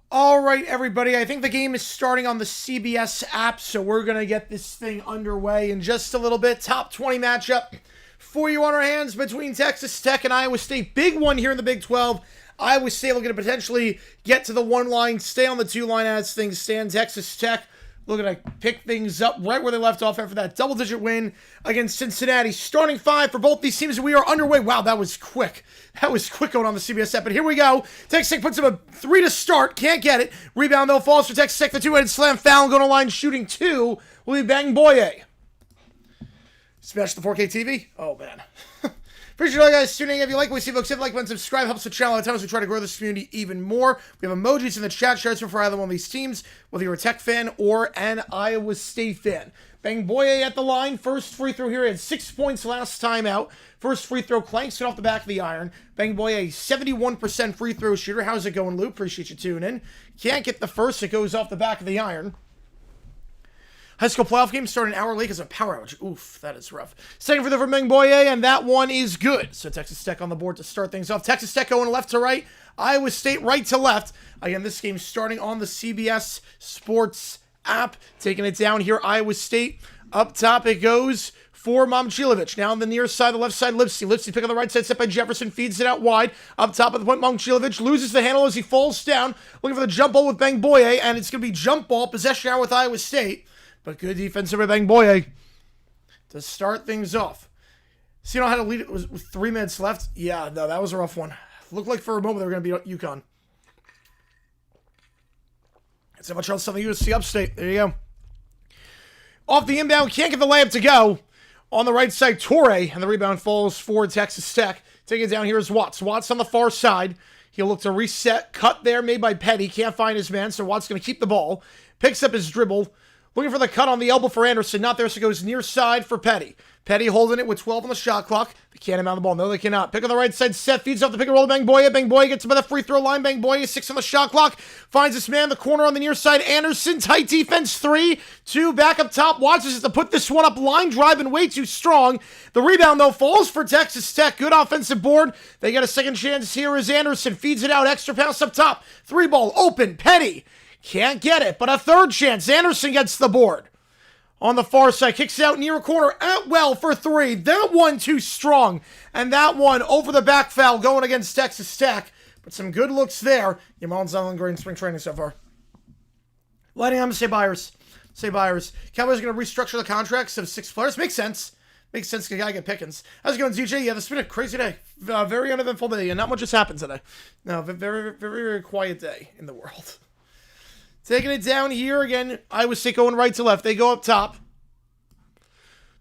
All right, everybody. I think the game is starting on the CBS app, so we're going to get this thing underway in just a little bit. Top 20 matchup for you on our hands between Texas Tech and Iowa State. Big one here in the Big 12. Iowa State looking to potentially get to the 1 line, stay on the 2 line as things stand. Texas Tech looking to pick things up right where they left off after that double-digit win against Cincinnati. Starting 5 for both these teams. We are underway. Wow, that was quick. That was quick going on the CBS app. But here we go. Texas Tech puts up a 3 to start. Can't get it. Rebound, though, falls for Texas Tech. The 2-handed slam foul. Going to line shooting 2 will be Bang Boye. Smash the 4K TV. Oh, man. Appreciate all you guys tuning in. If you like what we see, folks, hit like button, subscribe, helps the channel. At times we try to grow this community even more. We have emojis in the chat. Share for either one of these teams, whether you're a Tech fan or an Iowa State fan. Bang Boye at the line. First free throw here. He had 6 points last time out. First free throw clanks it off the back of the iron. Bang Boye, 71% free throw shooter. How's it going, Lou? Appreciate you tuning in. Can't get the first. It goes off the back of the iron. High school playoff game started an hour late because of power outage. Oof, that is rough. Second for the Bang Boye, and that one is good. So Texas Tech on the board to start things off. Texas Tech going left to right. Iowa State right to left. Again, this game starting on the CBS Sports app. Taking it down here, Iowa State. Up top it goes for Momcilovic. Now on the near side, the left side, Lipsy. Lipsy pick on the right side, set by Jefferson. Feeds it out wide. Up top of the point, Momcilovic loses the handle as he falls down. Looking for the jump ball with Bang Boye, and it's going to be jump ball. Possession now with Iowa State. But good defense over Bang Boye to start things off. So you know how to lead it with 3 minutes left? Yeah, no, that was a rough one. Looked like for a moment they were going to beat UConn. It's much else something USC Upstate. There you go. Off the inbound, can't get the layup to go. On the right side, Torre, and the rebound falls for Texas Tech. Taking it down here is Watts. Watts on the far side. He'll look to reset. Cut there made by Petty. Can't find his man, so Watts going to keep the ball. Picks up his dribble. Looking for the cut on the elbow for Anderson. Not there, so it goes near side for Petty. Petty holding it with 12 on the shot clock. They can't amount the ball. No, they cannot. Pick on the right side. Seth feeds off the pick and roll to Bang Boye. Bang Boye gets him by the free throw line. Bang Boye, 6 on the shot clock. Finds this man in the corner on the near side. Anderson, tight defense, 3, 2, back up top. Watts has to put this one up. Line driving way too strong. The rebound, though, falls for Texas Tech. Good offensive board. They get a second chance here as Anderson feeds it out. Extra pass up top. 3 ball, open. Petty can't get it, but a third chance. Anderson gets the board. On the far side, kicks out near a corner. Atwell for 3. That one too strong. And that one over the back foul going against Texas Tech. But some good looks there. Yamal's on great in spring training so far. Letting him say buyers. Say buyers. Cowboys are going to restructure the contracts of 6 players. Makes sense. Makes sense because you got to get Pickens. How's it going, DJ? Yeah, this has been a crazy day. Very uneventful day. And not much has happened today. No, very, very, very quiet day in the world. Taking it down here again. Iowa State going right to left. They go up top.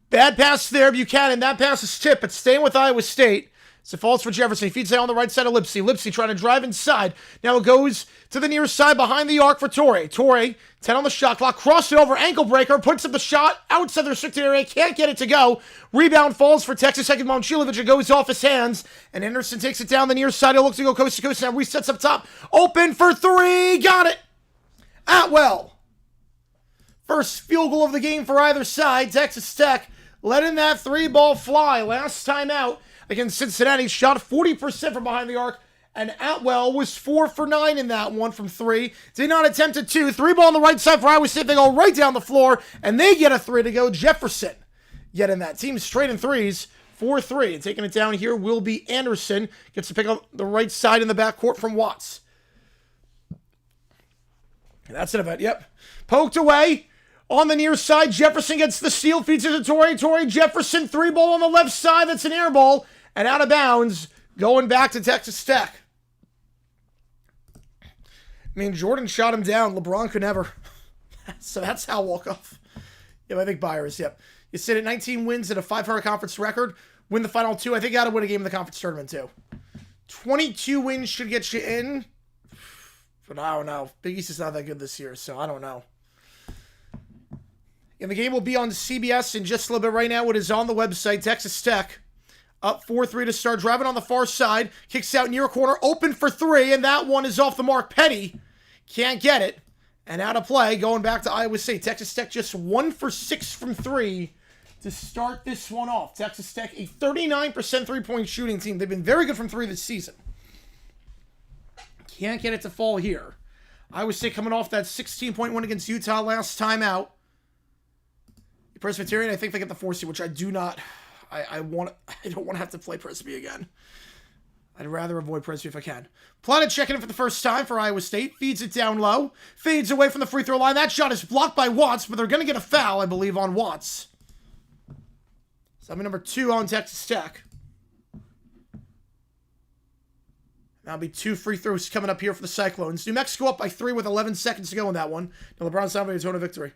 Bad pass there, Buchanan. That pass is tipped, but staying with Iowa State. So falls for Jefferson. He feeds it on the right side of Lipsy. Lipsy trying to drive inside. Now it goes to the near side behind the arc for Torre. Torre, 10 on the shot clock. Crossed it over. Ankle breaker. Puts up the shot outside the restricted area. Can't get it to go. Rebound falls for Texas. Second Momcilovic. It goes off his hands. And Anderson takes it down the near side. He'll look to go coast to coast. Now resets up top. Open for 3. Got it. Atwell. First field goal of the game for either side. Texas Tech letting that 3 ball fly. Last time out against Cincinnati, shot 40% from behind the arc, and Atwell was 4 for 9 in that one from 3. Did not attempt a 2. 3 ball on the right side for Iowa State. They go right down the floor, and they get a 3 to go. Jefferson yet in that team straight in threes. 4-3. And taking it down here will be Anderson. Gets to pick up the right side in the backcourt from Watts. That's it about, yep. Poked away. On the near side, Jefferson gets the steal, feeds it to Torre. Torre, Jefferson, 3 ball on the left side. That's an air ball. And out of bounds, going back to Texas Tech. I mean, Jordan shot him down. LeBron could never. So that's how walk-off. Yep, I think Byers, yep. You sit at 19 wins at a 500 conference record. Win the final 2. I think you got to win a game in the conference tournament, too. 22 wins should get you in. But I don't know. Big East is not that good this year, so I don't know. And the game will be on CBS in just a little bit right now. It is on the website. Texas Tech up 4-3 to start. Driving on the far side. Kicks out near a corner. Open for 3, and that one is off the mark. Petty can't get it. And out of play, going back to Iowa State. Texas Tech just 1 for 6 from 3 to start this one off. Texas Tech, a 39% three-point shooting team. They've been very good from 3 this season. Can't get it to fall here. Iowa State coming off that 16-point win against Utah last time out. Presbyterian, I think they get the 4 seed, which I do not. I don't want to have to play Presby again. I'd rather avoid Presby if I can. Planet checking in for the first time for Iowa State. Feeds it down low. Fades away from the free throw line. That shot is blocked by Watts, but they're going to get a foul, I believe, on Watts. So number 2 on Texas Tech. That'll be 2 free throws coming up here for the Cyclones. New Mexico up by 3 with 11 seconds to go in that one. Now LeBron's down by a total victory.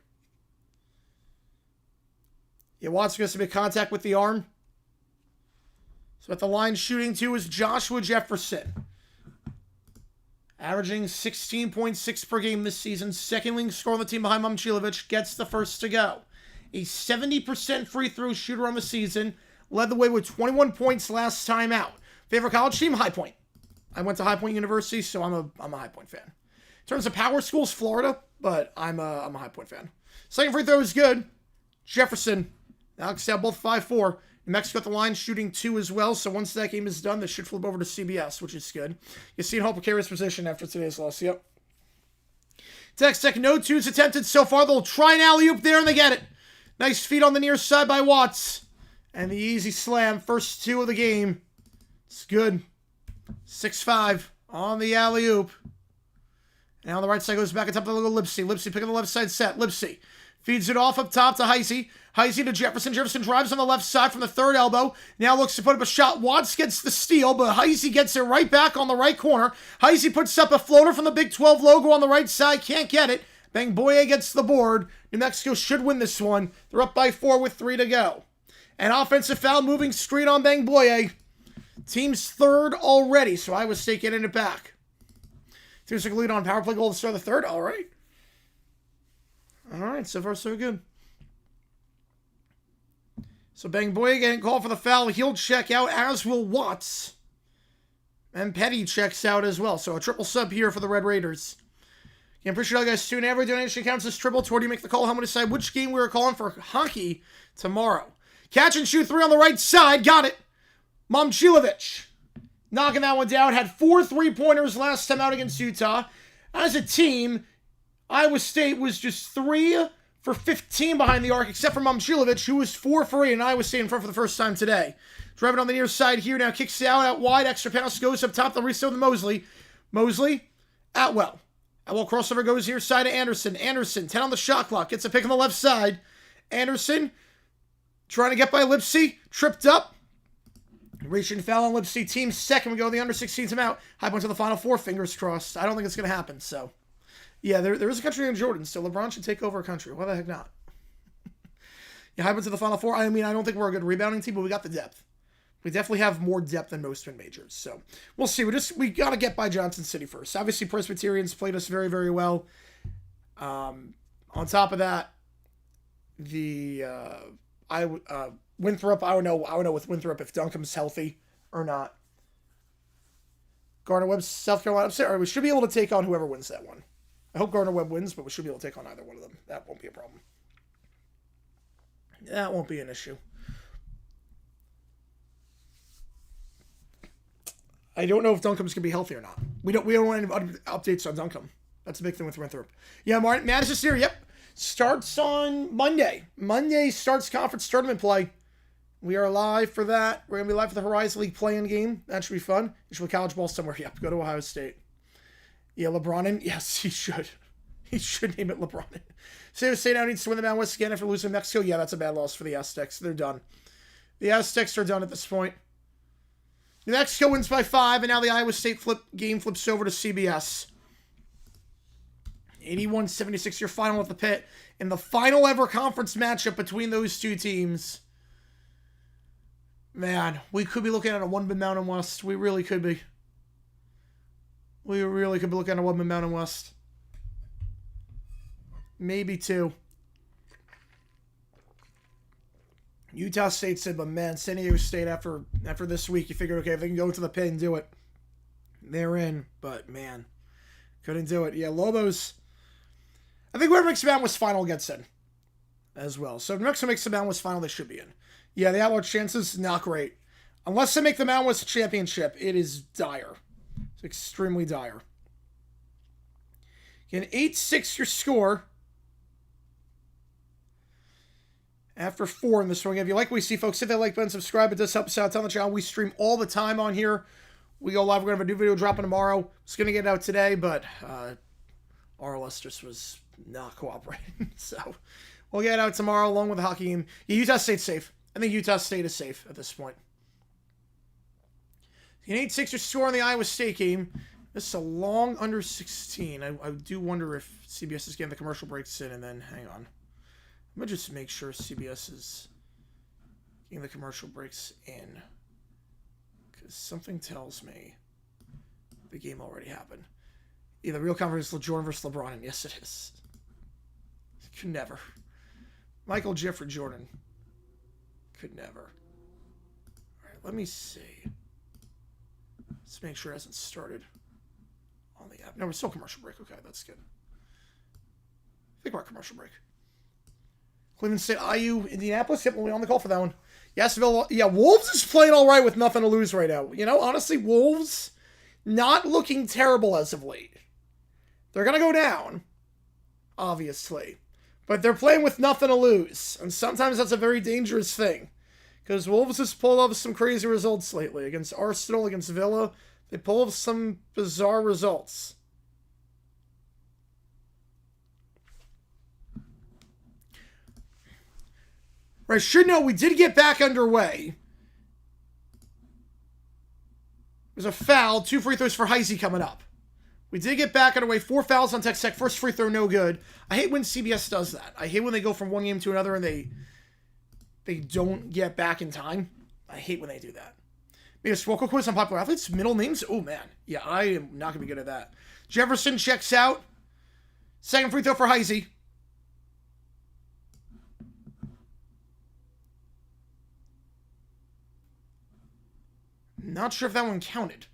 Yeah, Watts going to make contact with the arm. So at the line shooting 2 is Joshua Jefferson. Averaging 16.6 per game this season. Second leading scorer on the team behind Momcilovic. Gets the first to go. A 70% free throw shooter on the season. Led the way with 21 points last time out. Favorite college team? High Point. I went to High Point University, so I'm a High Point fan. In terms of power schools, Florida, but I'm a High Point fan. Second free throw is good. Jefferson. Alex down both 5-4. New Mexico at the line shooting 2 as well. So once that game is done, they should flip over to CBS, which is good. You see in whole precarious position after today's loss. Yep. Texas Tech, no 2s attempted so far. They'll try an alley-oop there, and they get it. Nice feed on the near side by Watts. And the easy slam. First 2 of the game. It's good. 6-5 on the alley-oop. Now on the right side goes back on top of the little Lipsy. Lipsy picking the left side set. Lipsy feeds it off up top to Heisey. Heisey to Jefferson. Jefferson drives on the left side from the third elbow. Now looks to put up a shot. Watts gets the steal, but Heisey gets it right back on the right corner. Heisey puts up a floater from the Big 12 logo on the right side. Can't get it. Bangboye gets the board. New Mexico should win this one. They're up by 4 with 3 to go. An offensive foul moving straight on Bangboye. Team's third already, so Iowa State getting it back. Team's like lead on power play goal to start the third. All right. All right, so far so good. So Bangboye getting called for the foul. He'll check out, as will Watts. And Petty checks out as well. So a triple sub here for the Red Raiders. Again, appreciate all you guys tuning in. Every donation counts as triple. Toward you make the call. How many decide which game we are calling for hockey tomorrow. Catch and shoot 3 on the right side. Got it. Momcilovic knocking that one down. Had 4 3-pointers last time out against Utah. As a team, Iowa State was just 3 for 15 behind the arc, except for Momcilovic, who was 4 for 8, and Iowa State in front for the first time today. Driving on the near side here. Now kicks it out wide. Extra pass goes up top. The reset with Mosley. Mosley. Atwell. Atwell crossover goes here side to Anderson. Anderson, 10 on the shot clock. Gets a pick on the left side. Anderson trying to get by Lipsy. Tripped up. Reaching foul on Lipsy. Team second. We go to the under 16 timeout. High point to the final 4. Fingers crossed. I don't think it's going to happen, so. Yeah, there is a country named Jordan, so LeBron should take over a country. Why the heck not? Yeah, high point to the final 4. I mean, I don't think we're a good rebounding team, but we got the depth. We definitely have more depth than most mid-majors, so we'll see. We got to get by Johnson City first. Obviously, Presbyterians played us very, very well. On top of that, the Winthrop, I don't know with Winthrop if Duncombe's healthy or not. Gardner-Webb, South Carolina. We should be able to take on whoever wins that one. I hope Gardner-Webb wins, but we should be able to take on either one of them. That won't be a problem. That won't be an issue. I don't know if Duncombe's going to be healthy or not. We don't want any updates on Duncombe. That's a big thing with Winthrop. Yeah, Martin Madison's here. Yep. Starts on Monday. Monday starts conference tournament play. We are live for that. We're going to be live for the Horizon League play-in game. That should be fun. You should play college ball somewhere. Yep, go to Ohio State. Yeah, LeBronin. Yes, he should. He should name it LeBronin. San State now needs to win the Mountain West again after losing Mexico. Yeah, that's a bad loss for the Aztecs. They're done. The Aztecs are done at this point. New Mexico wins by 5, and now the Iowa State game flips over to CBS. 81-76, your final at the pit. In the final ever conference matchup between those two teams. Man, we could be looking at a one-bid Mountain West. We really could be. We really could be looking at a one-bid Mountain West. Maybe 2. Utah State said, but man, San Diego State after this week, you figured, okay, if they can go to the pit and do it, they're in. But man, couldn't do it. Yeah, Lobos. I think whoever makes the Mountain West final gets in as well. So if New Mexico makes the Mountain West final, they should be in. Yeah, the at-large chances, not great. Unless they make the Mountain West championship, it is dire. It's extremely dire. Again, 8-6 your score. After 4 in this one. If you like what we see, folks, hit that like button, subscribe. It does help us out. Tell the channel we stream all the time on here. We go live. We're going to have a new video dropping tomorrow. It's going to get out today, but RLS just was not cooperating. So we'll get out tomorrow along with the hockey game. Yeah, Utah State's safe. I think Utah State is safe at this point. An 8-6 your score in the Iowa State game. This is a long under 16. I do wonder if CBS is getting the commercial breaks in, and then hang on. I'm going to just make sure CBS is getting the commercial breaks in. Because something tells me the game already happened. Yeah, the real conference is Jordan versus LeBron, and yes, it is. Could never. Michael Jeffrey Jordan. Could never. All right, let me see. Let's make sure it hasn't started on the app. No, we're still commercial break. Okay, that's good. I think we're at commercial break. Cleveland State, IU, Indianapolis. Yep, we'll be on the call for that one. Yesville, yeah, Wolves is playing all right with nothing to lose right now. You know, honestly, Wolves not looking terrible as of late. They're going to go down, obviously. But they're playing with nothing to lose. And sometimes that's a very dangerous thing. Because Wolves has pulled off some crazy results lately. Against Arsenal, against Villa. They pull off some bizarre results. Right, should know we did get back underway. There's a foul, 2 free throws for Heisey coming up. We did get back underway, 4 fouls on Texas Tech. First free throw, no good. I hate when CBS does that. I hate when they go from one game to another and they don't get back in time. I hate when they do that. Maybe a Swoko quiz on popular athletes. Middle names? Oh, man. Yeah, I am not going to be good at that. Jefferson checks out. Second free throw for Heisey. Not sure if that one counted.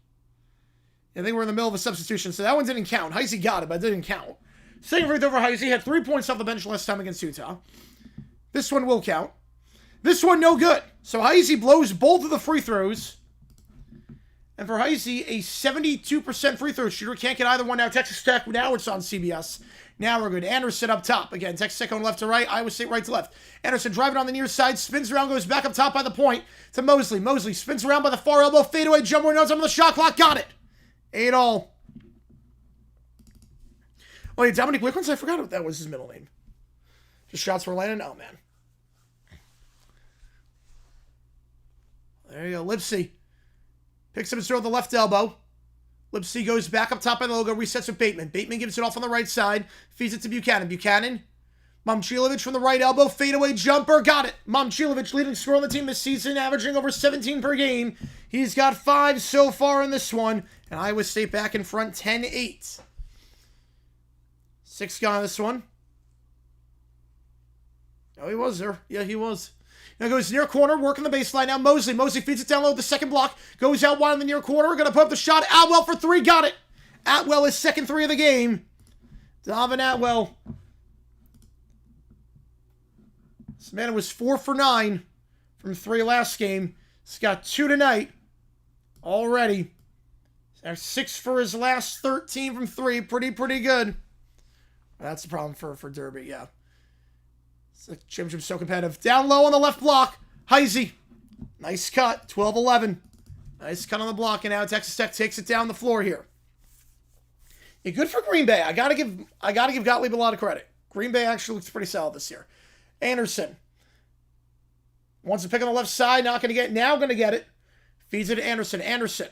I think we're in the middle of a substitution, so that one didn't count. Heisey got it, but it didn't count. Second free throw for Heisey. Had 3 points off the bench last time against Utah. This one will count. This one, no good. So Heisey blows both of the free throws. And for Heisey, a 72% free throw shooter. Can't get either one now. Texas Tech, now it's on CBS. Now we're good. Anderson up top. Again, Texas Tech going left to right. Iowa State right to left. Anderson driving on the near side. Spins around, goes back up top by the point to Mosley. Mosley spins around by the far elbow. Fadeaway jumper. Notes on the shot clock. Got it. 8-all. Oh, yeah, Dominic Wickens? I forgot what that was his middle name. Just shots for Landon? Oh, man. There you go. Lipsy. Picks up his throw at the left elbow. Lipsy goes back up top by the logo, resets with Bateman. Bateman gives it off on the right side, feeds it to Buchanan. Buchanan, Momcilovic from the right elbow, fadeaway jumper, got it. Momcilovic leading scorer on the team this season, averaging over 17 per game. He's got 5 so far in this one, and Iowa State back in front, 10-8. 6 gone in this one. Oh, he was there. Yeah, he was. Now goes near corner, working the baseline. Now Mosley. Mosley feeds it down low. The second block goes out wide in the near corner. Going to put up the shot. Atwell for 3. Got it. Atwell is second 3 of the game. Donovan Atwell. This man was 4 for 9 from 3 last game. He's got 2 tonight already. He's 6 for his last 13 from 3. Pretty good. That's the problem for Derby, yeah. The championship's so competitive. Down low on the left block. Heisey. Nice cut. 12-11. Nice cut on the block. And now Texas Tech takes it down the floor here. Yeah, good for Green Bay. I gotta give Gottlieb a lot of credit. Green Bay actually looks pretty solid this year. Anderson. Wants to pick on the left side. Not going to get it. Now going to get it. Feeds it to Anderson. Anderson.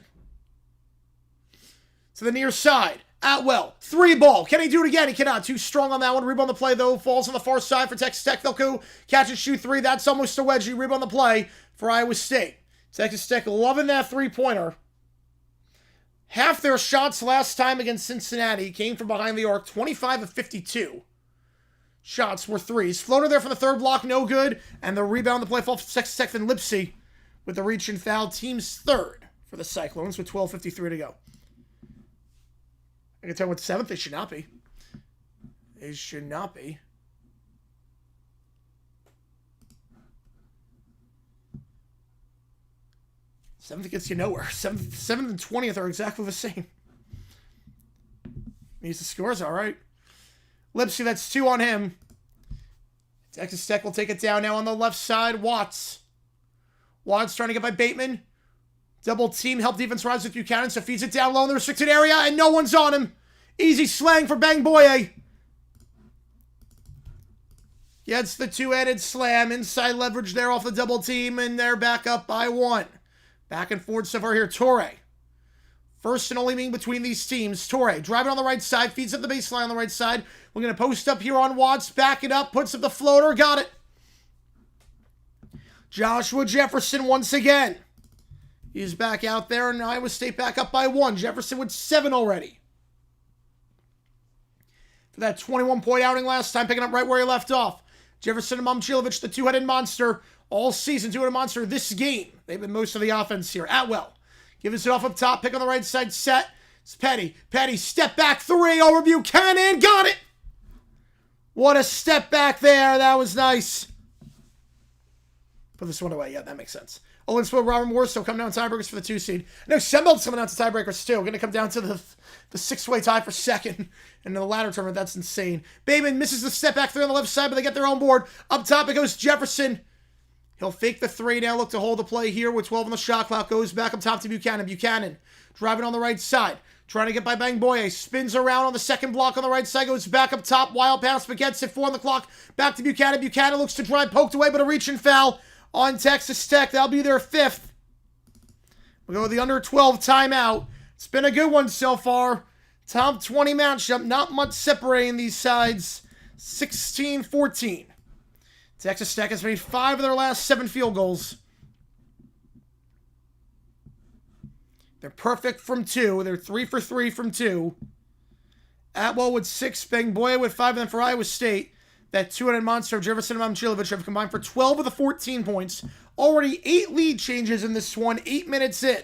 To the near side. Atwell, 3 ball. Can he do it again? He cannot. Too strong on that one. Rebound the play, though. Falls on the far side for Texas Tech. They'll go catch and shoot 3. That's almost a wedgie. Rebound the play for Iowa State. Texas Tech loving that 3-pointer. Half their shots last time against Cincinnati came from behind the arc. 25 of 52 shots were 3s. Floater there from the third block, no good. And the rebound the play falls for Texas Tech. Then Lipsy with the reach and foul. Team's 3rd for the Cyclones with 12:53 to go. I can tell what 7th they should not be. They should not be. Seventh gets you nowhere. 7th and 20th are exactly the same. Means the scores all right. Lipsy, that's 2 on him. Texas Tech will take it down now on the left side. Watts. Watts trying to get by Bateman. Double team. Help defense rise with Buchanan. So feeds it down low in the restricted area. And no one's on him. Easy slang for Bang Boye. Gets the two-headed slam. Inside leverage there off the double team. And they're back up by 1. Back and forth so far here. Torre. First and only meeting between these teams. Torre driving on the right side. Feeds up the baseline on the right side. We're going to post up here on Watts. Back it up. Puts up the floater. Got it. Joshua Jefferson once again. He's back out there. And Iowa State back up by 1. Jefferson with 7 already. For that 21-point outing last time. Picking up right where he left off. Jefferson and Momcilovic, the two-headed monster. All season, two-headed monster. This game, they've been most of the offense here. Atwell. Gives it off up top. Pick on the right side. Set. It's Petty. Petty. Step back 3 over Buchanan. Got it. What a step back there. That was nice. Put this one away. Yeah, that makes sense. Olinspo, Robert Moore still come down tiebreakers for the 2 seed. No, Semmelt's coming down to tiebreakers too. Going to come down to the 6-way tie for 2nd. And in the ladder tournament, that's insane. Bateman misses the step back 3 on the left side, but they get their own board. Up top, it goes Jefferson. He'll fake the 3 now, look to hold the play here with 12 on the shot clock. Goes back up top to Buchanan. Buchanan driving on the right side. Trying to get by Bang Boye. Spins around on the second block on the right side. Goes back up top. Wild pass, but gets it. 4 on the clock. Back to Buchanan. Buchanan looks to drive. Poked away, but a reach and foul on Texas Tech. That'll be their 5th. We'll go with the under 12 timeout. It's been a good one so far. Top 20 matchup. Not much separating these sides. 16-14. Texas Tech has made 5 of their last 7 field goals. They're perfect from 2. They're 3 for 3 from 2. Atwell with 6. Bang Boye with 5. And then for Iowa State, that two-headed monster of Jefferson and Momcilovic have combined for 12 of the 14 points. Already 8 lead changes in this one. 8 minutes in.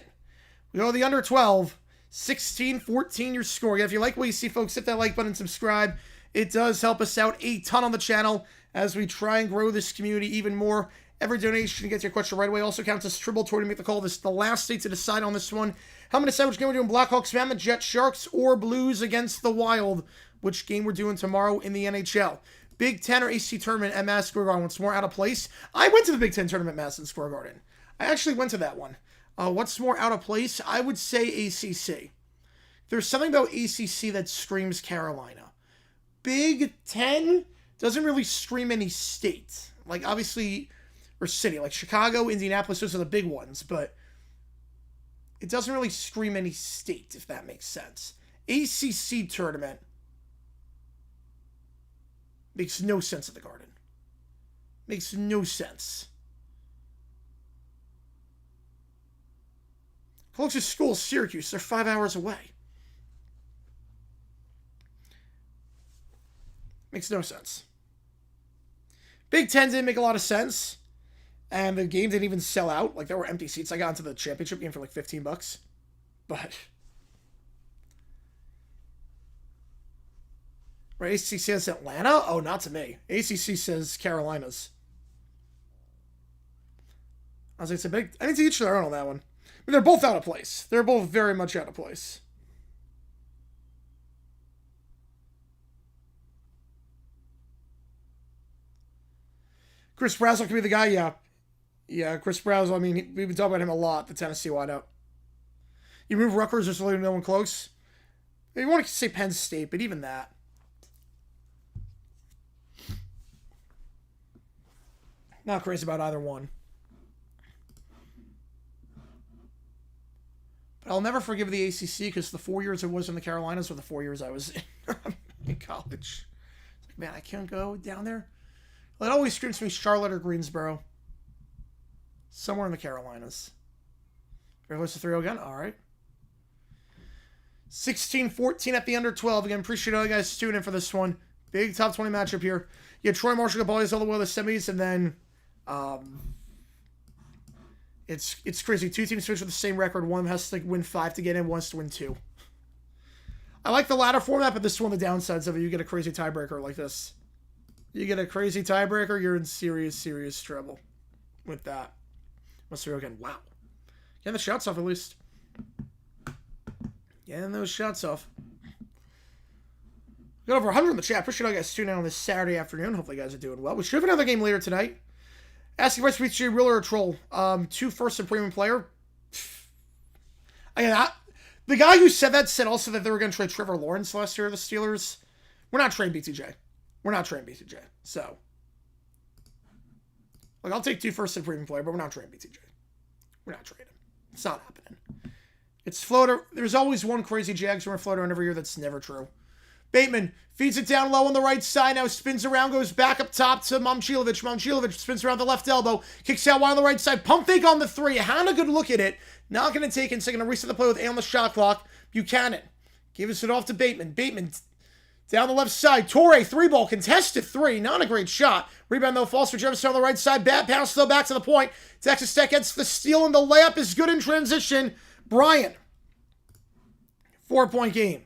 We go to the under 12. 16-14 your score. Yeah, if you like what you see, folks, hit that like button and subscribe. It does help us out a ton on the channel as we try and grow this community even more. Every donation to get your question right away also counts as triple tour to make the call. This is the last state to decide on this one. How many decide which game we're doing? Blackhawks, Mammoth, Jets, Sharks, or Blues against the Wild? Which game we're doing tomorrow in the NHL? Big Ten or AC tournament at Madison Square Garden? What's more out of place? I went to the Big Ten tournament at Madison Square Garden. I actually went to that one. What's more out of place? I would say ACC. There's something about ACC that screams Carolina. Big Ten doesn't really scream any state. Like, obviously, or city. Like, Chicago, Indianapolis, those are the big ones. But it doesn't really scream any state, if that makes sense. ACC tournament makes no sense at the Garden. Makes no sense. Closest school is Syracuse. They're 5 hours away. Makes no sense. Big Ten didn't make a lot of sense. And the game didn't even sell out. Like, there were empty seats. I got into the championship game for like $15. But right, ACC says Atlanta? Oh, not to me. ACC says Carolinas. I was like, it's a big... I think to each their own on that one. I mean, they're both out of place. They're both very much out of place. Chris Brazzell could be the guy, yeah. Yeah, Chris Brazzell, I mean, we've been talking about him a lot, the Tennessee wideout. You move Rutgers, there's really no one close. You want to say Penn State, but even that. Not crazy about either one. But I'll never forgive the ACC because the 4 years I was in the Carolinas were the 4 years I was in college. It's like, man, I can't go down there. Well, it always screams to me Charlotte or Greensboro. Somewhere in the Carolinas. Very close to 3-0 again. All right. 16-14 at the under 12. Again, appreciate all you guys tuning in for this one. Big top 20 matchup here. You had Troy Marshall Gabalias all the way to the semis, and then it's crazy. 2 teams finish with the same record. One has to win 5 to get in, one has to win 2. I like the latter format, but this is one of the downsides of it. You get a crazy tiebreaker like this. You get a crazy tiebreaker, you're in serious, serious trouble with that. Let's throw again. Wow. Getting the shots off at least. Getting those shots off. Got over 100 in the chat. Appreciate all you guys tuning in on this Saturday afternoon. Hopefully you guys are doing well. We should have another game later tonight. Asking for BTJ, real or a troll. 2 first and premium player. Again, the guy who said that said also that they were going to trade Trevor Lawrence last year of the Steelers. We're not trading BTJ. We're not trading BTJ. So, like, I'll take 2 first and premium player, but we're not trading BTJ. We're not trading. It's not happening. It's floater. There's always one crazy Jags runner floater on every year. That's never true. Bateman feeds it down low on the right side. Now spins around, goes back up top to Momcilovic. Momcilovic spins around the left elbow. Kicks out wide on the right side. Pump fake on the 3. Had a good look at it. Not going to take it. So going to reset the play with A on the shot clock. Buchanan gives it off to Bateman. Bateman down the left side. Torrey, 3-ball, contested 3. Not a great shot. Rebound, though, falls for Jefferson on the right side. Bad pass, though, back to the point. Texas Tech gets the steal, and the layup is good in transition. Brian, 4-point game.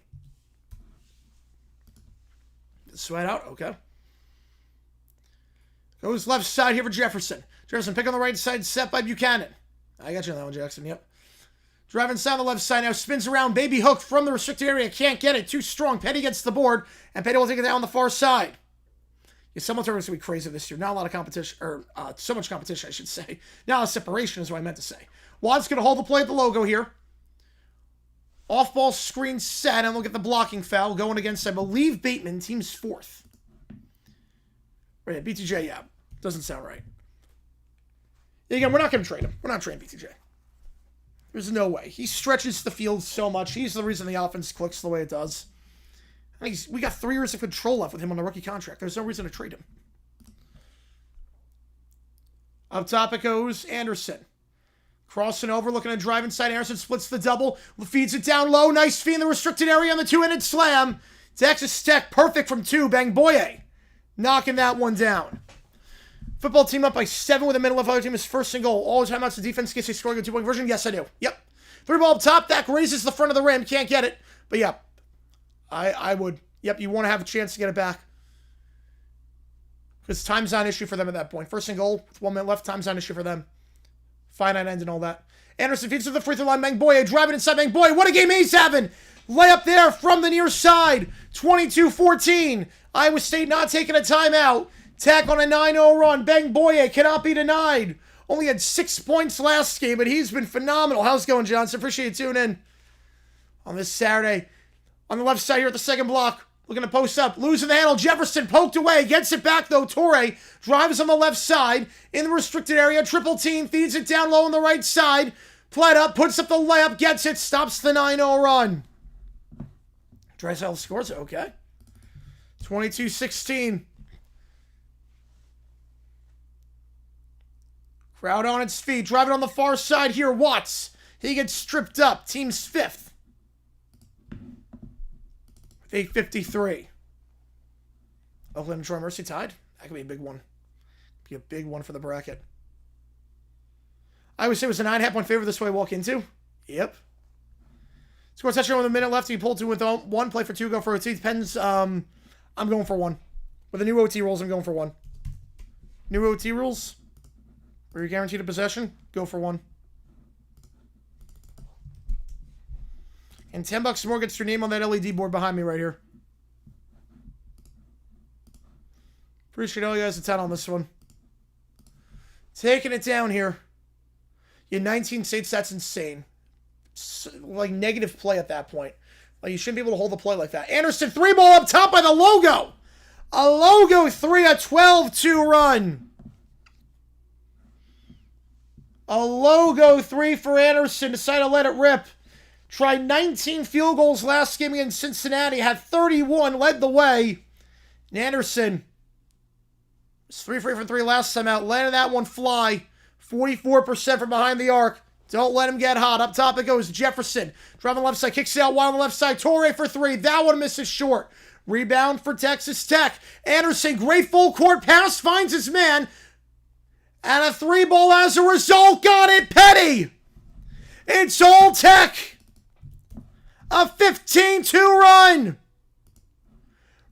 Sweat out, okay. Goes left side here for Jefferson. Jefferson pick on the right side, set by Buchanan. I got you on that one, Jackson, yep. Driving down the left side now, spins around, baby hook from the restricted area, can't get it, too strong. Petty gets the board, and Petty will take it down on the far side. Yeah, someone's going to be crazy this year. Not a lot of competition, or so much competition, I should say. Not a lot of separation is what I meant to say. Watt's going to hold the play at the logo here. Off-ball screen set, and look at the blocking foul going against, I believe, Bateman, team's 4th. Right, BTJ, yeah. Doesn't sound right. Again, we're not going to trade him. We're not trading BTJ. There's no way. He stretches the field so much. He's the reason the offense clicks the way it does. We got 3 years of control left with him on the rookie contract. There's no reason to trade him. Up top it goes Anderson. Crossing over, looking to drive inside. Anderson splits the double. Feeds it down low. Nice feed in the restricted area on the 2-handed slam. Texas Tech, perfect from 2. Bangboye knocking that one down. Football team up by 7 with a minute left. Other team is first and goal. All the timeouts. The defense gets a scoring a 2-point version. Yes, I do. Yep. 3-ball up top. That raises the front of the rim. Can't get it. But yeah, I would. Yep, you want to have a chance to get it back. Because time's not an issue for them at that point. First and goal with 1 minute left. Time's not an issue for them. Finite end and all that. Anderson feeds to the free throw line. Bangboye driving inside. Bangboye, what a game he's having. Layup there from the near side. 22-14. Iowa State not taking a timeout. Tech on a 9-0 run. Bangboye cannot be denied. Only had 6 points last game, but he's been phenomenal. How's it going, Johnson? Appreciate you tuning in on this Saturday. On the left side here at the second block. Looking to post up. Losing the handle. Jefferson poked away. Gets it back, though. Torrey drives on the left side. In the restricted area. Triple team. Feeds it down low on the right side. Played up. Puts up the layup. Gets it. Stops the 9-0 run. Drysdale scores. Okay. 22-16. Crowd on its feet. Driving on the far side here. Watts. He gets stripped up. Team's 5th. 8:53. Oakland and Troy Mercy tied. That could be a big one. Be a big one for the bracket. I would say it was a 9.5-point favorite this way walk into. Yep. Score a touchdown with a minute left. You pull 2 with 1. Play for 2. Go for OT. Depends. I'm going for 1. With the new OT rules, I'm going for 1. New OT rules. Where you're guaranteed a possession. Go for 1. And $10 more gets your name on that LED board behind me right here. Appreciate all you guys' attention on this one. Taking it down here. You had 19 states, that's insane. Like negative play at that point. Like you shouldn't be able to hold the play like that. Anderson, 3-ball up top by the logo. A logo 3, a 12-2 run. A logo 3 for Anderson. Decided to let it rip. Tried 19 field goals last game against Cincinnati. Had 31. Led the way. And Anderson was 3 for 3 last time out. Letting that one fly. 44% from behind the arc. Don't let him get hot. Up top it goes. Jefferson. Driving left side. Kicks it out wide on the left side. Torrey for 3. That one misses short. Rebound for Texas Tech. Anderson. Great full court pass. Finds his man. And a 3-ball as a result. Got it. Petty. It's all Tech. A 15-2 run.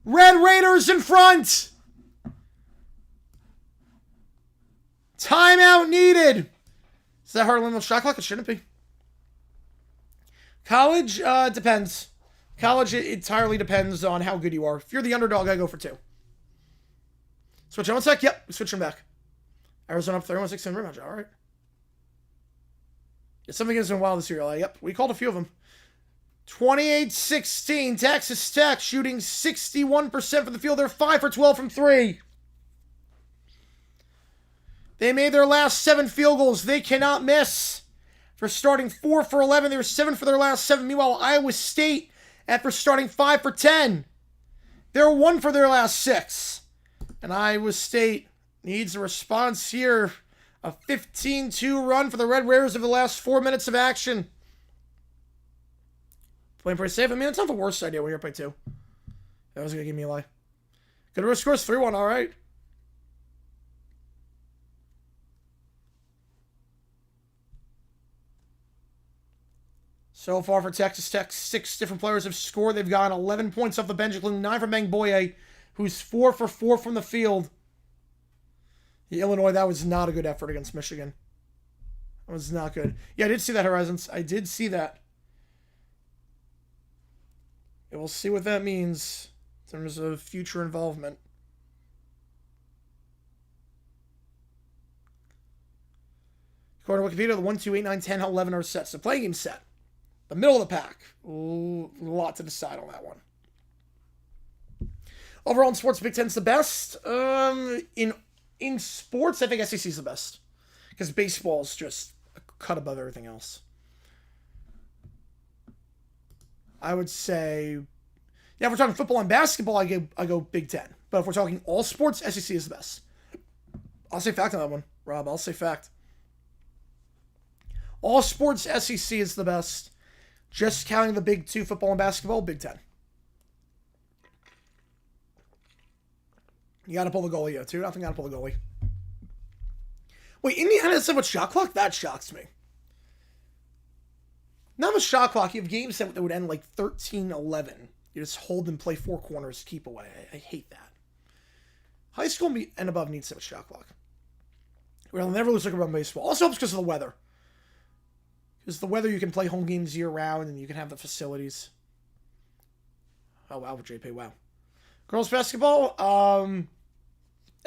Red Raiders in front. Timeout needed. Is that hard limit shot clock? It shouldn't be. College, depends. College, it entirely depends on how good you are. If you're the underdog, I go for 2. Switch on 1 sec. Yep, switching back. Arizona up 31-16 rematch. All right. Yeah, something has been wild this year. Yep, we called a few of them. 28-16, Texas Tech shooting 61% from the field. They're 5 for 12 from 3. They made their last 7 field goals. They cannot miss. For starting 4 for 11, they were 7 for their last 7. Meanwhile, Iowa State, after starting 5 for 10, they're 1 for their last 6. And Iowa State needs a response here. A 15-2 run for the Red Raiders over the last 4 minutes of action. Playing pretty safe. I mean, it's not the worst idea when you're playing 2. That was going to give me a lie. Good risk scores 3-1, all right. So far for Texas Tech, 6 different players have scored. They've gotten 11 points off the bench, including 9 from Bangboye, who's 4 for 4 from the field. Illinois, that was not a good effort against Michigan. That was not good. Yeah, I did see that, Horizons. I did see that. And we'll see what that means in terms of future involvement. According to Wikipedia, the 1, 2, 8, 9, 10, 11 are sets. The playing game set. The middle of the pack. Ooh, a lot to decide on that one. Overall in sports, Big Ten's the best. In sports, I think SEC is the best. Because baseball is just a cut above everything else. I would say, yeah, if we're talking football and basketball, I go Big Ten. But if we're talking all sports, SEC is the best. I'll say fact on that one, Rob. I'll say fact. All sports, SEC is the best. Just counting the big 2, football and basketball, Big Ten. You got to pull the goalie, yeah, 2-0. Got to pull the goalie. Wait, Indiana has so much shot clock? That shocks me. Not much shot clock. You have games that would end like 13-11. You just hold and play 4 corners, keep away. I hate that. High school and above needs so much shot clock. We'll never lose like around baseball. Also helps because of the weather. Because the weather, you can play home games year-round, and you can have the facilities. Oh, wow, JP, wow. Girls basketball,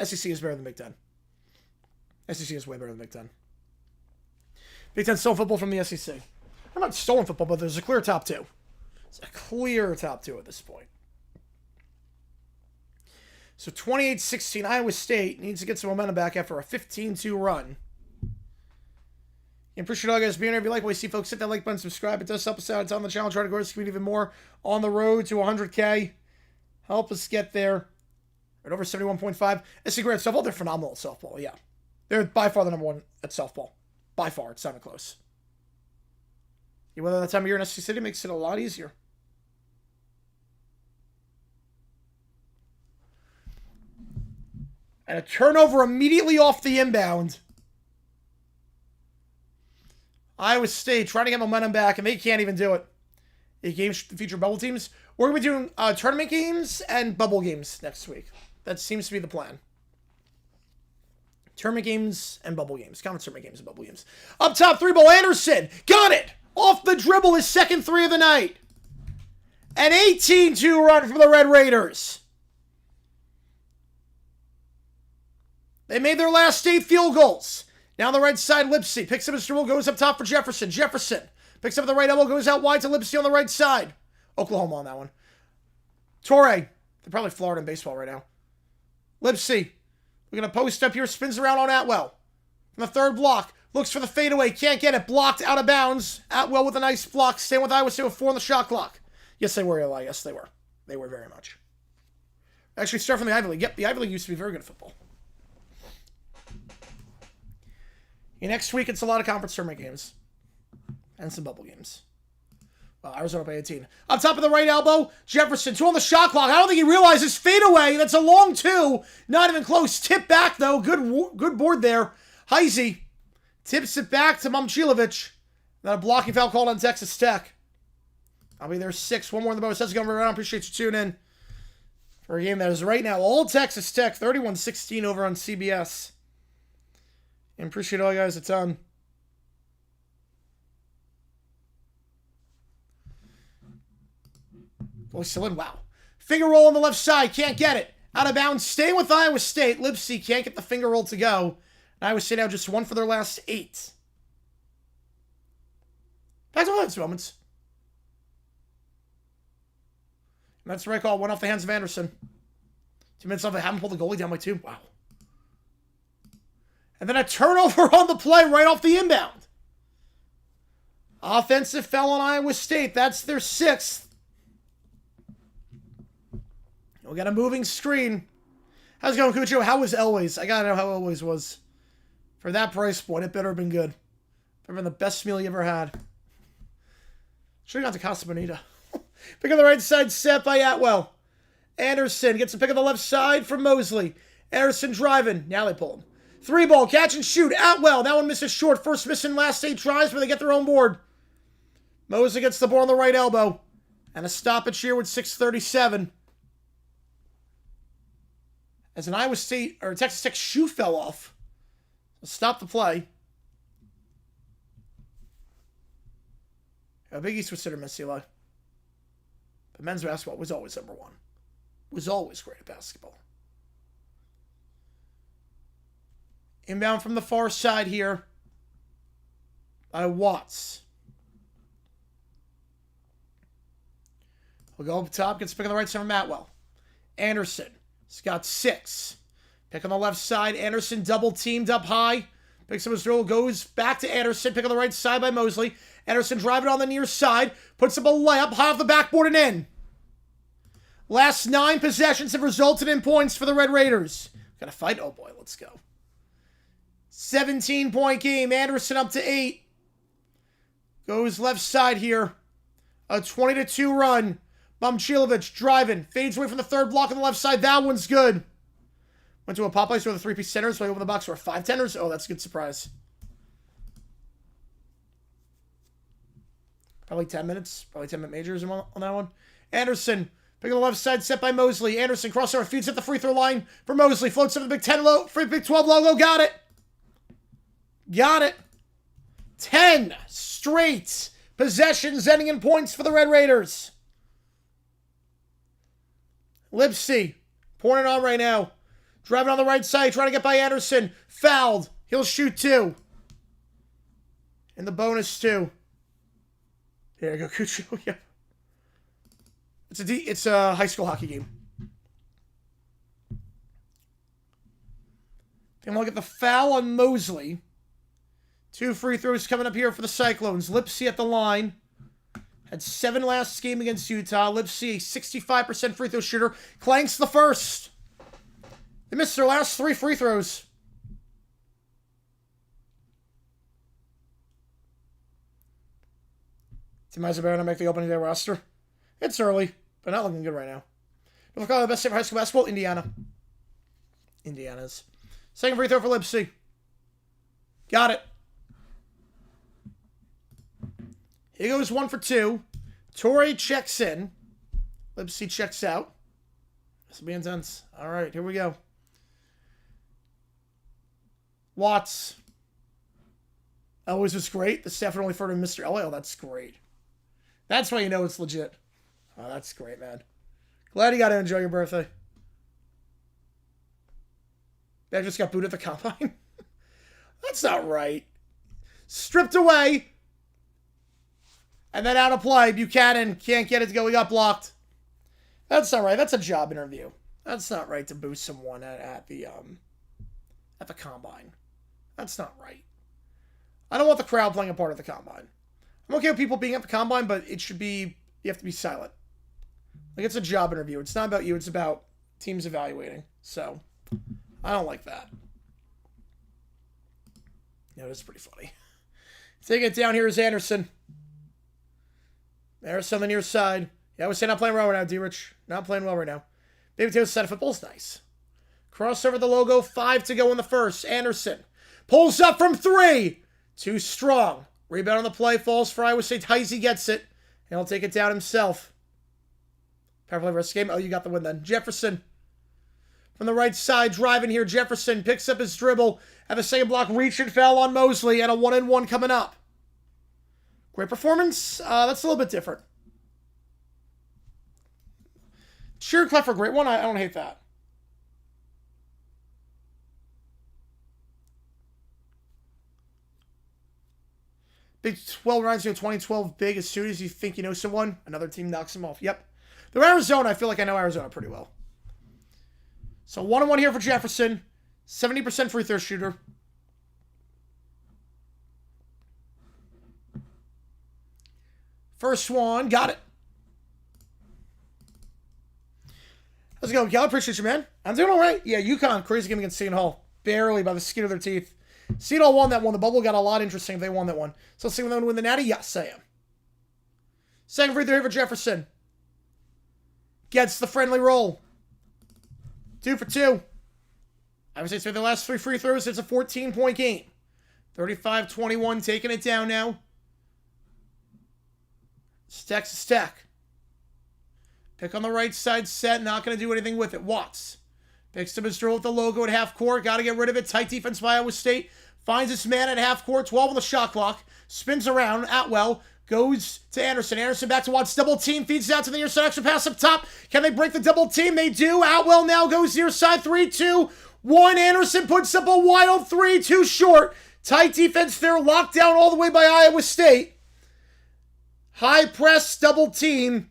SEC is better than Big Ten. SEC is way better than Big Ten. Big Ten stole football from the SEC. I'm not stolen football, but there's a clear top 2. It's a clear top 2 at this point. So 28-16, Iowa State needs to get some momentum back after a 15-2 run. Appreciate all you guys being here. If you like what you see, folks, hit that like button, subscribe. It does help us out. It's on the channel. Try to grow this community even more on the road to 100K. Help us get there. At over 71.5. SC Grand softball, they're phenomenal at softball, yeah. They're by far the number 1 at softball. By far, it's not close. Yeah, whether that time of year in SC City makes it a lot easier. And a turnover immediately off the inbound. Iowa State trying to get momentum back, and they can't even do it. A game feature bubble teams. We're going to be doing tournament games and bubble games next week. That seems to be the plan. Tournament games and bubble games. Conference tournament games and bubble games. Up top, 3-ball Anderson. Got it! Off the dribble, his second 3 of the night. An 18-2 run from the Red Raiders. They made their last 8 field goals. Now on the right side, Lipsy picks up his dribble, goes up top for Jefferson. Jefferson picks up the right elbow, goes out wide to Lipsy on the right side. Oklahoma on that one. Torrey. They're probably Florida in baseball right now. Lipsy. We're going to post up here, spins around on Atwell. From the third block. Looks for the fadeaway, can't get it. Blocked out of bounds. Atwell with a nice block. Staying with Iowa State with 4 on the shot clock. Yes, they were, Eli. Yes, they were. They were very much. Actually, start from the Ivy League. Yep, the Ivy League used to be very good at football. Next week, it's a lot of conference tournament games. And some bubble games. Well, Arizona by 18. Up top of the right elbow, Jefferson. 2 on the shot clock. I don't think he realizes fadeaway. That's a long 2. Not even close. Tip back, though. Good board there. Heisey tips it back to Momchilovic. Then a blocking foul called on Texas Tech. I'll be there 6. 1 more in the bonus. That's going around. Appreciate you tuning in for a game that is right now all Texas Tech. 31-16 over on CBS. And appreciate all you guys a ton. Oh, he's still in. Wow. Finger roll on the left side. Can't get it. Out of bounds. Staying with Iowa State. Lipsy can't get the finger roll to go. And Iowa State now just 1 for their last 8. Back to highlights moments. And that's the right call. Went off the hands of Anderson. 2 minutes off. They haven't pulled the goalie down by 2. Wow. And then a turnover on the play right off the inbound. Offensive foul on Iowa State. That's their 6th. We got a moving screen. How's it going, Cucho? How was Elway's? I gotta know how Elway's was. For that price point, it better have been good. Better been the best meal you ever had. Should have got to Casa Bonita. Pick on the right side, set by Atwell. Anderson gets a pick on the left side from Mosley. Anderson driving. Now they pull him. 3 ball, catch and shoot. Atwell. That one misses short. First miss in last 8 tries, but they get their own board. Mosley gets the ball on the right elbow. And a stoppage here with 6:37. As an Iowa State or Texas Tech shoe fell off. So stop the play. Big East was hit or miss, Eli. But men's basketball was always number 1. Was always great at basketball. Inbound from the far side here by Watts. We'll go up top. Gets a pick on the right side from Atwell. Anderson. He's got 6. Pick on the left side. Anderson double teamed up high. Picks up his dribble. Goes back to Anderson. Pick on the right side by Mosley. Anderson driving on the near side. Puts up a layup high off the backboard and in. Last 9 possessions have resulted in points for the Red Raiders. Got to fight. Oh boy, let's go. 17-point game. Anderson up to 8. Goes left side here. A 20-2 run. Momcilovic driving. Fades away from the 3rd block on the left side. That one's good. Went to a Popeyes with a 3-piece center, so I opened the box for 5 tenders. Oh, that's a good surprise. Probably 10 minutes. Probably 10-minute majors on that one. Anderson. Pick on the left side, set by Mosley. Anderson crossover, feeds at the free throw line for Mosley. Floats over the Big 10 low, Big 12 logo. Got it. Got it. 10 straight possessions ending in points for the Red Raiders. Lipsy pouring it on right now. Driving on the right side, trying to get by Anderson. Fouled. He'll shoot 2. And the bonus 2. There you go, Cucho. Yeah. It's a high school hockey game. And we'll get the foul on Mosley. 2 free throws coming up here for the Cyclones. Lipsy at the line. Had 7 last game against Utah. Lipsy, a 65% free throw shooter. Clanks the first. They missed their last 3 free throws. Team Eyes are better to make the opening day roster. It's early, but not looking good right now. We'll call the best team for high school basketball, Indiana. Indiana's. Second free throw for Lipsy. Got it. He goes 1 for 2. Torrey checks in. Lipsy checks out. This will be intense. All right, here we go. Watts. Always was great. The staff would only refer to Mr. Elway. Oh, that's great. That's why you know it's legit. Oh, that's great, man. Glad you got to enjoy your birthday. I just got booted at the combine. That's not right. Stripped away. And then out of play. Buchanan can't get it to go. He got blocked. That's not right. That's a job interview. That's not right to boost someone at the combine. That's not right. I don't want the crowd playing a part of the combine. I'm okay with people being at the combine, but it should be, you have to be silent. Like, it's a job interview. It's not about you. It's about teams evaluating. So, I don't like that. No, it's pretty funny. Taking it down here is Anderson. Anderson on the near side. Yeah, I would say not playing well right now, D-Rich. Not playing well right now. Baby Taylor's side of football's nice. Crossover the logo. 5 to go in the first. Anderson pulls up from 3. Too strong. Rebound on the play. Falls for Iowa State. Heisey gets it. And he'll take it down himself. Power play rest game. Oh, you got the win then. Jefferson. From the right side, driving here. Jefferson picks up his dribble. At the second block, reach and foul on Mosley. And a 1-and-1 coming up. Great performance. That's a little bit different. Sure, Cleffer, great one. I don't hate that. Big 12 runs to 2012 big as soon as you think you know someone, another team knocks them off. Yep. They're Arizona. I feel like I know Arizona pretty well. So 1-1 here for Jefferson. 70% free throw shooter. First one. Got it. How's it going, Cal? Appreciate you, man. I'm doing all right. Yeah, UConn. Crazy game against Seton Hall. Barely by the skin of their teeth. Seton Hall won that one. The bubble got a lot interesting if they won that one. So let's see if they win the Natty. Yes, I am. Second free throw here for Jefferson. Gets the friendly roll. 2 for 2. I would say for the last 3 free throws, it's a 14-point game. 35-21, taking it down now. Stack's a stack. Pick on the right side set, not going to do anything with it. Watts. Picks up his drill with the logo at half court. Got to get rid of it. Tight defense by Iowa State. Finds his man at half court. 12 on the shot clock. Spins around. Atwell goes to Anderson. Anderson back to Watts. Double team. Feeds out to the near side. Extra pass up top. Can they break the double team? They do. Atwell now goes near side. 3-2-1. Anderson puts up a wild 3. Too short. Tight defense there. Locked down all the way by Iowa State. High press. Double team.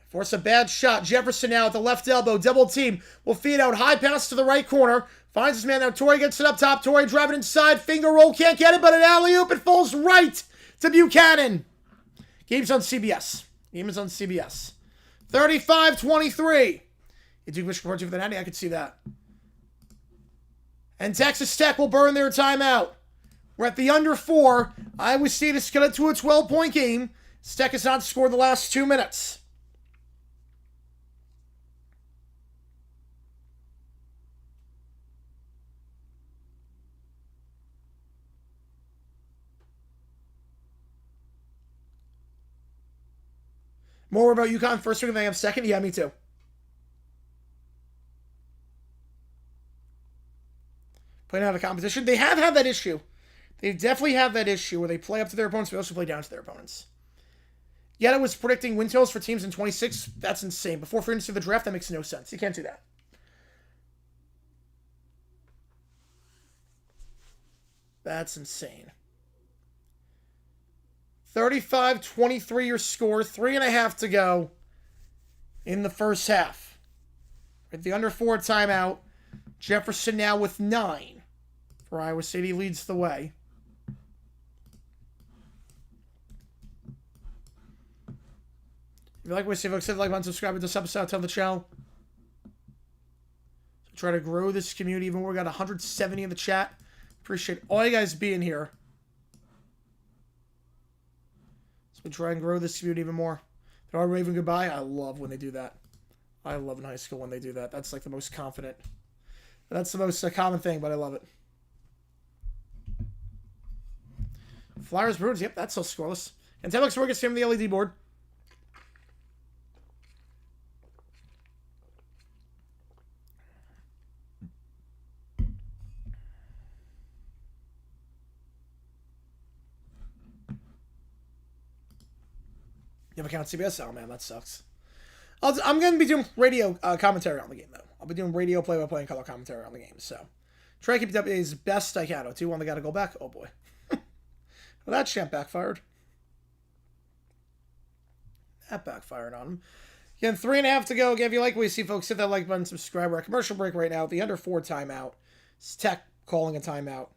Force a bad shot. Jefferson now at the left elbow. Double team. Will feed out. High pass to the right corner. Finds his man now. Torrey gets it up top. Torrey driving inside. Finger roll. Can't get it, but an alley-oop. It falls right to Buchanan. Game's on CBS. Game is on CBS. 35-23. You do wish for the Natty. I could see that. And Texas Tech will burn their timeout. We're at the under 4. Iowa State is cut to a 12-point game. Tech has not scored the last 2 minutes. More about UConn first week, they have second. Yeah, me too. Playing out of competition. They have had that issue. They definitely have that issue where they play up to their opponents, but also play down to their opponents. Yet it was predicting win totals for teams in 26. That's insane. Before free agency of the draft, that makes no sense. You can't do that. That's insane. 35-23 your score. 3.5 to go in the first half. At the under 4 timeout. Jefferson now with 9. For Iowa State, he leads the way. If you like what we see, folks, hit the like button, subscribe to this episode, tell the channel. So try to grow this community even more. We got 170 in the chat. Appreciate all you guys being here. We try and grow this community even more. They're all waving goodbye. I love when they do that. I love in high school when they do that. That's like the most confident. That's the most common thing, but I love it. Flyers, Bruins. Yep, that's still scoreless. And 10 bucks for gets from the LED board. You have account CBS? Oh, man, that sucks. I'm going to be doing radio commentary on the game, though. I'll be doing radio play-by-play and color commentary on the game, so try to keep it up as best I can. 2-1, they got to go back. Oh, boy. Well, that champ backfired. That backfired on him. Again, 3.5 to go. Again, if you like what you see, folks, hit that like button, subscribe. We're at commercial break right now. The under 4 timeout. It's Tech calling a timeout.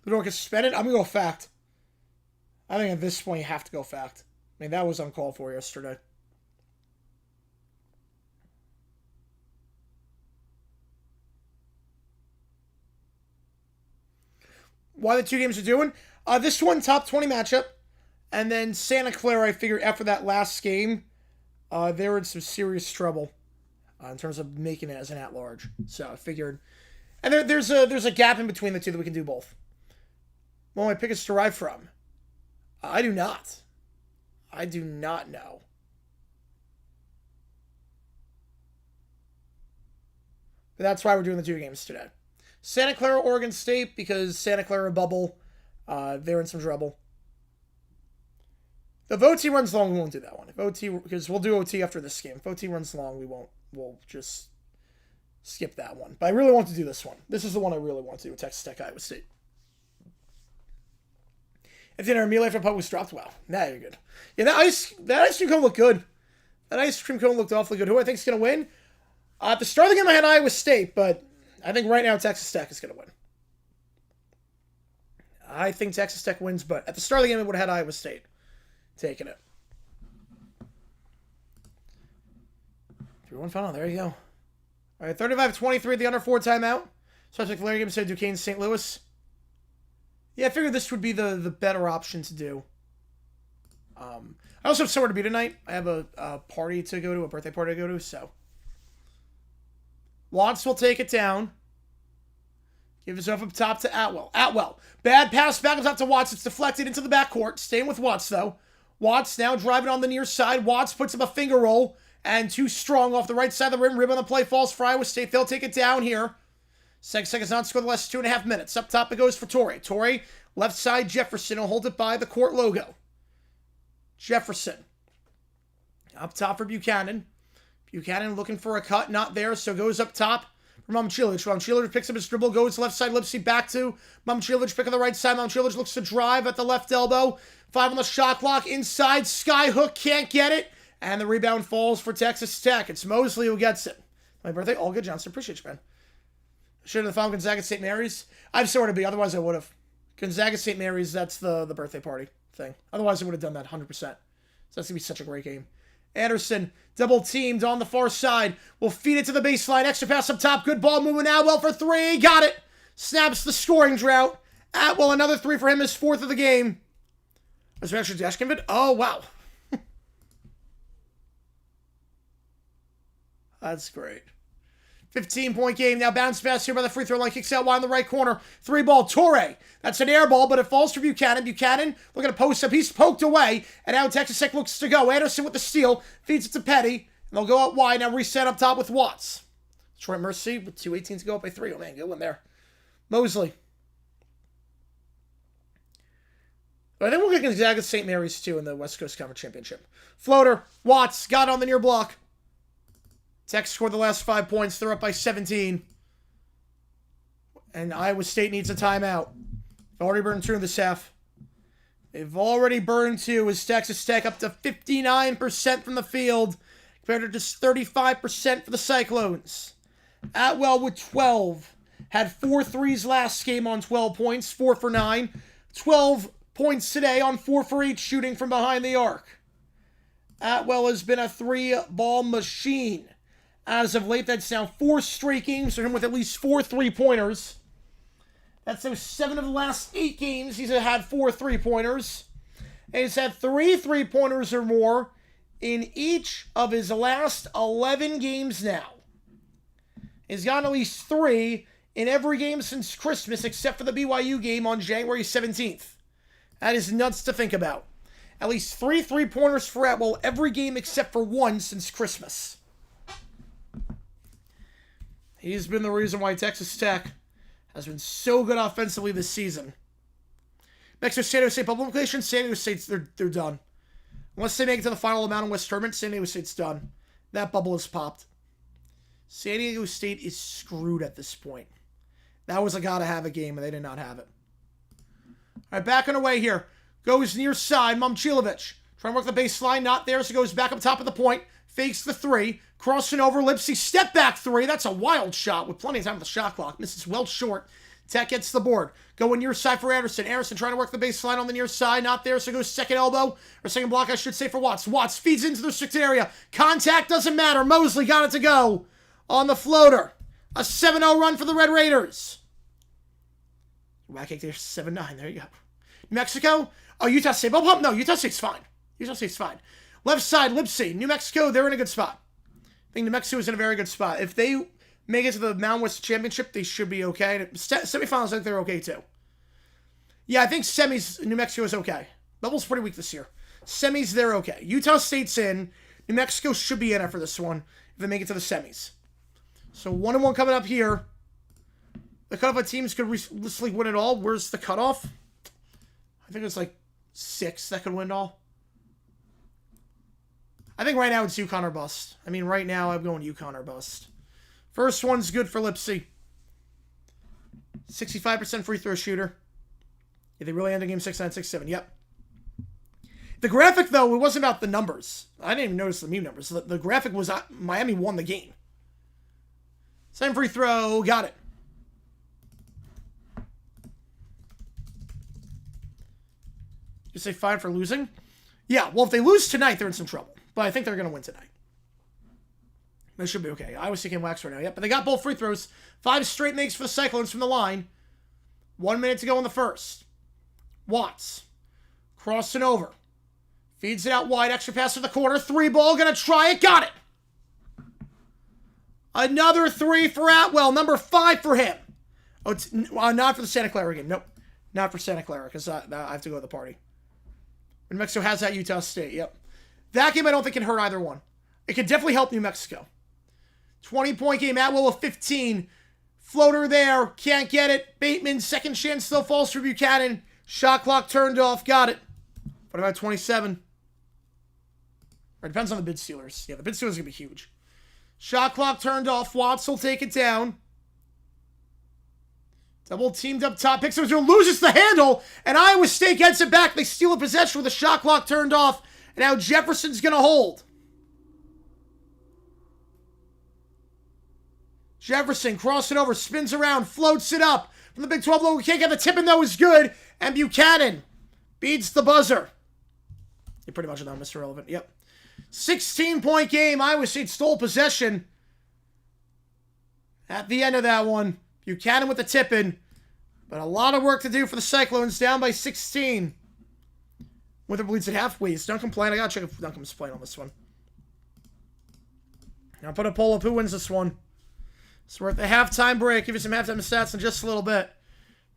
Ludor gets suspended. I'm going to go fact. I think at this point you have to go fact. I mean, that was uncalled for yesterday. Why the 2 games are doing? This one, top 20 matchup. And then Santa Clara, I figured after that last game, they were in some serious trouble in terms of making it as an at-large. So I figured... And there's a gap in between the two that we can do both. Well, my pick is derived from. I do not. I do not know. But that's why we're doing the 2 games today. Santa Clara, Oregon State, because Santa Clara bubble, they're in some trouble. If OT runs long, we won't do that one. If OT, because we'll do OT after this game. If OT runs long, we won't. We'll just skip that one. But I really want to do this one. This is the one I really want to do with Texas Tech, Iowa State. If dinner meal after putt was dropped, wow, now you're good. Yeah, that ice cream cone looked good. That ice cream cone looked awfully good. Who I think is going to win? At the start of the game, I had Iowa State, but I think right now Texas Tech is going to win. I think Texas Tech wins, but at the start of the game, I would have had Iowa State taking it. 3-1 final. There you go. All right, 35-23, the under 4 timeout. Subject Larry game said Duquesne, St. Louis. Yeah, I figured this would be the better option to do. I also have somewhere to be tonight. I have a party to go to, a birthday party to go to, so. Watts will take it down. Give himself up top to Atwell. Atwell. Bad pass back up top to Watts. It's deflected into the backcourt. Staying with Watts, though. Watts now driving on the near side. Watts puts up a finger roll. And too strong off the right side of the rim. Rib on the play falls for Iowa State. They'll take it down here. 6 seconds on score the last 2.5 minutes. Up top it goes for Torrey. Torrey, left side, Jefferson will hold it by the court logo. Jefferson. Up top for Buchanan. Buchanan looking for a cut. Not there, so goes up top for Momcilovic. Momcilovic picks up his dribble, goes left side, Lipsy back to Momcilovic, pick on the right side. Momcilovic looks to drive at the left elbow. 5 on the shot clock. Inside, skyhook, can't get it. And the rebound falls for Texas Tech. It's Mosley who gets it. My birthday, all good, Johnson. Appreciate you, man. Should have found Gonzaga St. Mary's. I've sort of be, otherwise I would have. Gonzaga St. Mary's, that's the birthday party thing. Otherwise I would have done that 100%. So that's going to be such a great game. Anderson, double teamed on the far side. Will feed it to the baseline. Extra pass up top. Good ball moving. Atwell for 3. Got it. Snaps the scoring drought. Atwell, another 3 for him. His 4th of the game. Was there actually dash convert? Oh, wow. That's great. 15-point game. Now bounce pass here by the free throw line. Kicks out wide in the right corner. 3-ball. Torrey. That's an air ball, but it falls for Buchanan. Buchanan looking to post up. He's poked away. And now Texas Tech looks to go. Anderson with the steal. Feeds it to Petty. And they'll go out wide. Now reset up top with Watts. Detroit Mercy with 2:18 to go up by 3. Oh, man. Good one there. Mosley. I think we'll get Gonzaga St. Mary's, too, in the West Coast Conference Championship. Floater. Watts. Got on the near block. Tech scored the last 5 points. They're up by 17. And Iowa State needs a timeout. They've already burned 2 in this half. They've already burned 2 as Texas Tech up to 59% from the field compared to just 35% for the Cyclones. Atwell with 12. Had 4 threes last game on 12 points. 4 for 9. 12 points today on 4 for 8 shooting from behind the arc. Atwell has been a 3-ball machine. As of late, that's now 4 straight games for him with at least 4 3-pointers. That's those 7 of the last 8 games he's had 4 3-pointers. And he's had 3 3-pointers or more in each of his last 11 games now. He's gotten at least 3 in every game since Christmas except for the BYU game on January 17th. That is nuts to think about. At least 3 3-pointers for Atwell every game except for 1 since Christmas. He's been the reason why Texas Tech has been so good offensively this season. Next to San Diego State bubble implications, San Diego State's they're done. Unless they make it to the final Mountain West tournament, San Diego State's done. That bubble is popped. San Diego State is screwed at this point. That was a gotta-have-it game, and they did not have it. All right, back on the way here. Goes near side, Momcilovic. Trying to work the baseline, not there, so goes back up top of the point. Fakes the 3. Crossing over, Lipsy, step back 3. That's a wild shot with plenty of time on the shot clock. Misses well short. Tech gets the board. Going near side for Anderson. Anderson trying to work the baseline on the near side. Not there, so goes second elbow. Or second block, I should say, for Watts. Watts feeds into the restricted area. Contact doesn't matter. Mosley got it to go on the floater. A 7-0 run for the Red Raiders. Whack there, 7-9. There you go. New Mexico? Oh, Utah State. Bubble pump? No, Utah State's fine. Utah State's fine. Left side, Lipsy. New Mexico, they're in a good spot. I think New Mexico is in a very good spot. If they make it to the Mountain West Championship, they should be okay. Semifinals, I think they're okay too. Yeah, I think semis, New Mexico is okay. Bubble's pretty weak this year. Semis, they're okay. Utah State's in. New Mexico should be in after this one if they make it to the semis. So 1-1 coming up here. The cutoff of teams could realistically win it all. Where's the cutoff? I think it's like 6 that could win it all. I think right now it's UConn or bust. I mean, right now I'm going UConn or bust. First one's good for Lipsy. 65% free throw shooter. Yeah, they really ended game 6-9, 6-7. Yep. The graphic, though, it wasn't about the numbers. I didn't even notice the meme numbers. The graphic was Miami won the game. Same free throw. Got it. You say fine for losing? Yeah, well, if they lose tonight, they're in some trouble. But I think they're going to win tonight. That should be okay. I was thinking wax right now. Yep, but they got both free throws. 5 straight makes for the Cyclones from the line. 1 minute to go in the first. Watts. Crossing over. Feeds it out wide. Extra pass to the corner. 3 ball. Going to try it. Got it. Another 3 for Atwell. Number 5 for him. Oh, it's not for the Santa Clara game. Nope. Not for Santa Clara because I have to go to the party. New Mexico has that Utah State. Yep. That game I don't think can hurt either one. It can definitely help New Mexico. 20-point game. Atwell with 15. Floater there. Can't get it. Bateman. Second chance still falls for Buchanan. Shot clock turned off. Got it. What about 27? It depends on the bid stealers. Yeah, the bid stealers are going to be huge. Shot clock turned off. Watts will take it down. Double teamed up top. Picks it, loses the handle. And Iowa State gets it back. They steal a possession with the shot clock turned off. And now Jefferson's going to hold. Jefferson crossing over. Spins around. Floats it up. From the Big 12 logo. Can't get the tip in though. Is good. And Buchanan beats the buzzer. You're pretty much done, Mr. Relevant. Yep. 16-point game. Iowa State stole possession. At the end of that one, Buchanan with the tip-in. But a lot of work to do for the Cyclones. Down by 16. Winther bleeds at half. Wait, is Duncan playing? I gotta check if Duncan's playing on this one. Now put a poll up who wins this one. So we're at the halftime break. Give you some halftime stats in just a little bit.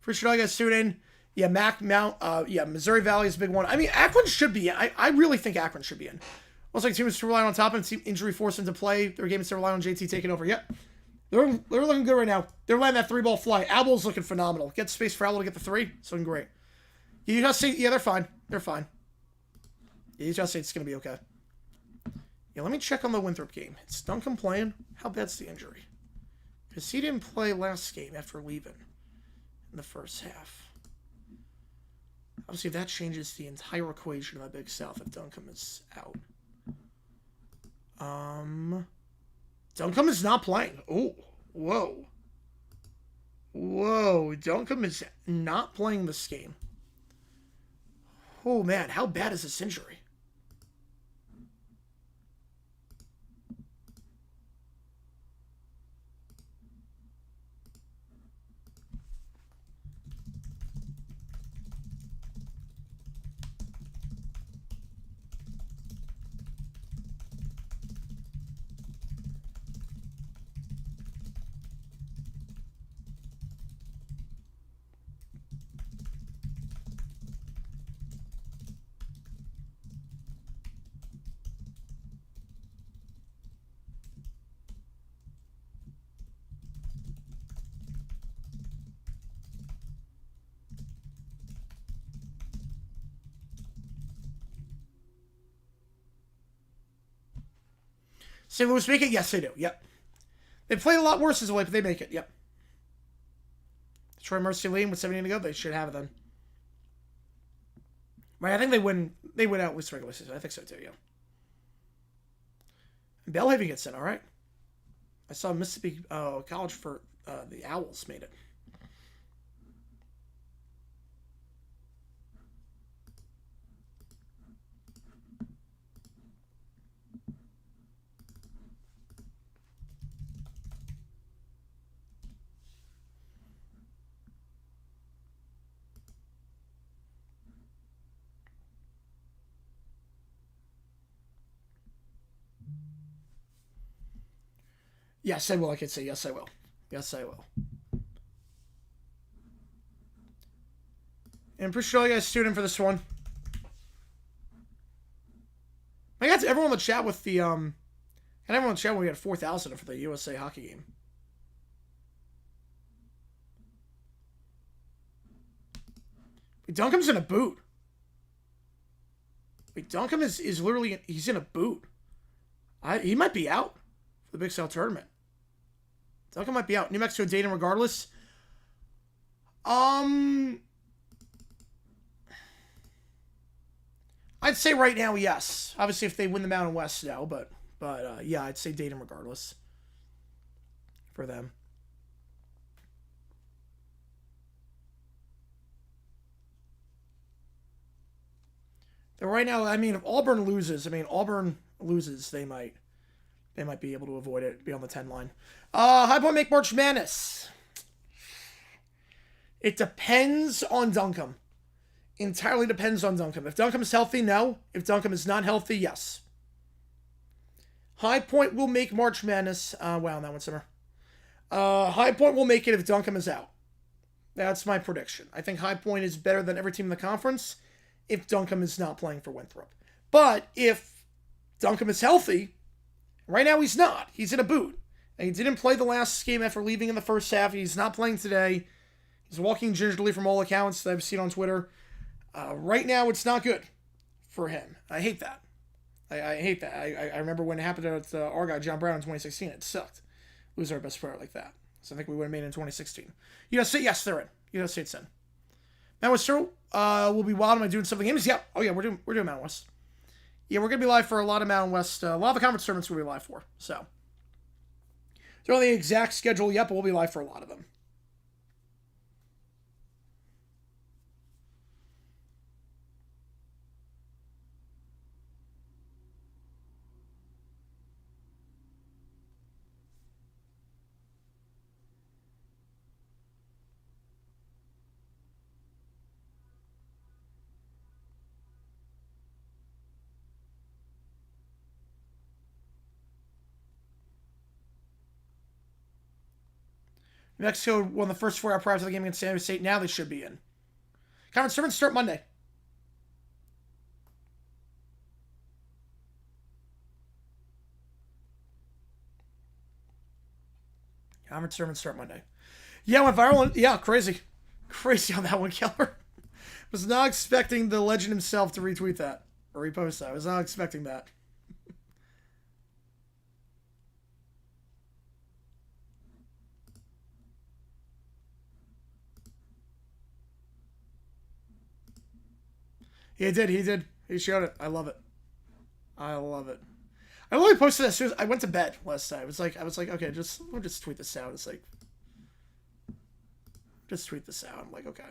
Appreciate all you guys tuning in. Yeah, Missouri Valley is a big one. I mean, Akron should be in. I really think Akron should be in. Looks like the team is relying on top and team injury forced into play. Their game is to rely on JT taking over. Yep. They're looking good right now. They're letting that 3-ball fly. Abel's looking phenomenal. Get space for Abel to get the 3. It's looking great. Utah State, yeah, they're fine. They're fine. Yeah, Utah State's going to be okay. Yeah, let me check on the Winthrop game. Is Duncan playing? How bad's the injury? Because he didn't play last game after leaving in the first half. Obviously, that changes the entire equation of the Big South if Duncan is out. Duncan is not playing. Oh, whoa. Whoa, Duncan is not playing this game. Oh, man, how bad is this injury? St. Louis make it? Yes, they do. Yep. They played a lot worse as a way, but they make it. Yep. Troy Mercy Lane with 17 to go. They should have it then. Right, I think they win. They win out at least regular season. I think so too. Yeah. And Belhaven gets in. All right. I saw Mississippi College for the Owls made it. Yes, I will. I can say yes, I will. Yes, I will. And appreciate all you guys tuning in for this one. I got to everyone in the chat with the and everyone in the chat when we had 4,000 for the USA hockey game. Wait, Duncombe's in a boot. Wait, Duncombe is literally he's in a boot. He might be out for the Big South tournament. Duncombe might be out. New Mexico Dayton regardless. I'd say right now, yes. Obviously, if they win the Mountain West, no. But yeah, I'd say Dayton regardless for them. So right now, I mean, if Auburn loses, they might be able to avoid it, be on the 10 line. High Point make March Madness. It depends on Duncombe. Entirely depends on Duncombe. If Duncombe is healthy, no. If Duncombe is not healthy, yes. High Point will make March Madness. Wow, that one, Summer. High Point will make it if Duncombe is out. That's my prediction. I think High Point is better than every team in the conference if Duncombe is not playing for Winthrop. But if Duncombe is healthy, right now he's not. He's in a boot. And he didn't play the last game after leaving in the first half. He's not playing today. He's walking gingerly from all accounts that I've seen on Twitter. Right now, it's not good for him. I hate that. I hate that. I remember when it happened to our guy, John Brown, in 2016. It sucked. Lose our best player like that. So I think we would have made it in 2016. Utah State, yes, they're in. Utah State's in. Mountain West will be wild. Am I doing something games? Yeah. Oh, yeah, we're doing Mountain West. Yeah, we're going to be live for a lot of Mountain West. A lot of the conference tournaments we'll be live for. So, don't know the exact schedule yet, but we'll be live for a lot of them. New Mexico won the first 4 hours prior to the game against San Jose State. Now they should be in. Conference tournaments start Monday. Conference tournaments start Monday. Yeah, went viral. Yeah, crazy. Crazy on that one, Keller. Was not expecting the legend himself to retweet that. Or repost that. I was not expecting that. He did. He showed it. I love it. I only posted that as soon as I went to bed last night. I was like, okay, I'll just tweet this out. It's like, just tweet this out. I'm like, okay.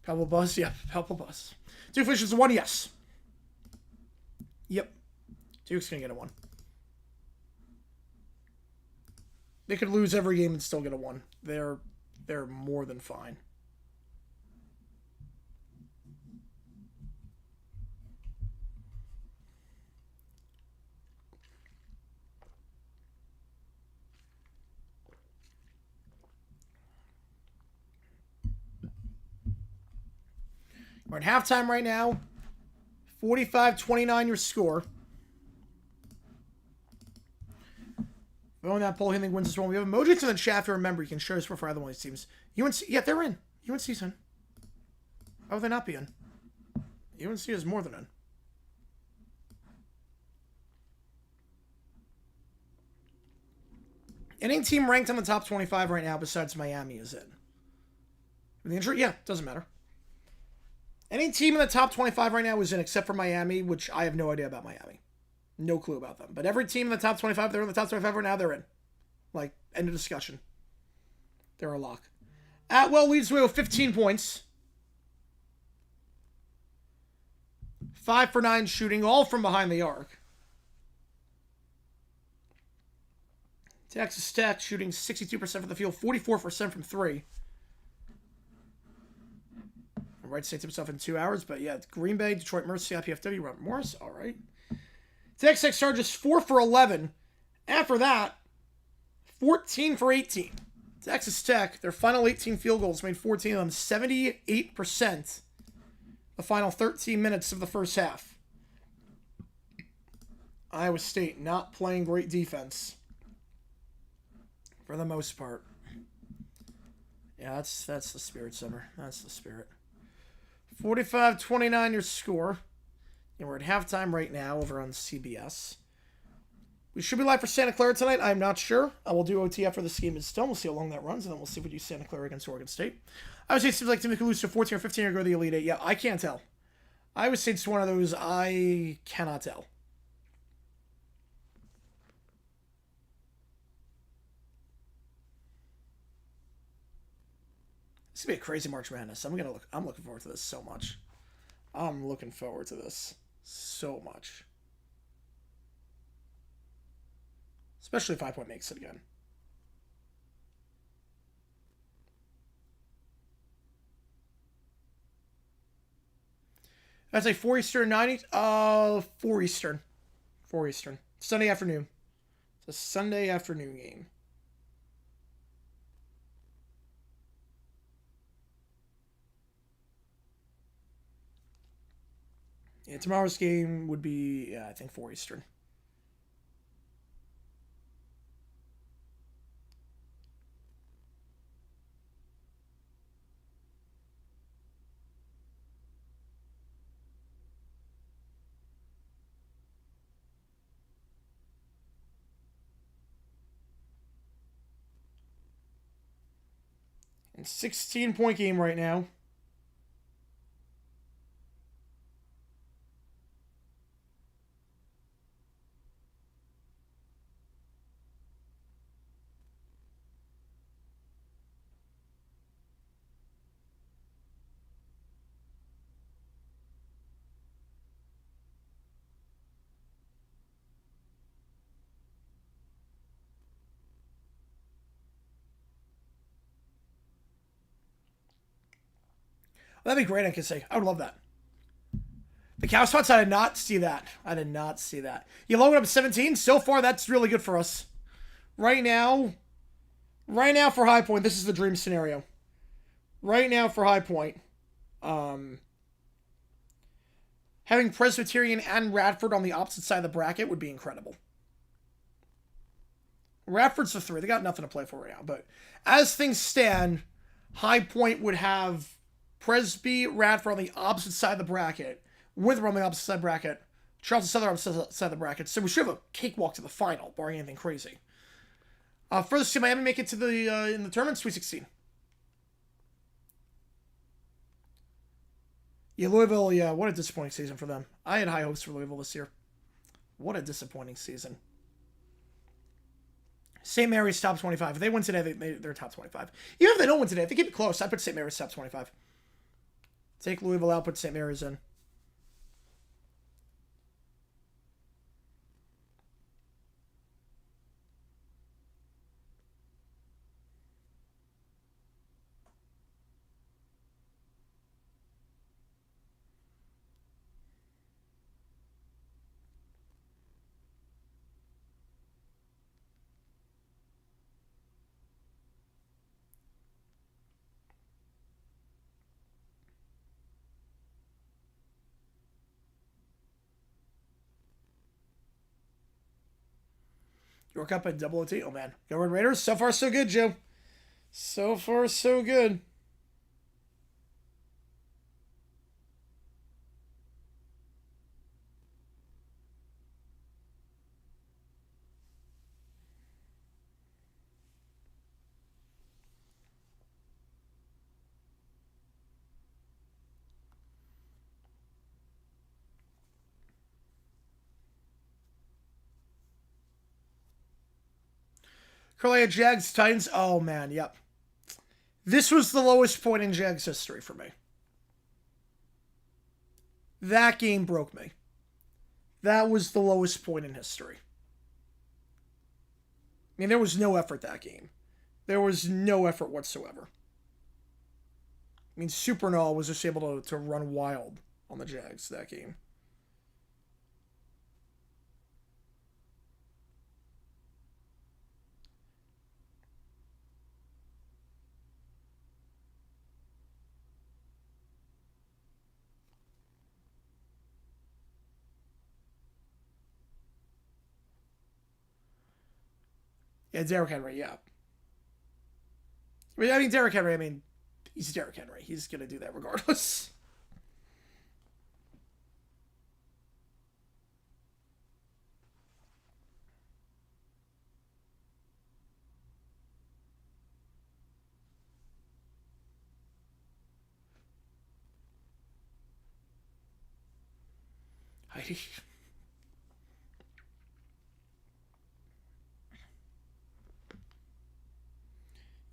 Palpable Buzz, yeah, Palpable Buzz. Duke Fisher's a 1, yes. Yep. Duke's gonna get a 1. They could lose every game and still get a 1. They're more than fine. We're at halftime right now. 45-29 your score. Going that poll, Hinling wins this one. We have emojis in the chat to remember. You can share this for other one of these teams. UNC, yeah, they're in. UNC's in. How would they not be in? UNC is more than in. Any team ranked on the top 25 right now besides Miami is in. The injury, yeah, doesn't matter. Any team in the top 25 right now is in except for Miami, which I have no idea about Miami. No clue about them. But every team in the top 25, they're in the top 25 right now, they're in. Like, end of discussion. They're a lock. Atwell leads the way with 15 points. 5 for 9 shooting, all from behind the arc. Texas Tech shooting 62% from the field, 44% from 3. Right State tips off in 2 hours, but yeah, Green Bay, Detroit Mercy, IPFW, Robert Morris. All right. Texas Tech Chargers 4 for 11. After that, 14 for 18. Texas Tech, their final 18 field goals made 14 of them, 78%. The final 13 minutes of the first half. Iowa State not playing great defense for the most part. Yeah, that's the spirit, Summer. That's the spirit. 45-29 your score. And we're at halftime right now over on CBS. We should be live for Santa Clara tonight. I'm not sure. I will do OT after this game is done. We'll see how long that runs, and then we'll see if we do Santa Clara against Oregon State. Iowa State seems like to make a lose to 14 or 15 or go to the Elite Eight. Yeah, I can't tell. Iowa State's one of those I cannot tell. This gonna be a crazy March Madness. I'm looking forward to this so much. I'm looking forward to this so much. Especially if 5 Point makes it again. That's a 4 Eastern, 4 Eastern. 4 Eastern. Sunday afternoon. It's a Sunday afternoon game. Yeah, tomorrow's game would be, I think 4 Eastern. And 16-point game right now. That'd be great, I could say. I would love that. The cow spots, I did not see that. I did not see that. You load up 17. So far, that's really good for us. Right now for High Point, this is the dream scenario. Right now for High Point, having Presbyterian and Radford on the opposite side of the bracket would be incredible. Radford's the 3. They got nothing to play for right now. But as things stand, High Point would have Presby, Radford on the opposite side of the bracket, Winthrop on the opposite side of the bracket, Charleston Southern on the opposite side of the bracket. So we should have a cakewalk to the final, barring anything crazy. Further, see Miami make it to the in the tournament, Sweet 16. Yeah, Louisville, yeah, what a disappointing season for them. I had high hopes for Louisville this year. What a disappointing season. St. Mary's top 25. If they win today, they're top 25. Even if they don't win today, if they keep it close, I'd put St. Mary's top 25. Take Louisville out, put St. Mary's in. York up at double OT. Oh, man. Go Red Raiders. So far, so good, Joe. So far, so good. Curly Jags, Titans. Oh, man, yep. This was the lowest point in Jags history for me. That game broke me. That was the lowest point in history. I mean, there was no effort that game. There was no effort whatsoever. I mean, Supernal was just able to run wild on the Jags that game. Yeah, Derrick Henry, yeah. I mean, Derrick Henry, he's Derrick Henry. He's going to do that regardless.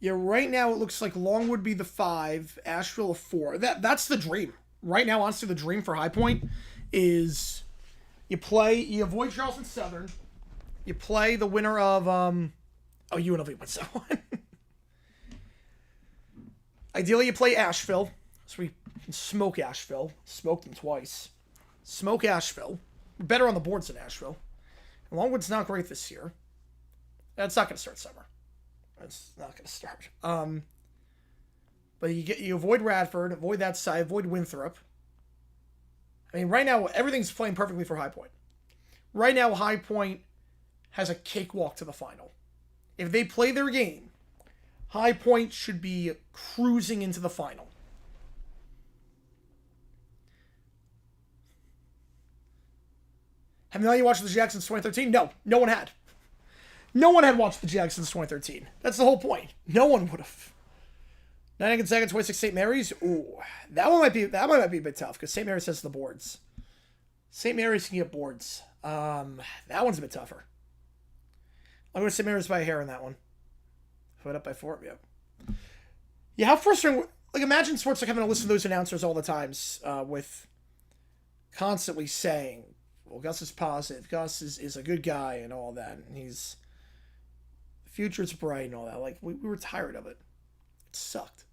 Yeah, right now it looks like Long would be the 5, Asheville a 4. That's the dream. Right now, honestly, the dream for High Point is you avoid Charleston Southern, you play the winner of UNLV wins that one. Ideally, you play Asheville, so we can smoke Asheville. Smoke them twice. Smoke Asheville. We're better on the boards than Asheville. And Longwood's not great this year. That's not going to start summer. It's not going to start. But you avoid Radford, avoid that side, avoid Winthrop. I mean, right now everything's playing perfectly for High Point. Right now, High Point has a cakewalk to the final. If they play their game, High Point should be cruising into the final. Have you watched the Jags since 2013? No, no one had. No one had watched the Jags since 2013. That's the whole point. No one would have. 9 Gonzaga, 26 St. Mary's. Ooh, that one might be a bit tough because St. Mary's has the boards. St. Mary's can get boards. That one's a bit tougher. I'll go to St. Mary's by a hair on that one. Put up by 4. Yep. Yeah, how frustrating. Like, imagine sports like having to listen to those announcers all the times with constantly saying, well, Gus is positive. Gus is a good guy and all that. And the future's bright and all that. Like, we were tired of it. It sucked.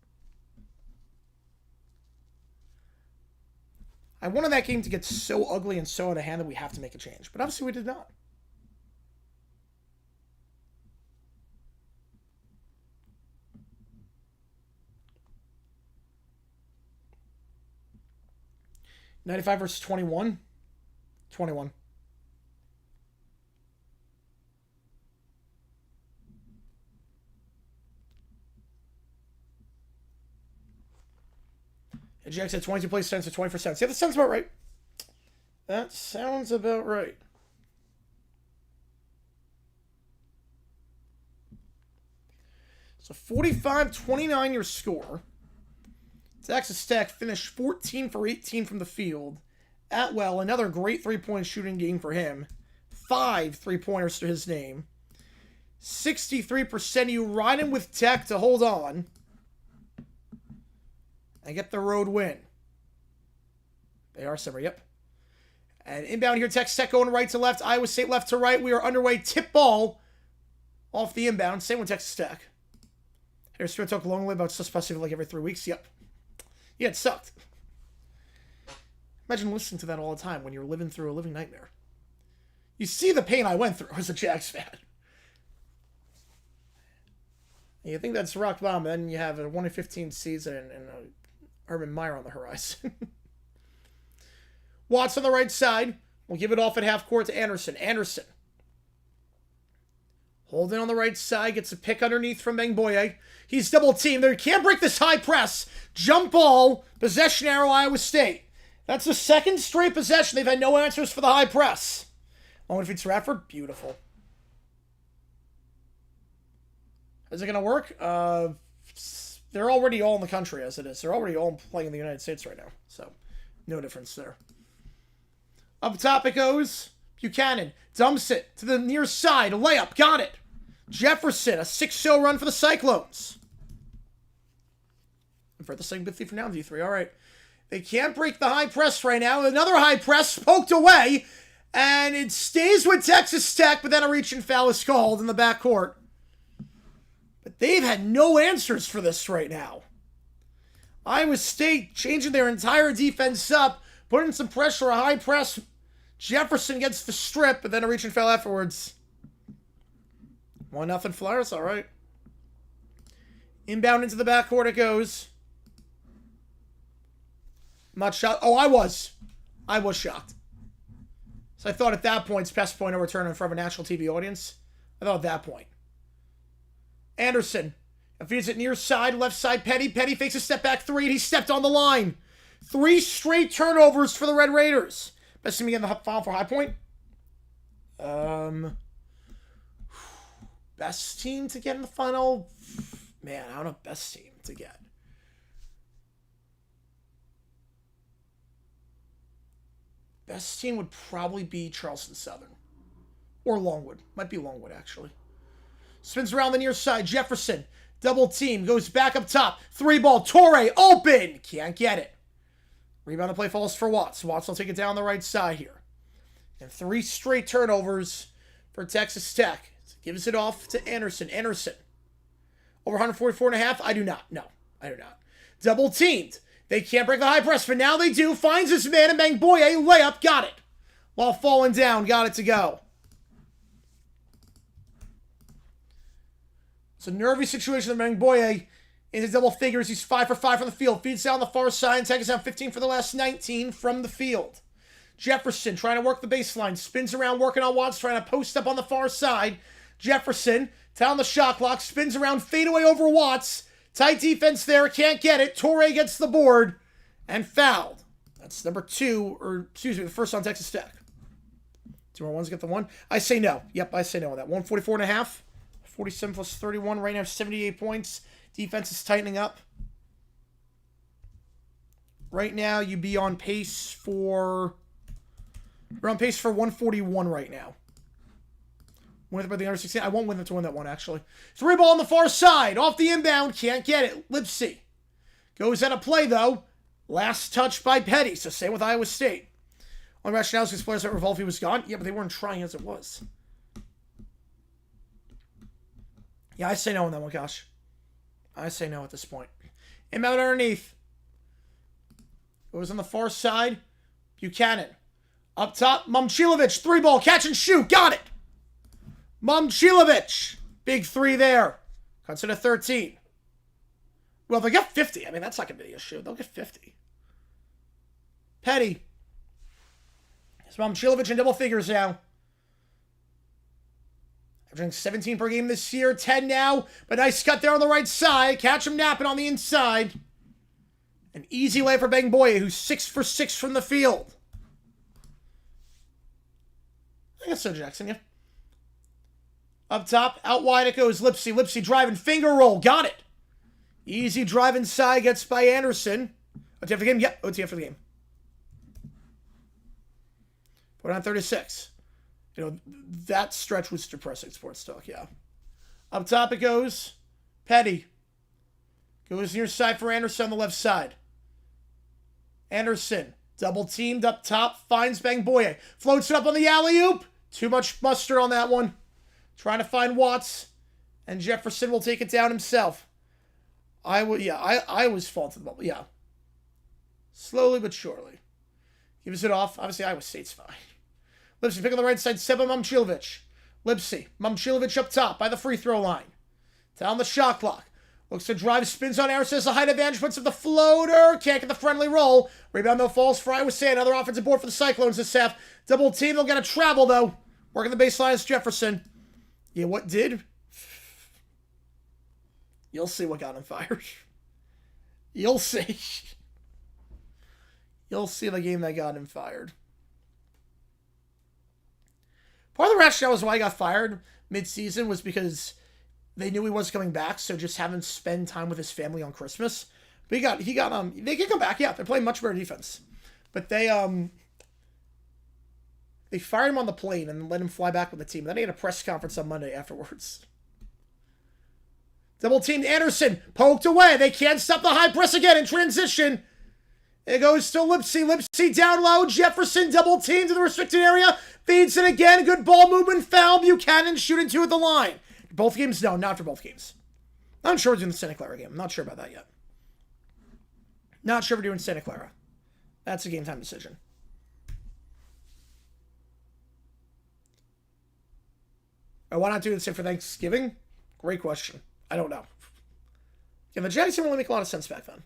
I wanted that game to get so ugly and so out of hand that we have to make a change. But obviously we did not. $95 versus 21. 21. And Jack said 22 plays cents to 20%. Yeah, that sounds about right. That sounds about right. So 45-29 your score. Texas Tech finished 14 for 18 from the field. Atwell, another great three-point shooting game for him. 5 three-pointers to his name. 63% you riding with Tech to hold on and get the road win. They are summer, yep. And inbound here, Texas Tech going right to left. Iowa State left to right. We are underway. Tip ball off the inbound. Same with Texas Tech. Here's Stuart talk longly about suspicion like every 3 weeks. Yep. Yeah, it sucked. Imagine listening to that all the time when you're living through a living nightmare. You see the pain I went through as a Jags fan. You think that's rock bottom, then you have a 1-15 season and Urban Meyer on the horizon. Watts on the right side. We'll give it off at half court to Anderson. Anderson. Holding on the right side. Gets a pick underneath from Bangboye. He's double teamed. There, can't break this high press. Jump ball. Possession arrow, Iowa State. That's the second straight possession. They've had no answers for the high press. Long defeats Radford. Beautiful. Is it going to work? They're already all in the country as it is. They're already all playing in the United States right now. So, no difference there. Up top it goes. Buchanan dumps it to the near side. A layup. Got it. Jefferson, a 6-0 run for the Cyclones. And for the second bit for now, D3. All right. They can't break the high press right now. Another high press poked away. And it stays with Texas Tech, but then a reach and foul is called in the backcourt. But they've had no answers for this right now. Iowa State changing their entire defense up, putting some pressure, a high press. Jefferson gets the strip, but then a reach and foul afterwards. 1-0 Flyers, all right. Inbound into the backcourt it goes. I'm not shocked. Oh, I was shocked. So I thought at that point, it's best point of return in front of a national TV audience. I thought at that point. Anderson feeds it near side, left side, Petty. Petty fakes a step back three, and he stepped on the line. 3 straight turnovers for the Red Raiders. Best team to get in the final for High Point. Best team to get in the final? Man, I don't know. Best team to get. Best team would probably be Charleston Southern. Or Longwood. Might be Longwood, actually. Spins around the near side. Jefferson. Double team. Goes back up top. 3 ball. Torre. Open. Can't get it. Rebound the play falls for Watts. Watts will take it down the right side here. And 3 straight turnovers for Texas Tech. Gives it off to Anderson. Anderson. Over 144.5? I do not. No, I do not. Double teamed. They can't break the high press, but now they do. Finds his man, and Bangboye, layup, got it. While falling down, got it to go. It's a nervy situation. Bangboye into double figures. He's 5 for 5 from the field. Feeds down the far side and takes down 15 for the last 19 from the field. Jefferson trying to work the baseline. Spins around, working on Watts, trying to post up on the far side. Jefferson down the shot clock. Spins around, fade away over Watts. Tight defense there, can't get it. Torre gets the board and fouled. That's number 2, or excuse me, the first on Texas Tech. 2 more ones get the 1. I say no. Yep, I say no on that. 144.5. 47 plus 31. Right now, 78 points. Defense is tightening up. Right now, you'd be on pace for... You're on pace for 141 right now. Win it by the under 16. I won't win it to win that one, actually. 3 ball on the far side. Off the inbound. Can't get it. Lipsy. Goes out of play, though. Last touch by Petty. So same with Iowa State. Only rationale is because players that revolve he was gone. Yeah, but they weren't trying as it was. Yeah, I say no on that one, gosh. I say no at this point. Inbound underneath. Goes on the far side. Buchanan. Up top. Momchilovic. 3 ball. Catch and shoot. Got it. Momchilovic. Big 3 there. Cuts it to 13. Well, they got 50. I mean, that's not going to be an issue. They'll get 50. Petty. It's Momchilovic in double figures now. Averaging 17 per game this year. 10 now. But nice cut there on the right side. Catch him napping on the inside. An easy lay for Bangboye, who's 6 for 6 from the field. I guess so, Jackson, yeah. Up top, out wide it goes. Lipsy. Lipsy driving, finger roll. Got it. Easy drive inside, gets by Anderson. OTF for the game? Yep, OTF for the game. Put on 36. You know, that stretch was depressing sports talk, yeah. Up top it goes. Petty. Goes near side for Anderson on the left side. Anderson. Double teamed up top. Finds Bangboye. Floats it up on the alley-oop. Too much mustard on that one. Trying to find Watts. And Jefferson will take it down himself. I was faulted the bubble. Yeah. Slowly but surely. Gives it off. Obviously, Iowa State's fine. Lipsy pick on the right side. Seba Momchilovic. Lipsy. Momchilovic up top by the free throw line. Down the shot clock. Looks to drive. Spins on Harris. Has a height advantage. Puts up the floater. Can't get the friendly roll. Rebound, though, falls for Iowa State. Another offensive board for the Cyclones this half. Double team. They'll get a travel, though. Working the baseline is Jefferson. Yeah, what did? You'll see what got him fired. You'll see. You'll see the game that got him fired. Part of the rationale was why he got fired mid-season was because they knew he was coming back, so just have him spend time with his family on Christmas. But they can come back, yeah. They're playing much better defense. But they fired him on the plane and let him fly back with the team. Then he had a press conference on Monday afterwards. Double teamed Anderson. Poked away. They can't stop the high press again in transition. It goes to Lipsy. Lipsy down low. Jefferson double team to the restricted area. Feeds it again. Good ball movement. Foul. Buchanan shooting 2 at the line. Both games? No, not for both games. Not sure we're doing the Santa Clara game. I'm not sure about that yet. Not sure we're doing Santa Clara. That's a game time decision. Why not do the same for Thanksgiving? Great question. I don't know. Yeah, the Jags didn't really make a lot of sense back then.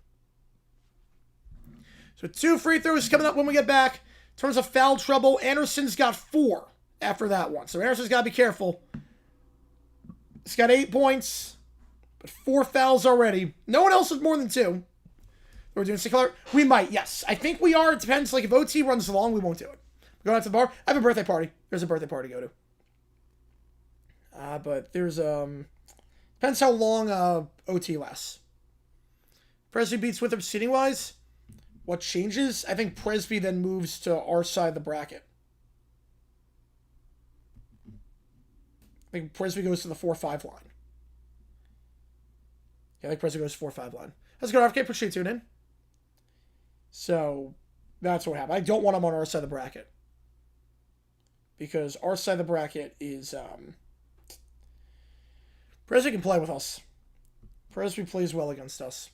So 2 free throws coming up when we get back. In terms of foul trouble, Anderson's got 4 after that one. So Anderson's got to be careful. He's got 8 points, but 4 fouls already. No one else has more than 2. We're doing Santa Clara? We might, yes. I think we are. It depends. Like, if OT runs long, we won't do it. We're going out to the bar. I have a birthday party. There's a birthday party to go to. But there's, depends how long OT lasts. Presby beats Winthrop seating-wise. What changes? I think Presby then moves to our side of the bracket. I think Presby goes to the 4-5 line. Yeah, I think Presby goes 4-5 line. Let's go. RFK, appreciate you tuning in. So, that's what happened. I don't want him on our side of the bracket. Because our side of the bracket is, Presby can play with us. Presby plays well against us.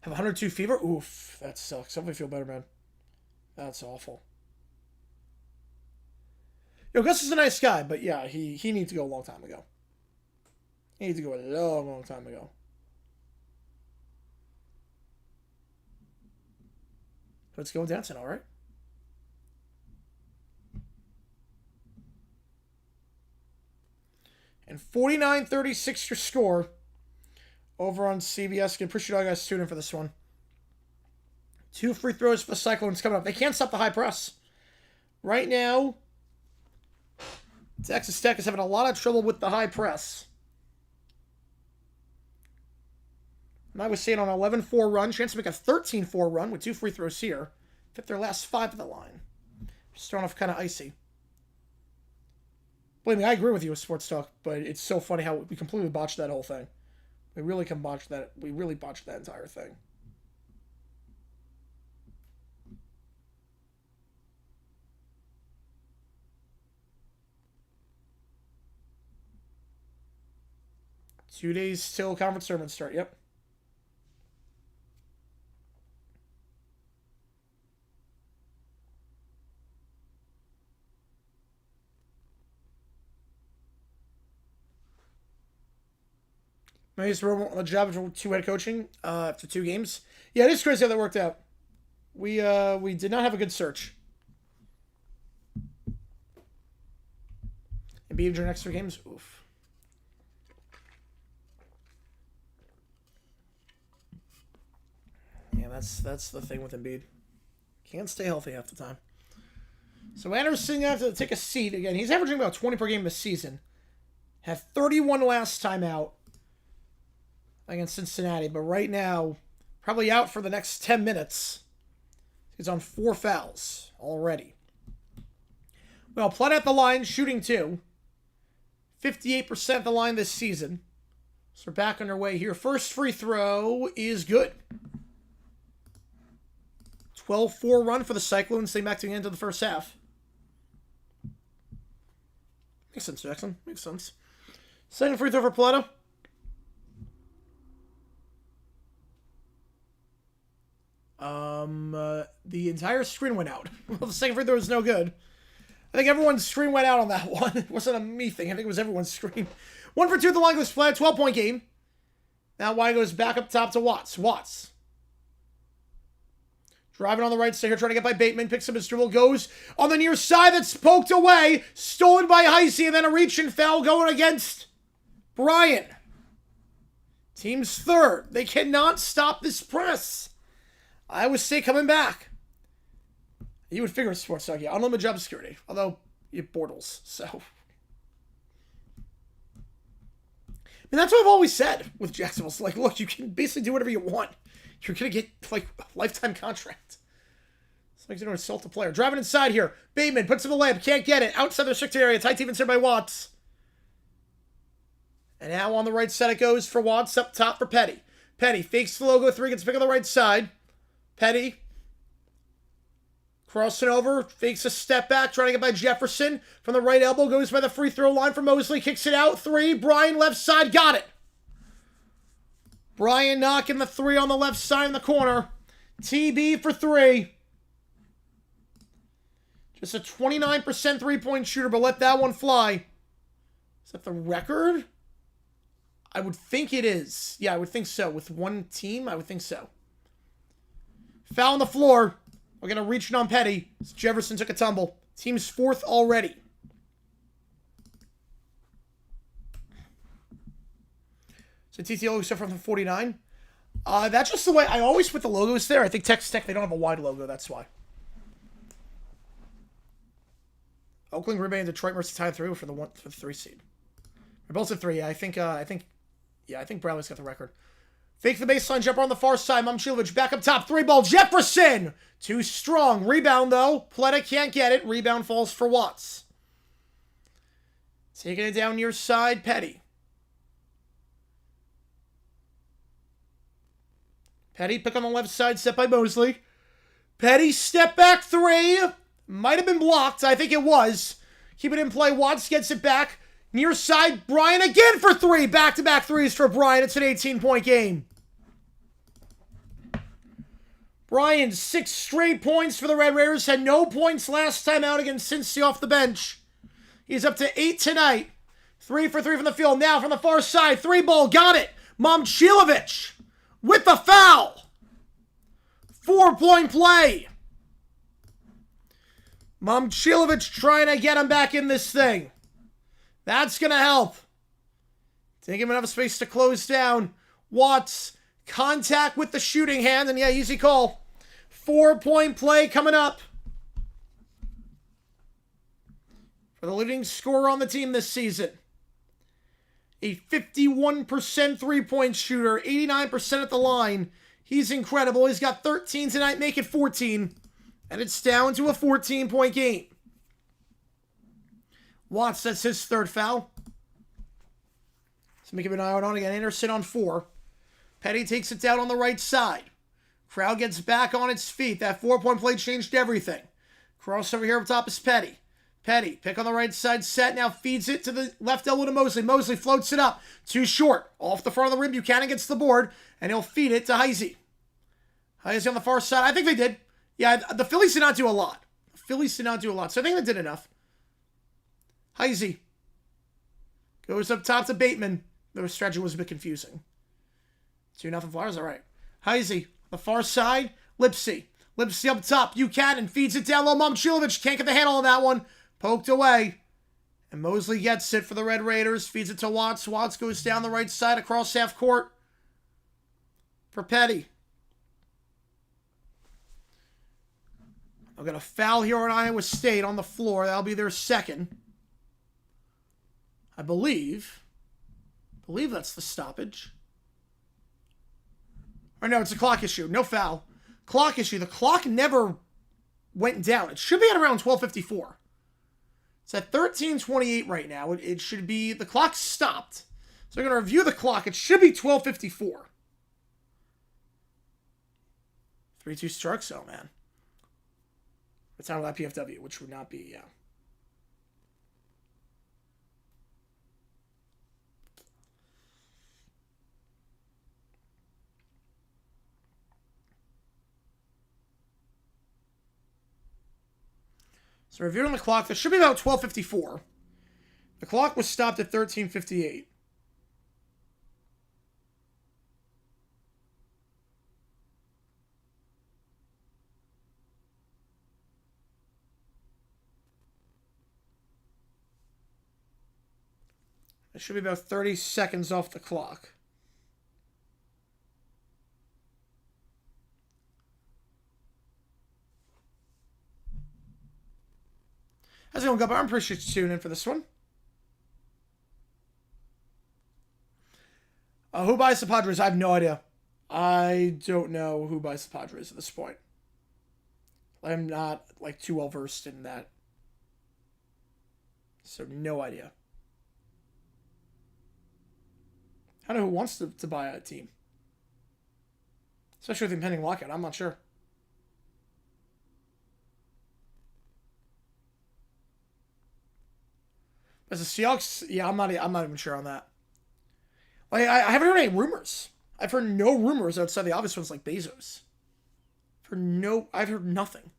Have 102 fever? Oof, that sucks. Hopefully feel better, man. That's awful. Yo, Gus is a nice guy, but yeah, he needs to go a long time ago. He needs to go a long time ago. Let's go dancing, all right? And 49-36 your score over on CBS. Can appreciate all you guys tuning in for this one. 2 free throws for the Cyclones coming up. They can't stop the high press. Right now, Texas Tech is having a lot of trouble with the high press. And I was saying on an 11-4 run, chance to make a 13-4 run with 2 free throws here. Fit their last 5 at the line. Starting off kind of icy. Believe me, I agree with you with Sports Talk, but it's so funny how we completely botched that whole thing. We really botched that entire thing. Two days till conference tournament start. Yep. He's on the job of 2 head coaching after 2 games. Yeah, it is crazy how that worked out. We did not have a good search. And beat during next 3 games. Oof. Yeah, that's the thing with Embiid. Can't stay healthy half the time. So Anderson has to take a seat again. He's averaging about 20 per game this season. Had 31 last time out against Cincinnati, but right now, probably out for the next 10 minutes. He's on 4 fouls already. Well, Platt at the line, shooting 2. 58% at the line this season. So we're back underway here. First free throw is good. 12-4 run for the Cyclones. Stay back to the end of the first half. Makes sense, Jackson. Makes sense. Second free throw for Plata. The entire screen went out. Well, the second free throw was no good. I think everyone's screen went out on that one. It wasn't a me thing. I think it was everyone's screen. 1 for 2 at the line goes flat. 12-point game. Now Wyatt goes back up top to Watts. Watts. Driving on the right side here, trying to get by Bateman. Picks up his dribble. Goes on the near side. That's poked away. Stolen by Heisey. And then a reach and foul going against Bryan. Team's third. They cannot stop this press. Iowa State coming back. You would figure Sports Talk, yeah. Unlimited job security. Although, you have Bortles, so. I mean, that's what I've always said with Jacksonville. It's like, look, you can basically do whatever you want. You're going to get, like, a lifetime contract. Somebody's going to assault the player. Driving inside here. Bateman puts in the layup. Can't get it. Outside the restricted area. Tight defense here by Watts. And now on the right side it goes for Watts. Up top for Petty. Petty fakes the logo 3. Gets pick on the right side. Petty. Crossing over. Fakes a step back. Trying to get by Jefferson. From the right elbow. Goes by the free throw line for Mosley. Kicks it out. 3. Brian left side. Got it. Brian knocking the 3 on the left side in the corner. TB for 3. Just a 29% 3-point shooter, but let that one fly. Is that the record? I would think it is. Yeah, I would think so. With one team, I would think so. Foul on the floor. We're going to reach it on Petty. Jefferson took a tumble. Team's 4th already. So TT logo from 49. That's just the way I always put the logos there. I think Texas Tech, they don't have a wide logo. That's why. Oakland, Green Bay, and Detroit versus tie 3 for the 3 seed. They're both at 3. Yeah, I think Bradley's got the record. Fake the baseline jumper on the far side. Momcilovic back up top. 3 ball. Jefferson! Too strong. Rebound, though. Pleta can't get it. Rebound falls for Watts. Taking it down near side. Petty. Petty pick on the left side. Set by Mosley. Petty step back 3. Might have been blocked. I think it was. Keep it in play. Watts gets it back. Near side. Brian again for 3. Back-to-back 3s for Brian. It's an 18-point game. Brian, 6 straight points for the Red Raiders. Had no points last time out against Cincy off the bench. He's up to 8 tonight. 3 for 3 from the field. Now from the far side. 3 ball. Got it. Momcilovic with the foul. 4-point play. Momcilovic trying to get him back in this thing. That's going to help. Take him enough space to close down. Watts, contact with the shooting hand, and yeah, easy call. 4-point play coming up. For the leading scorer on the team this season. A 51% 3-point shooter, 89% at the line. He's incredible. He's got 13 tonight, make it 14. And it's down to a 14-point game. Watts, that's his 3rd foul. So make him an eye out on again. Anderson on 4. Petty takes it down on the right side. Crowd gets back on its feet. That 4-point play changed everything. Crossover here up top is Petty. Petty, pick on the right side, set. Now feeds it to the left elbow to Mosley. Mosley floats it up. Too short. Off the front of the rim. Buchanan gets the board. And he'll feed it to Heisey. Heisey on the far side. I think they did. Yeah, the Phillies did not do a lot. So I think they did enough. Heisey goes up top to Bateman. The strategy was a bit confusing. 2-0 Flyers, all right. Heisey, the far side. Lipsy up top. Buchanan feeds it down low. Momcilovic can't get the handle on that one. Poked away. And Mosley gets it for the Red Raiders. Feeds it to Watts. Watts goes down the right side across half court for Petty. I've got a foul here on Iowa State on the floor. That'll be their 2nd. I believe that's the stoppage. Or no, it's a clock issue. No foul. Clock issue. The clock never went down. It should be at around 12:54. It's at 13:28 right now. It should be, the clock stopped. So I'm going to review the clock. It should be 12:54. 3-2 strikes. Oh, man. The time of that PFW, which would not be, yeah. So reviewing the clock, this should be about 12:54. The clock was stopped at 13:58. It should be about 30 seconds off the clock. How's it going, Gubba? I'm pretty sure you tune in for this one. Who buys the Padres? I have no idea. I don't know who buys the Padres at this point. I'm not, like, too well versed in that. So, no idea. I don't know who wants to buy a team. Especially with the impending lockout. I'm not sure. As the Seahawks, yeah, I'm not even sure on that. Like, I haven't heard any rumors. I've heard no rumors outside the obvious ones like Bezos. I've heard nothing.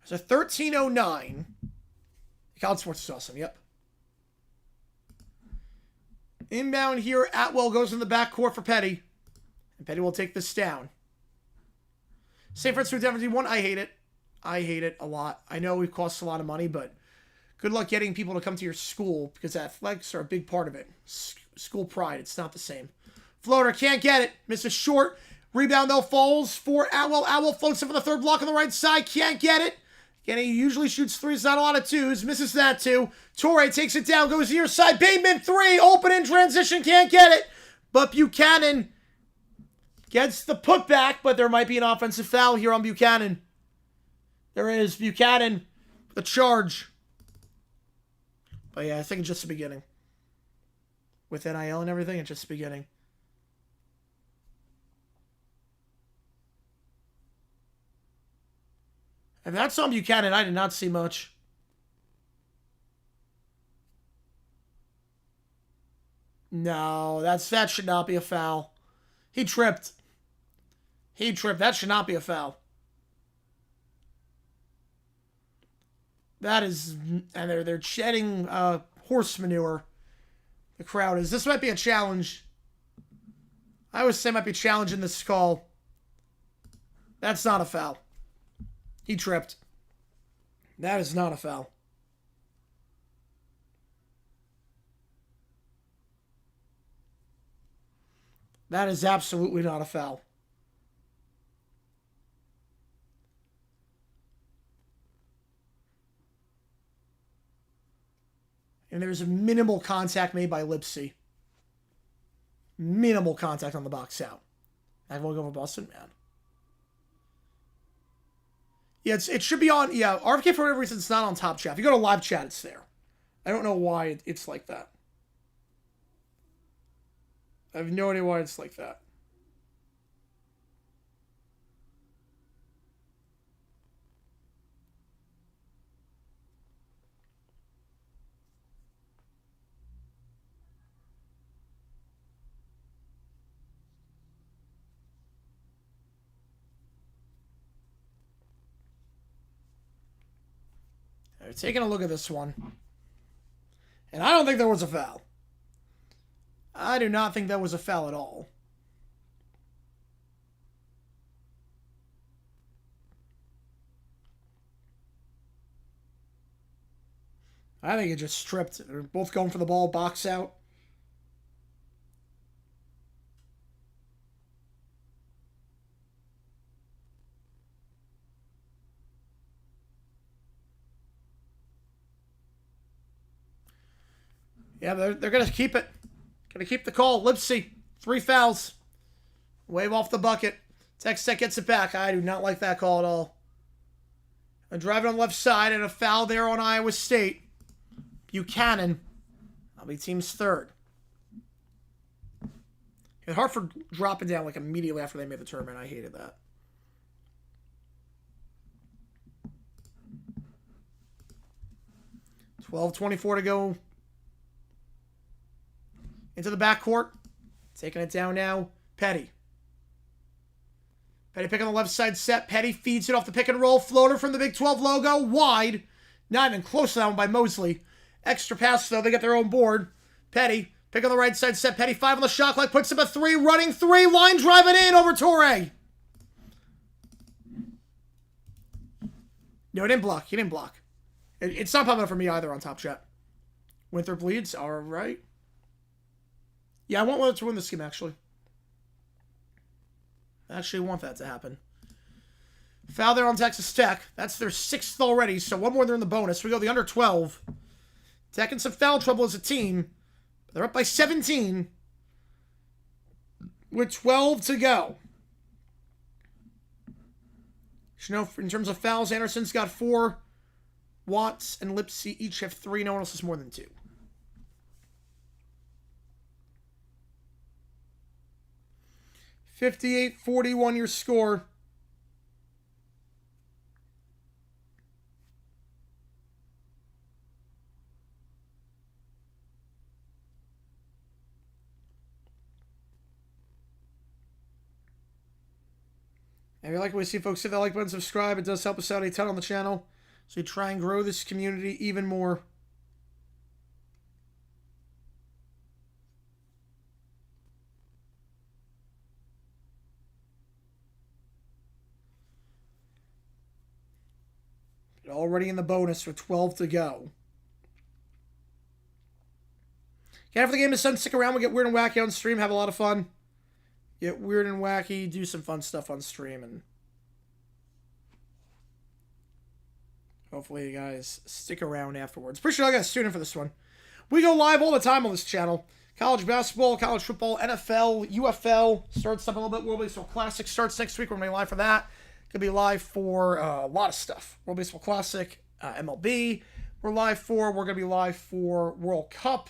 So 1309. College sports is awesome. Yep. Inbound here. Atwell goes in the backcourt for Petty. And Petty will take this down. San Francisco 71. I hate it. I hate it a lot. I know it costs a lot of money, but good luck getting people to come to your school because athletics are a big part of it. School pride. It's not the same. Floater. Can't get it. Misses short. Rebound, though, falls for Atwell. Atwell floats in for the third block on the right side. Can't get it. Again, he usually shoots threes, not a lot of twos. Misses that too. Torrey takes it down, goes near side. Bateman, three. Open in transition, can't get it. But Buchanan gets the putback, but there might be an offensive foul here on Buchanan. There is. Buchanan, the charge. But yeah, I think it's just the beginning. With NIL and everything, it's just the beginning. If that's on Buchanan, I did not see much. No, that should not be a foul. He tripped. That should not be a foul. That is, and they're shedding horse manure. The crowd is. This might be a challenge. I would say it might be challenging this call. That's not a foul. He tripped. That is not a foul. That is absolutely not a foul. And there's a minimal contact made by Lipsy. Minimal contact on the box out. I will go for Boston, man. Yeah, it should be on. Yeah, RFK for whatever reason it's not on top chat. If you go to live chat, it's there. I don't know why it's like that. I have no idea why it's like that. Right, taking a look at this one. And I don't think there was a foul. I do not think that was a foul at all. I think it just stripped. They're both going for the ball, box out. Yeah, they're going to keep it. Going to keep the call. Lipsy, 3 fouls. Wave off the bucket. Tech gets it back. I do not like that call at all. A driving on the left side and a foul there on Iowa State. Buchanan. That'll be team's third. And Hartford dropping down like immediately after they made the tournament. I hated that. $12:24 to go. Into the backcourt. Taking it down now. Petty. Petty pick on the left side set. Petty feeds it off the pick and roll. Floater from the Big 12 logo. Wide. Not even close to that one by Mosley. Extra pass, though. They get their own board. Petty. Pick on the right side set. Petty 5 on the shot clock. Puts up a 3. Running 3. Line driving in over Torrey. No, he didn't block. He didn't block. It's not popping up for me either on Top Chat. Winthrop leads. All right. Yeah, I want Winthrop to win this game, actually. I actually want that to happen. Foul there on Texas Tech. That's their 6th already, so one more there in the bonus. We go the under 12. Tech in some foul trouble as a team. They're up by 17 with 12 to go. You know, in terms of fouls, Anderson's got 4. Watts and Lipsy each have 3. No one else has more than 2. $58-41 your score. If you like what we see, folks, hit that like button, subscribe. It does help us out a ton on the channel. So we try and grow this community even more. Already in the bonus with 12 to go. Can't have the game is done. Stick around. We'll get weird and wacky on stream. Have a lot of fun. Get weird and wacky. Do some fun stuff on stream. And hopefully you guys stick around afterwards. Pretty sure I got a student for this one. We go live all the time on this channel. College basketball, college football, NFL, UFL. Starts up a little bit. World Baseball Classic starts next week. We're going to be live for that. Going to be live for a lot of stuff. World Baseball Classic, MLB. We're live for. We're going to be live for World Cup.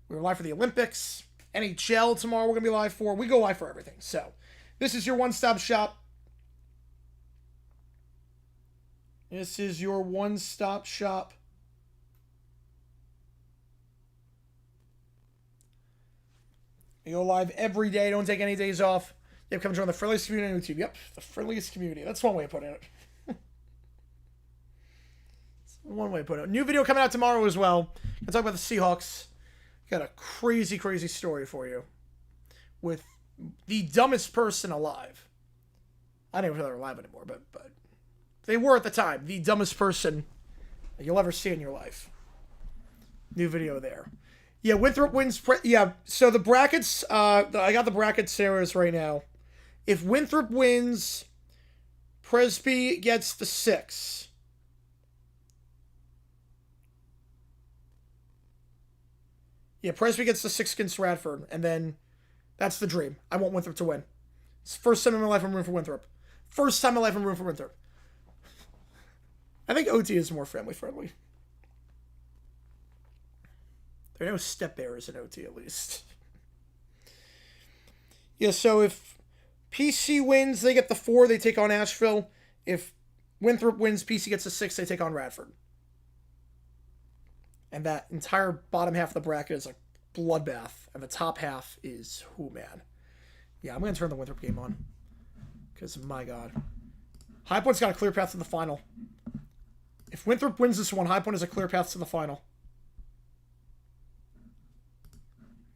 We're live for the Olympics. NHL tomorrow we're going to be live for. We go live for everything. So this is your one-stop shop. This is your one-stop shop. We go live every day. Don't take any days off. Yep, come join the friendliest community on YouTube. Yep, the friendliest community. That's one way of putting it. One way of putting it. New video coming out tomorrow as well. Gonna talk about the Seahawks. Got a crazy, crazy story for you. With the dumbest person alive. I don't even know if they're alive anymore, but they were at the time. The dumbest person that you'll ever see in your life. New video there. Yeah, Winthrop wins. Yeah, so the brackets, I got the bracket series right now. If Winthrop wins, Presby gets the 6. Yeah, Presby gets the 6 against Radford, and then that's the dream. I want Winthrop to win. It's the first time in my life I'm rooting for Winthrop. First time in my life I'm rooting for Winthrop. I think OT is more family friendly. There are no step bearers in OT, at least. Yeah, so if PC wins, they get the 4, they take on Asheville. If Winthrop wins, PC gets the 6, they take on Radford. And that entire bottom half of the bracket is a bloodbath. And the top half is, oh man. Yeah, I'm going to turn the Winthrop game on. Because, my God. High Point's got a clear path to the final. If Winthrop wins this one, High Point has a clear path to the final.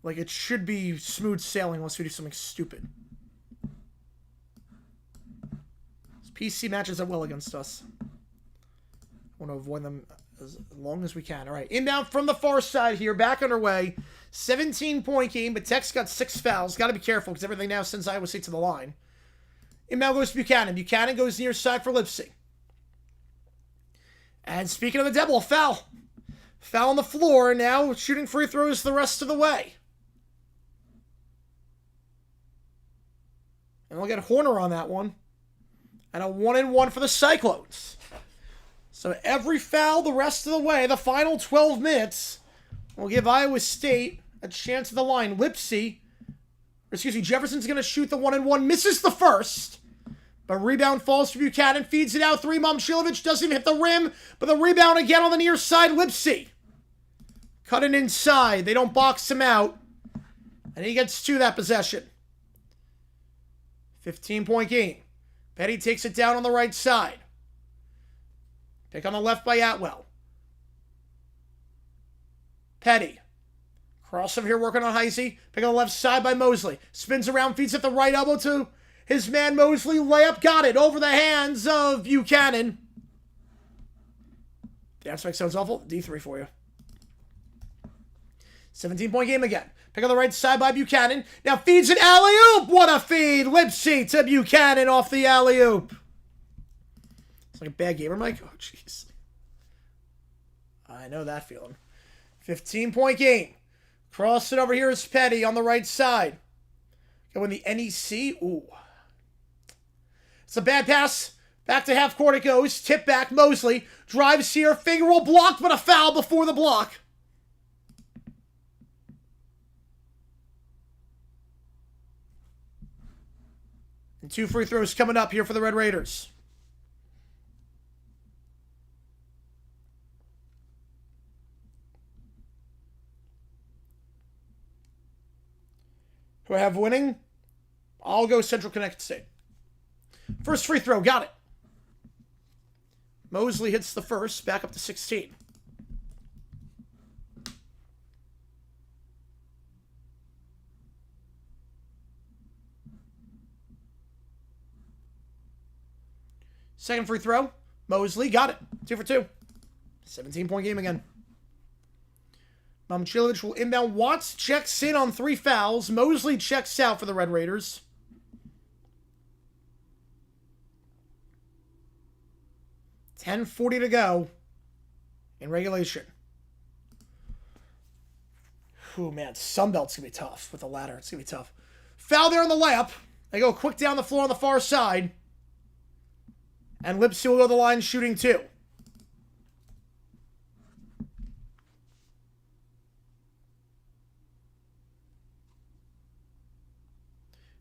Like, it should be smooth sailing unless we do something stupid. PC matches up well against us. I want to avoid them as long as we can. All right, inbound from the far side here. Back underway. 17-point game, but Tech's got 6 fouls. Got to be careful because everything now sends Iowa State to the line. Inbound goes to Buchanan. Buchanan goes near side for Lipsy. And speaking of the devil, foul. Foul on the floor. Now shooting free throws the rest of the way. And we'll get Horner on that one. And a 1-and-1 for the Cyclones. So every foul the rest of the way, the final 12 minutes, will give Iowa State a chance at the line. Jefferson's going to shoot the 1-and-1, misses the first. But rebound falls to Buchanan, feeds it out. 3, Momcilovic doesn't even hit the rim. But the rebound again on the near side, Lipsy. Cutting inside. They don't box him out. And he gets to that possession. 15-point game. Petty takes it down on the right side. Pick on the left by Atwell. Petty. Crossover here working on Heisey. Pick on the left side by Mosley. Spins around, feeds at the right elbow to his man Mosley. Layup, got it. Over the hands of Buchanan. The aspect sounds awful. D3 for you. 17-point game again. Pick on the right side by Buchanan. Now feeds an alley-oop. What a feed. Lipsy to Buchanan off the alley-oop. It's like a bad gamer, Mike. Oh, jeez. I know that feeling. 15-point game. Cross it over here is Petty on the right side. Going the NEC. Ooh. It's a bad pass. Back to half court it goes. Tip back. Mosley drives here. Finger roll blocked, but a foul before the block. And 2 free throws coming up here for the Red Raiders. Who I have winning? I'll go Central Connecticut State. First free throw, got it. Mosley hits the first, back up to 16. Second free throw, Mosley got it. 2 for 2. 17-point game again. Momcilovic will inbound. Watts checks in on 3 fouls. Mosley checks out for the Red Raiders. $10:40 to go in regulation. Ooh, man, Sunbelt's going to be tough with the ladder. It's going to be tough. Foul there on the layup. They go quick down the floor on the far side. And Lipsy will go to the line shooting 2.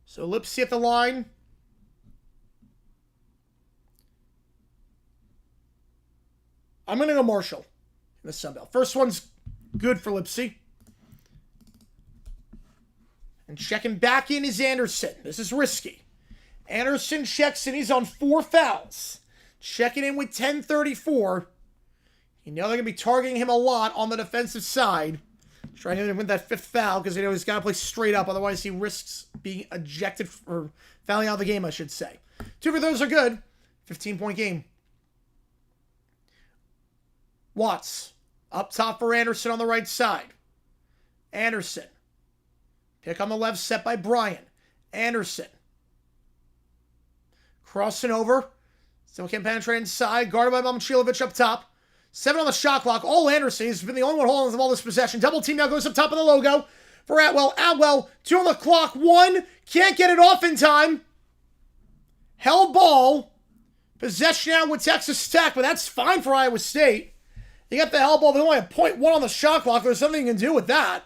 So Lipsy at the line. I'm going to go Marshall in the Sunbelt. First one's good for Lipsy. And checking back in is Anderson. This is risky. Anderson checks in. He's on 4 fouls. Checking in with 10:34. You know they're going to be targeting him a lot on the defensive side. Trying to win that 5th foul because they know he's got to play straight up. Otherwise, he risks being ejected or fouling out of the game, I should say. 2 for those are good. 15-point game. Watts up top for Anderson on the right side. Anderson. Pick on the left, set by Bryan. Anderson. Crossing over. Still can't penetrate inside. Guarded by Momcilovic up top. 7 on the shot clock. All Anderson. He's been the only one holding all this possession. Double team now goes up top of the logo for Atwell. Atwell, 2 on the clock. 1. Can't get it off in time. Held ball. Possession now with Texas Tech, but that's fine for Iowa State. You got the held ball. They only have .1 on the shot clock. There's something you can do with that.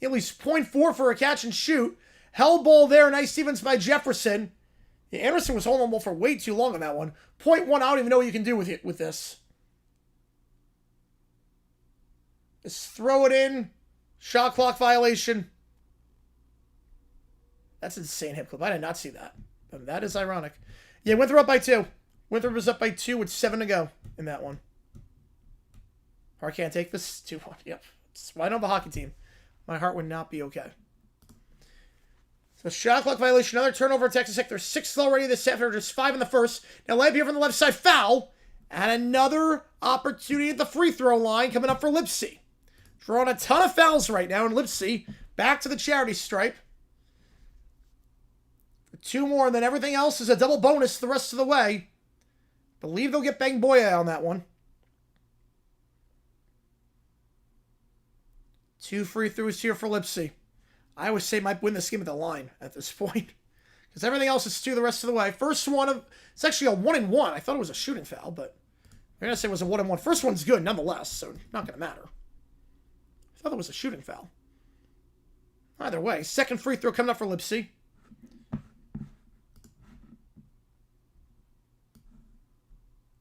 At least .4 for a catch and shoot. Held ball there. Nice defense by Jefferson. Yeah, Anderson was holding the ball for way too long on that one. .1, I don't even know what you can do with this. Just throw it in. Shot clock violation. That's insane hip clip. I did not see that. But that is ironic. Yeah, Winthrop up by 2. Winthrop was up by 2 with 7 to go in that one. Or I can't take this. 2-1. Yep. It's why I don't have a hockey team. My heart would not be okay. So shot clock violation. Another turnover at Texas Tech. They're 6th already this after just 5 in the first. Now layup here from the left side. Foul. And another opportunity at the free throw line coming up for Lipsy. Drawing a ton of fouls right now. And Lipsy back to the charity stripe. 2 more. And then everything else is a double bonus the rest of the way. Believe they'll get Bangboya on that one. 2 free throws here for Lipsy. I always say might win this game at the line at this point. Because everything else is 2 the rest of the way. First one of... It's actually a 1-and-1. I thought it was a shooting foul, but... I'm going to say it was a 1-and-1. First one's good nonetheless, so not going to matter. I thought it was a shooting foul. Either way, second free throw coming up for Lipsy.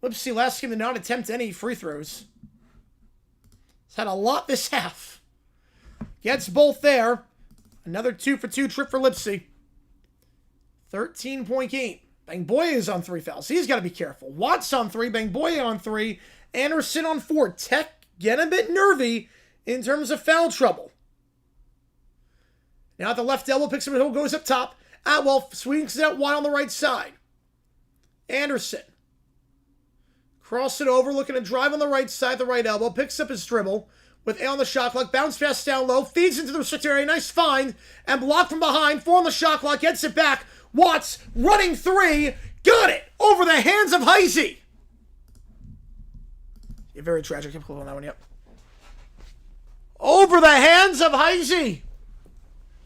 Lipsy last game did not attempt any free throws. He's had a lot this half. Gets both there. Another 2 for 2 trip for Lipsy. 13-point game. Bangboya is on 3 fouls. He's got to be careful. Watts on 3. Bangboya on 3. Anderson on 4. Tech getting a bit nervy in terms of foul trouble. Now at the left elbow, picks him and goes up top. Atwell swings it out wide on the right side. Anderson. Cross it over, looking to drive on the right side, the right elbow. Picks up his dribble. With A on the shot clock, bounce pass down low, feeds into the restricted area, nice find, and blocked from behind, 4 on the shot clock, gets it back. Watts, running 3, got it, over the hands of Heisey. Yeah, very tragic hip clip on that one, yep. the hands of Heisey.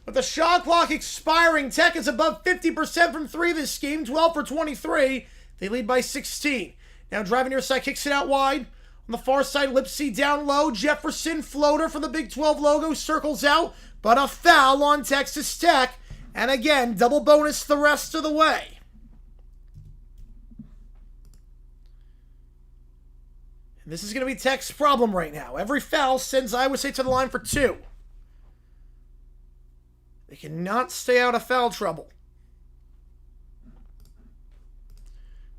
With the shot clock expiring, Tech is above 50% from 3 this game, 12 for 23. They lead by 16. Now driving near side, kicks it out wide. On the far side, Lipsy down low. Jefferson, floater from the Big 12 logo, circles out. But a foul on Texas Tech. And again, double bonus the rest of the way. And this is going to be Tech's problem right now. Every foul sends Iowa State to the line for 2. They cannot stay out of foul trouble.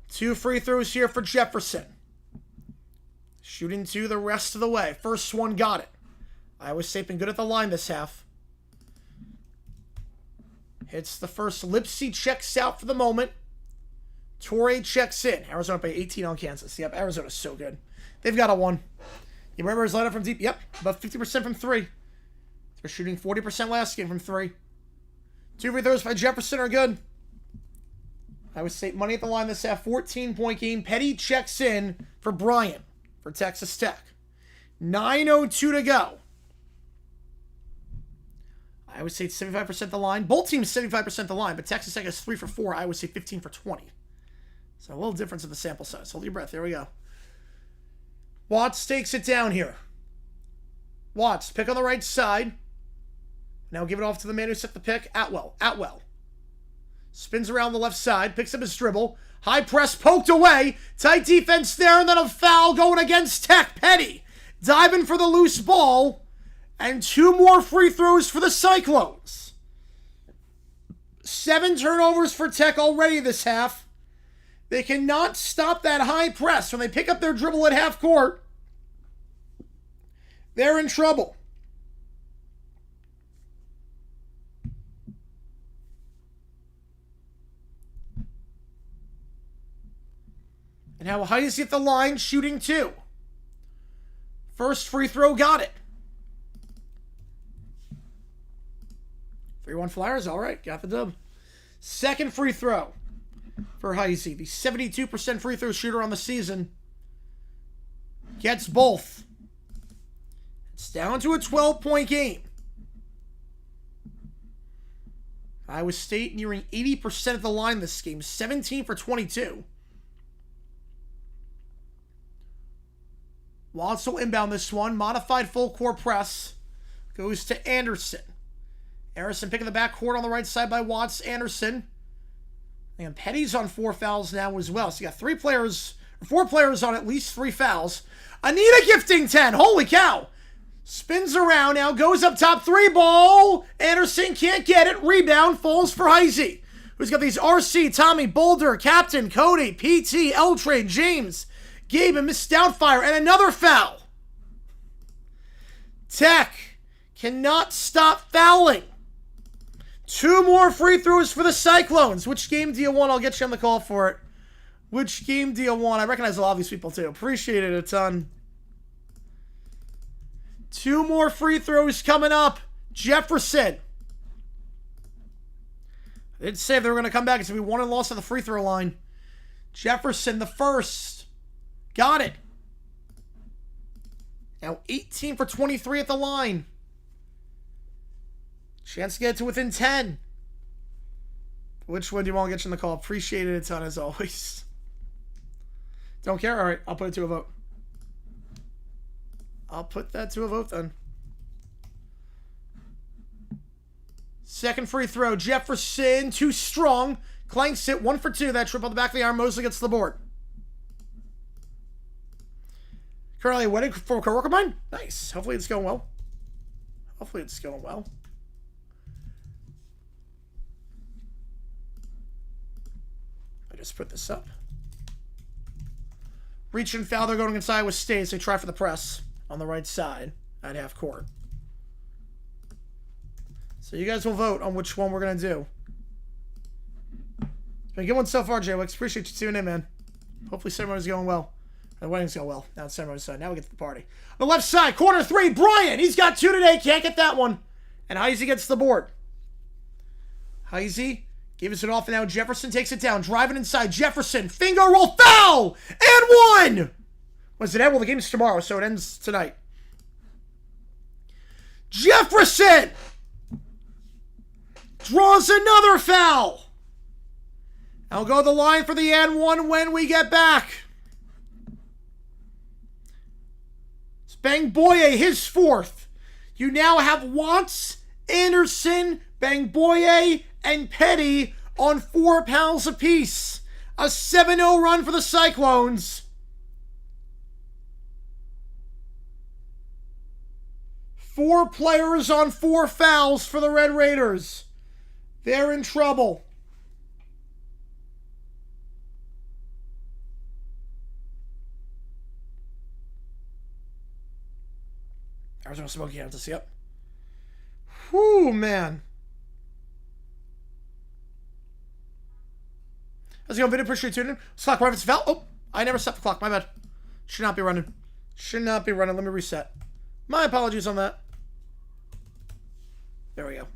2 free throws here for Jefferson. Shooting 2 the rest of the way. First one got it. Iowa State been good at the line this half. Hits the first. Lipsy checks out for the moment. Torrey checks in. Arizona by 18 on Kansas. Yep, Arizona's so good. They've got a 1. You remember his lineup from deep? Yep, about 50% from 3. They're shooting 40% last game from 3. 2 free throws by Jefferson are good. Iowa State money at the line this half. 14-point game. Petty checks in for Bryant for Texas Tech. 9:02 to go. Iowa State 75% the line. Both teams 75% the line, but Texas Tech is 3 for 4. Iowa State 15 for 20. So a little difference in the sample size. Hold your breath. There we go. Watts takes it down here. Watts, pick on the right side. Now give it off to the man who set the pick. Atwell. Spins around the left side. Picks up his dribble. High press poked away. Tight defense there, and then a foul going against Tech. Petty diving for the loose ball. And 2 more free throws for the Cyclones. 7 turnovers for Tech already this half. They cannot stop that high press. When they pick up their dribble at half court, they're in trouble. And now Heisey at the line, shooting 2. First free throw, got it. 3-1 Flyers, all right, got the dub. Second free throw for Heisey, the 72% free throw shooter on the season. Gets both. It's down to a 12-point game. Iowa State nearing 80% of the line this game, 17 for 22. Watts will inbound this one. Modified full court press. Goes to Anderson. Anderson picking the backcourt on the right side by Watts. Anderson. And Petty's on 4 fouls now as well. So you got 4 players on at least 3 fouls. Anita gifting 10. Holy cow. Spins around now. Goes up top. 3 ball. Anderson can't get it. Rebound falls for Heisey. Who's got these RC, Tommy, Boulder, Captain, Cody, PT, L-Trade, James, Gabe, and Miss Doubtfire, and another foul. Tech cannot stop fouling. 2 more free throws for the Cyclones. Which game do you want? I'll get you on the call for it. Which game do you want? I recognize a lot of these people too. Appreciate it a ton. 2 more free throws coming up. Jefferson. I didn't say if they were going to come back. It's going to be 1 and lost on the free throw line. Jefferson, the first. Got it. Now 18 for 23 at the line. Chance to get to within 10. Which one do you want to get you in the call? Appreciate it a ton as always. Don't care? Alright, I'll put it to a vote. I'll put that to a vote then. Second free throw. Jefferson, too strong. Clanks it. 1 for 2. That trip on the back of the arm. Mosley gets the board. Currently waiting for a coworker of mine. Nice. Hopefully it's going well. Hopefully it's going well. I just put this up. Reach and foul. They're going against Iowa State. So they try for the press on the right side at half court. So you guys will vote on which one we're going to do. It's been a good one so far, J-Wix. Appreciate you tuning in, man. Hopefully ceremony's going well. The wedding's going well. Now it's ceremony's side. Now we get to the party. On the left side, corner 3, Bryant. He's got 2 today. Can't get that one. And Heisey gets the board. Heisey gives it off, and now Jefferson takes it down. Driving inside. Jefferson. Finger roll. Foul! And 1! Was it end? Well, the game's tomorrow, so it ends tonight. Jefferson draws another foul. I'll go to the line for the and one when we get back. It's Bangboye, his fourth. You now have Watts, Anderson, Bangboye, and Petty on 4 fouls apiece. A 7-0 run for the Cyclones. 4 players on 4 fouls for the Red Raiders. They're in trouble. Arizona Smoky Kansas, yep. Whew, man. How's it going, video? Appreciate you tuning in. Clock right, it's foul. Oh, I never set the clock. My bad. Should not be running. Should not be running. Let me reset. My apologies on that. There we go.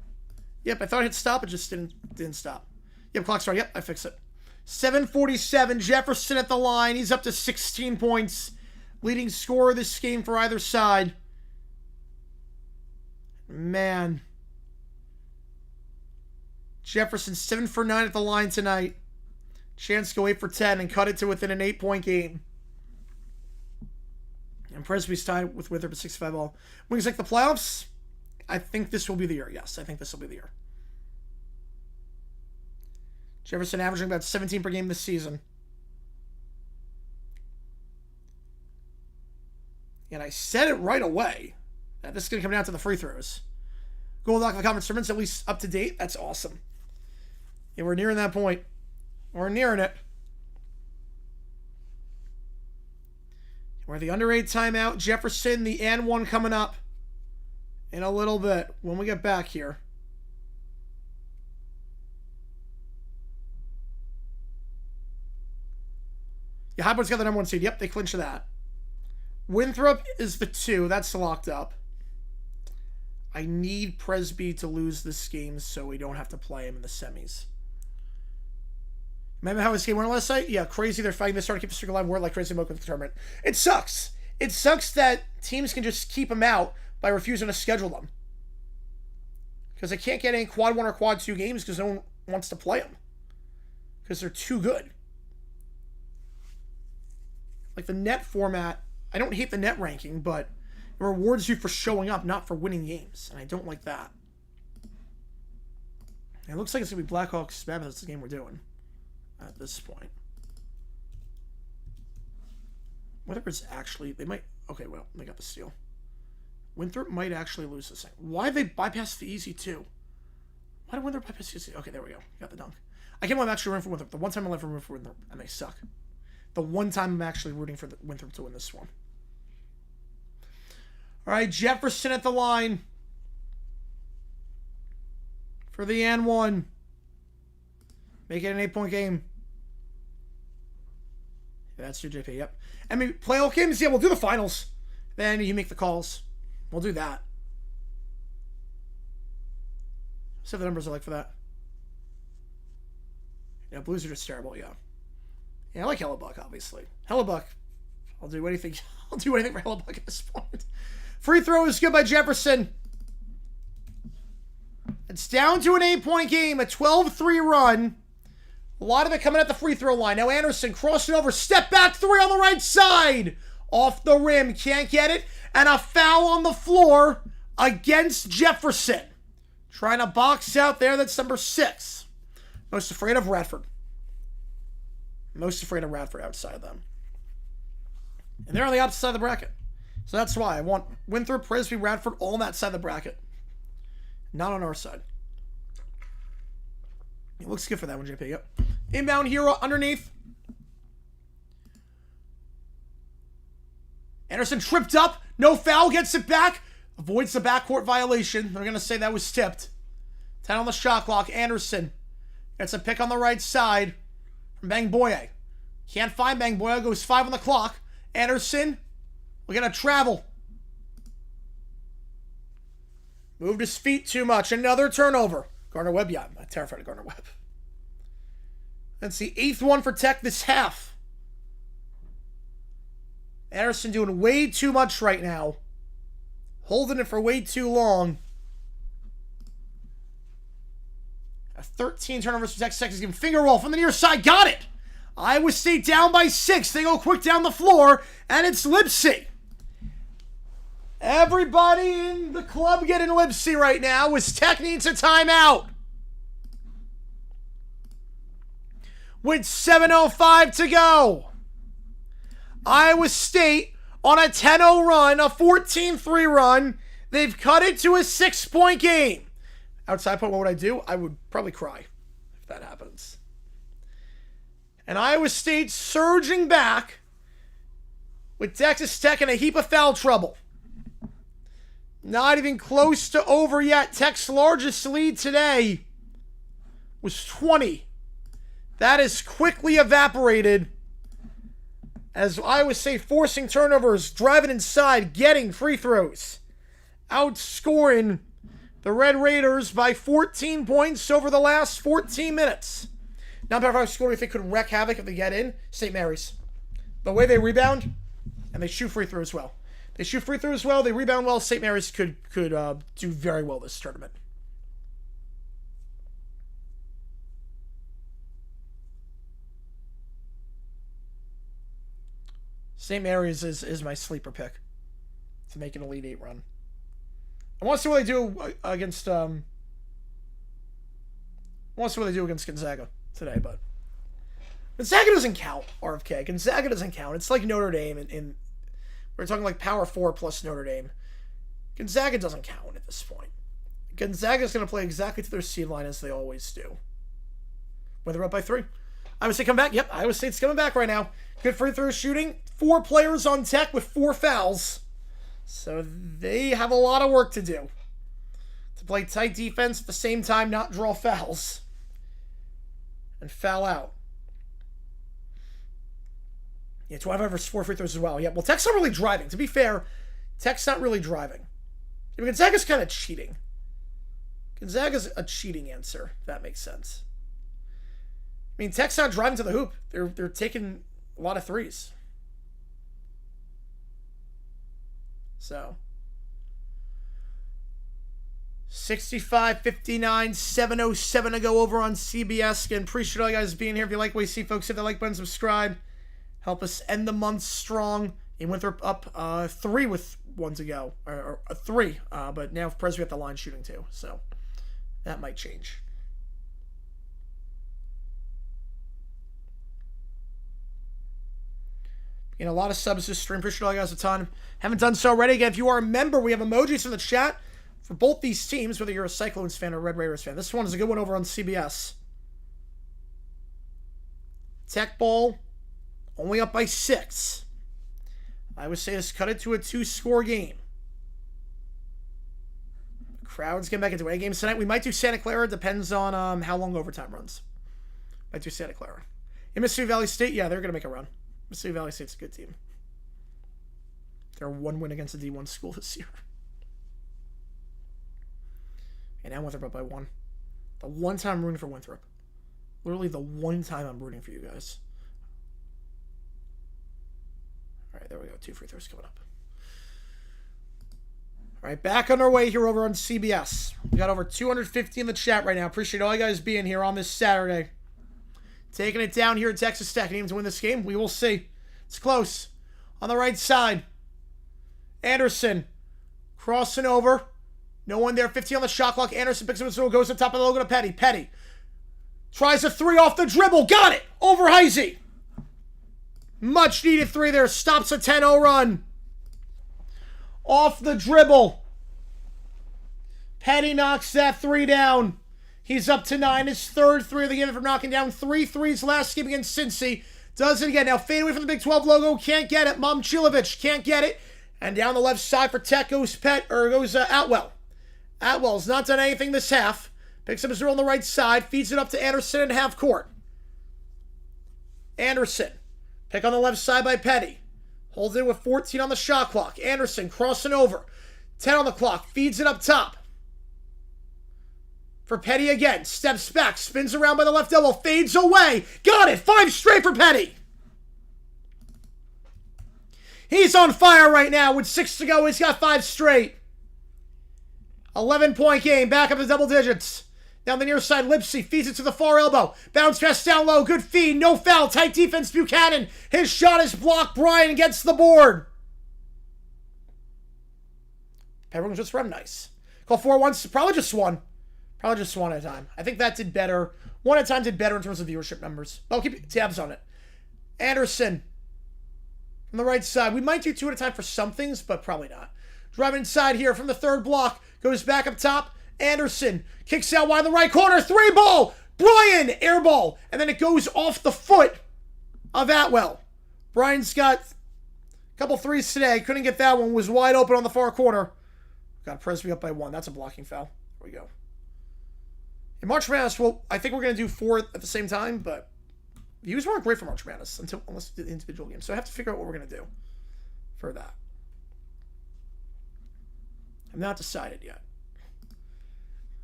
Yep, I thought I hit stop. It just didn't stop. Yep, clock's right. Yep, I fixed it. 7:47. Jefferson at the line. He's up to 16 points. Leading scorer this game for either side. Man. Jefferson 7 for 9 at the line tonight. Chance to go 8 for 10 and cut it to within an 8-point game. And Presby's tied with Winthrop at 65 all. Wings like the playoffs? I think this will be the year. Yes, I think this will be the year. Jefferson averaging about 17 per game this season. And I said it right away that this is going to come down to the free throws. Gold Lock of the conference tournaments at least up to date. That's awesome. Yeah, we're nearing that point. We're nearing it. We're the under 8 timeout. Jefferson, the and one coming up in a little bit when we get back here. Yeah, Highboard's got the number 1 seed. Yep, they clinched that. Winthrop is the 2. That's locked up. I need Presby to lose this game so we don't have to play him in the semis. Remember how his game went last night? Yeah, crazy. They're fighting. They started to keep the streak alive. We're like crazy Mocha tournament. It sucks. It sucks that teams can just keep them out by refusing to schedule them. Because they can't get any quad 1 or quad 2 games because no one wants to play them. Because they're too good. Like the net format, I don't hate the net ranking, but it rewards you for showing up, not for winning games. And I don't like that. And it looks like it's going to be Blackhawks. That's the game we're doing at this point. Whatever's actually, they might, okay, well, they got the steal. Winthrop might actually lose this thing. Why did they bypass the easy too? Why did Winthrop bypass the easy? Okay, there we go. Got the dunk. I can't believe I'm actually rooting for Winthrop. The one time I'm rooting for Winthrop, and they suck. The one time I'm actually rooting for the Winthrop to win this one. All right, Jefferson at the line for the and one. Make it an 8-point game. Yeah, that's your JP, yep. I mean, playoff games, yeah, we'll do the finals. Then you make the calls. We'll do that. See what the numbers are like for that. Yeah, Blues are just terrible, yeah. Yeah, I like Hellebuck, obviously. Hellebuck, I'll do anything. I'll do anything for Hellebuck at this point. Free throw is good by Jefferson. It's down to an 8-point game, a 12-3 run. A lot of it coming at the free throw line. Now Anderson crossing over, step back 3 on the right side. Off the rim, can't get it. And a foul on the floor against Jefferson. Trying to box out there, that's number 6. Most afraid of Radford. Most afraid of Radford outside of them. And they're on the opposite side of the bracket. So that's why I want Winthrop, Presby, Radford all on that side of the bracket. Not on our side. It looks good for that one, JP. Yep. Inbound hero underneath. Anderson tripped up. No foul. Gets it back. Avoids the backcourt violation. They're going to say that was tipped. 10 on the shot clock. Anderson gets a pick on the right side from Bangboye. Can't find Bangboye. Goes 5 on the clock. Anderson. We're going to travel. Moved his feet too much. Another turnover. Gardner Webb, yeah, I'm terrified of Gardner Webb. That's the 8th one for Tech this half. Anderson doing way too much right now. Holding it for way too long. 13 turnovers for Texas Tech. He's giving finger roll from the near side. Got it. Iowa State down by 6. They go quick down the floor, and it's Lipsy. Everybody in the club getting Lipsy right now as Tech needs a timeout. With 7:05 to go. Iowa State on a 10-0 run, a 14-3 run. They've cut it to a 6-point game. Outside point, what would I do? I would probably cry if that happens. And Iowa State surging back with Texas Tech in a heap of foul trouble. Not even close to over yet. Tech's largest lead today was 20. That is quickly evaporated as Iowa State forcing turnovers, driving inside, getting free throws, outscoring the Red Raiders by 14 points over the last 14 minutes. Not bad for scoring if they could wreak havoc if they get in. St. Mary's. The way they rebound, and they shoot free throws well. They shoot free throws well, they rebound well. St. Mary's could do very well this tournament. St. Mary's is my sleeper pick to make an Elite 8 run. I want to see what they do against Gonzaga today, but Gonzaga doesn't count, RFK. Gonzaga doesn't count. It's like Notre Dame in we're talking like Power 4 plus Notre Dame. Gonzaga doesn't count at this point. Gonzaga's going to play exactly to their seed line as they always do. When they're up by 3. Iowa State come back. Yep, Iowa State's coming back right now. Good free throw shooting. 4 players on Tech with 4 fouls. So they have a lot of work to do. To play tight defense at the same time, not draw fouls. And foul out. Yeah, 12 versus 4 free throws as well. Yeah, well, Tech's not really driving. To be fair, Tech's not really driving. I mean, Gonzaga's kind of cheating. Gonzaga's a cheating answer, if that makes sense. I mean, Tech's not driving to the hoop. They're taking a lot of threes. So 65-59, 7:07 to go over on CBS. Again, appreciate all you guys being here. If you like what you see, folks, hit the like button, subscribe. Help us end the month strong. In Winthrop up 3 with 1 to go. Or 3. But now Pres we have the line shooting too. So that might change. A lot of subs this stream. Appreciate all you guys a ton. Haven't done so already. Again, if you are a member, we have emojis in the chat for both these teams, whether you're a Cyclones fan or a Red Raiders fan. This one is a good one over on CBS. Tech ball, only up by 6. I would say this cut it to a 2-score game. The crowd's getting back into A games tonight. We might do Santa Clara. Depends on how long overtime runs. Might do Santa Clara. In Mississippi Valley State, yeah, they're going to make a run. Mississippi Valley State's a good team. They're 1 win against a D1 school this year. And now Winthrop up by 1. The one time I'm rooting for Winthrop. Literally the one time I'm rooting for you guys. Alright, there we go. 2 free throws coming up. Alright, back on our way here over on CBS. We got over 250 in the chat right now. Appreciate all you guys being here on this Saturday. Taking it down here at Texas Tech. Need to win this game. We will see. It's close. On the right side. Anderson. Crossing over. No one there. 15 on the shot clock. Anderson picks up his throw. Goes to the top of the logo to Petty. Petty. Tries a 3 off the dribble. Got it. Over Heisey. Much needed 3 there. Stops a 10-0 run. Off the dribble. Petty knocks that 3 down. He's up to 9. His 3rd 3 of the game from knocking down 3 threes last game against Cincy. Does it again. Now fade away from the Big 12 logo. Can't get it. Momchilovich can't get it. And down the left side for Tech goes Atwell. Atwell's not done anything this half. Picks up his roll on the right side. Feeds it up to Anderson in half court. Anderson. Pick on the left side by Petty. Holds it with 14 on the shot clock. Anderson crossing over. 10 on the clock. Feeds it up top. For Petty again. Steps back. Spins around by the left elbow. Fades away. Got it. 5 straight for Petty. He's on fire right now with 6 to go. He's got 5 straight. 11-point game. Back up to double digits. Down the near side, Lipsy feeds it to the far elbow. Bounce pass down low. Good feed. No foul. Tight defense, Buchanan. His shot is blocked. Bryan gets the board. Everyone just run nice. Call 4-1. Probably just one. Probably just one at a time. I think that did better. One at a time did better in terms of viewership numbers. I'll keep tabs on it. Anderson from the right side. We might do two at a time for some things, but probably not. Driving inside here from the third block. Goes back up top. Anderson kicks out wide in the right corner. 3-ball. Bryan, air ball. And then it goes off the foot of Atwell. Bryan's got a couple threes today. Couldn't get that one. Was wide open on the far corner. Got Presby up by 1. That's a blocking foul. There we go. In March Madness, well, I think we're going to do 4 at the same time, but views weren't great for March Madness unless we did the individual games. So I have to figure out what we're going to do for that. I'm not decided yet.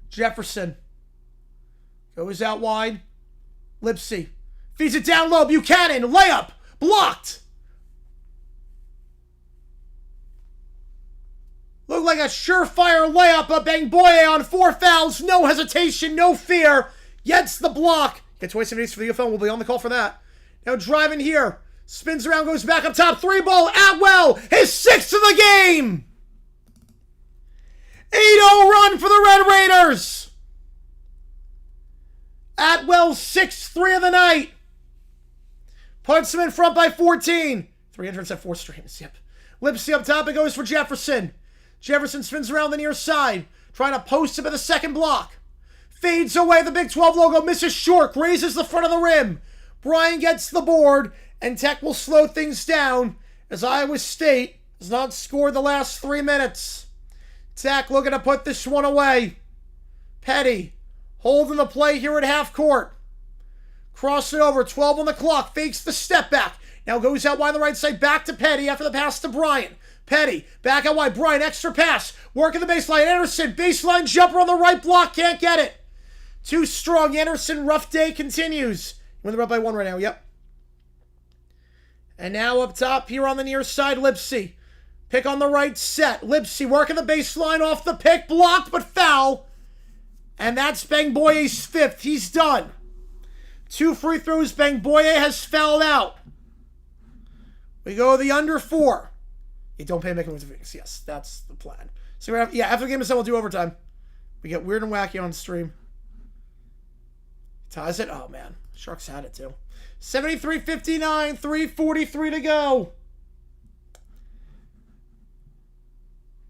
Jefferson goes out wide. Lipsy feeds it down low. Buchanan, layup, blocked. Looked like a surefire layup, but Bangboye on 4 fouls. No hesitation, no fear. Gets the block. Gets wasted for the UFL. We'll be on the call for that. Now driving here. Spins around, goes back up top. 3-ball. Atwell. His 6th of the game. 8-0 run for the Red Raiders. Atwell's 6th 3 of the night. Puts him in front by 14. 3 entrants at 4 streams. Yep. Lipsy up top. It goes for Jefferson. Jefferson spins around the near side, trying to post him at the second block. Fades away, the Big 12 logo, misses short, raises the front of the rim. Bryan gets the board, and Tech will slow things down as Iowa State has not scored the last 3 minutes. Tech looking to put this one away. Petty holding the play here at half court. Cross it over, 12 on the clock, fakes the step back. Now goes out wide on the right side, back to Petty after the pass to Bryan. Petty, back out wide. Bryan, extra pass. Working the baseline. Anderson, baseline jumper on the right block. Can't get it. Too strong. Anderson, rough day continues. They're up by 1 right now. Yep. And now up top here on the near side, Lipsy. Pick on the right set. Lipsy working the baseline off the pick. Blocked, but foul. And that's Bangboye's 5th. He's done. 2 free throws. Bangboye has fouled out. We go the under 4. You don't pay making moves. Yes, that's the plan. So we're after the game is done, we'll do overtime. We get weird and wacky on stream. Ties it. Oh man, Sharks had it too. 73-59, 3:43 to go.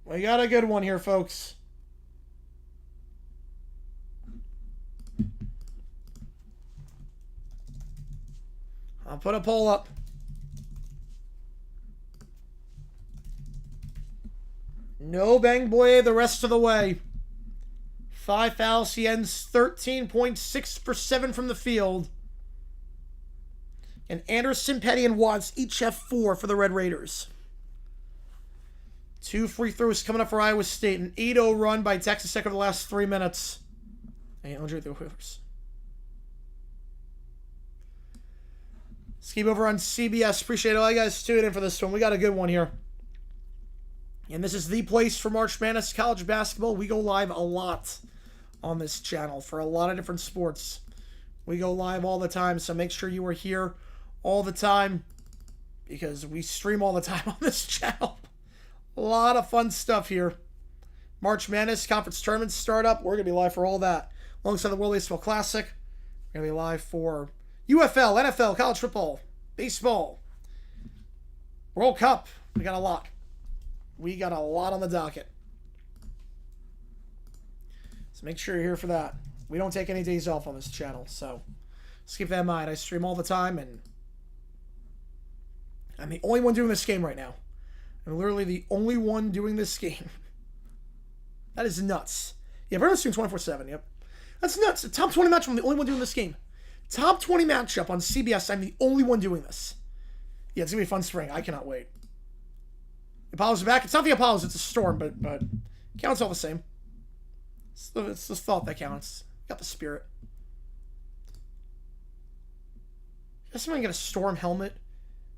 We got a good one here, folks. I'll put a poll up. No Bangboye the rest of the way. 5 fouls. He ends 13.6 for 7 from the field. And Anderson, Petty, and Watts each have 4 for the Red Raiders. 2 free throws coming up for Iowa State. An 8-0 run by Texas Tech over the last 3 minutes. And Andre the Wheelers. Let's keep over on CBS. Appreciate all you guys tuning in for this one. We got a good one here. And this is the place for March Madness college basketball. We go live a lot on this channel for a lot of different sports. We go live all the time, so make sure you are here all the time because we stream all the time on this channel. A lot of fun stuff here. March Madness conference tournaments start up. We're going to be live for all that. Alongside the World Baseball Classic, we're going to be live for UFL, NFL, college football, baseball, World Cup. We got a lot. We got a lot on the docket. So make sure you're here for that. We don't take any days off on this channel, so just keep that in mind. I stream all the time, and I'm the only one doing this game right now. I'm literally the only one doing this game. That is nuts. Yeah, we're streaming 24/7, yep. That's nuts. A top 20 matchup, I'm the only one doing this game. Top 20 matchup on CBS, I'm the only one doing this. Yeah, it's going to be a fun spring. I cannot wait. The Apollos are back. It's not the Apollos, it's a storm, but counts all the same. It's the thought that counts. Got the spirit. Does someone get a Storm helmet,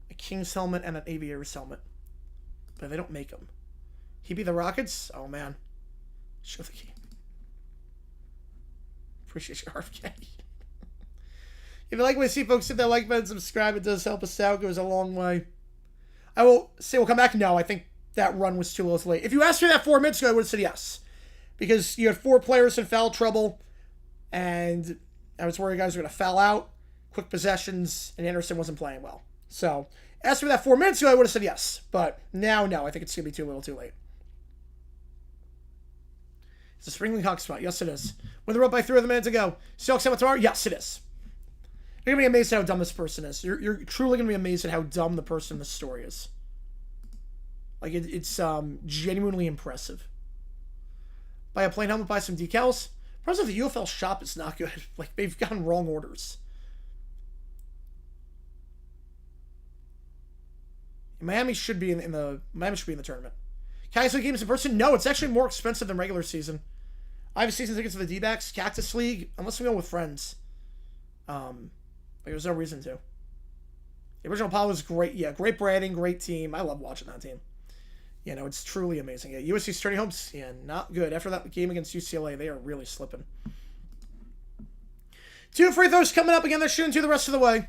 a King's helmet, and an Aviators helmet? But they don't make them. He be the Rockets? Oh, man. Show the game. Appreciate your RFK. If you like what you see, folks, hit that like button, subscribe. It does help us out. It goes a long way. I will say we'll come back. No, I think that run was too late. If you asked me that 4 minutes ago, I would have said yes. Because you had 4 players in foul trouble, and I was worried guys were going to foul out, quick possessions, and Anderson wasn't playing well. So, asked me that 4 minutes ago, I would have said yes. But now, no, I think it's going to be too little too late. It's a Springling Hawk spot. Yes, it is. When they're up by 3 other minutes ago. Silk Summit tomorrow? Yes, it is. You're going to be amazed at how dumb this person is. You're truly going to be amazed at how dumb the person in the story is. Like, it's genuinely impressive. Buy a plain helmet, buy some decals. Problem with the UFL shop is not good. Like, they've gotten wrong orders. Miami should be in the tournament. Can I play games in person? No, it's actually more expensive than regular season. I have season tickets for the D-backs, Cactus League, unless we go with friends. There's no reason to. The original Apollo was great. Yeah, great branding, great team. I love watching that team. You know, it's truly amazing. Yeah, USC Sturdy Hopes, yeah, not good. After that game against UCLA, they are really slipping. 2 free throws coming up again. They're shooting 2 the rest of the way.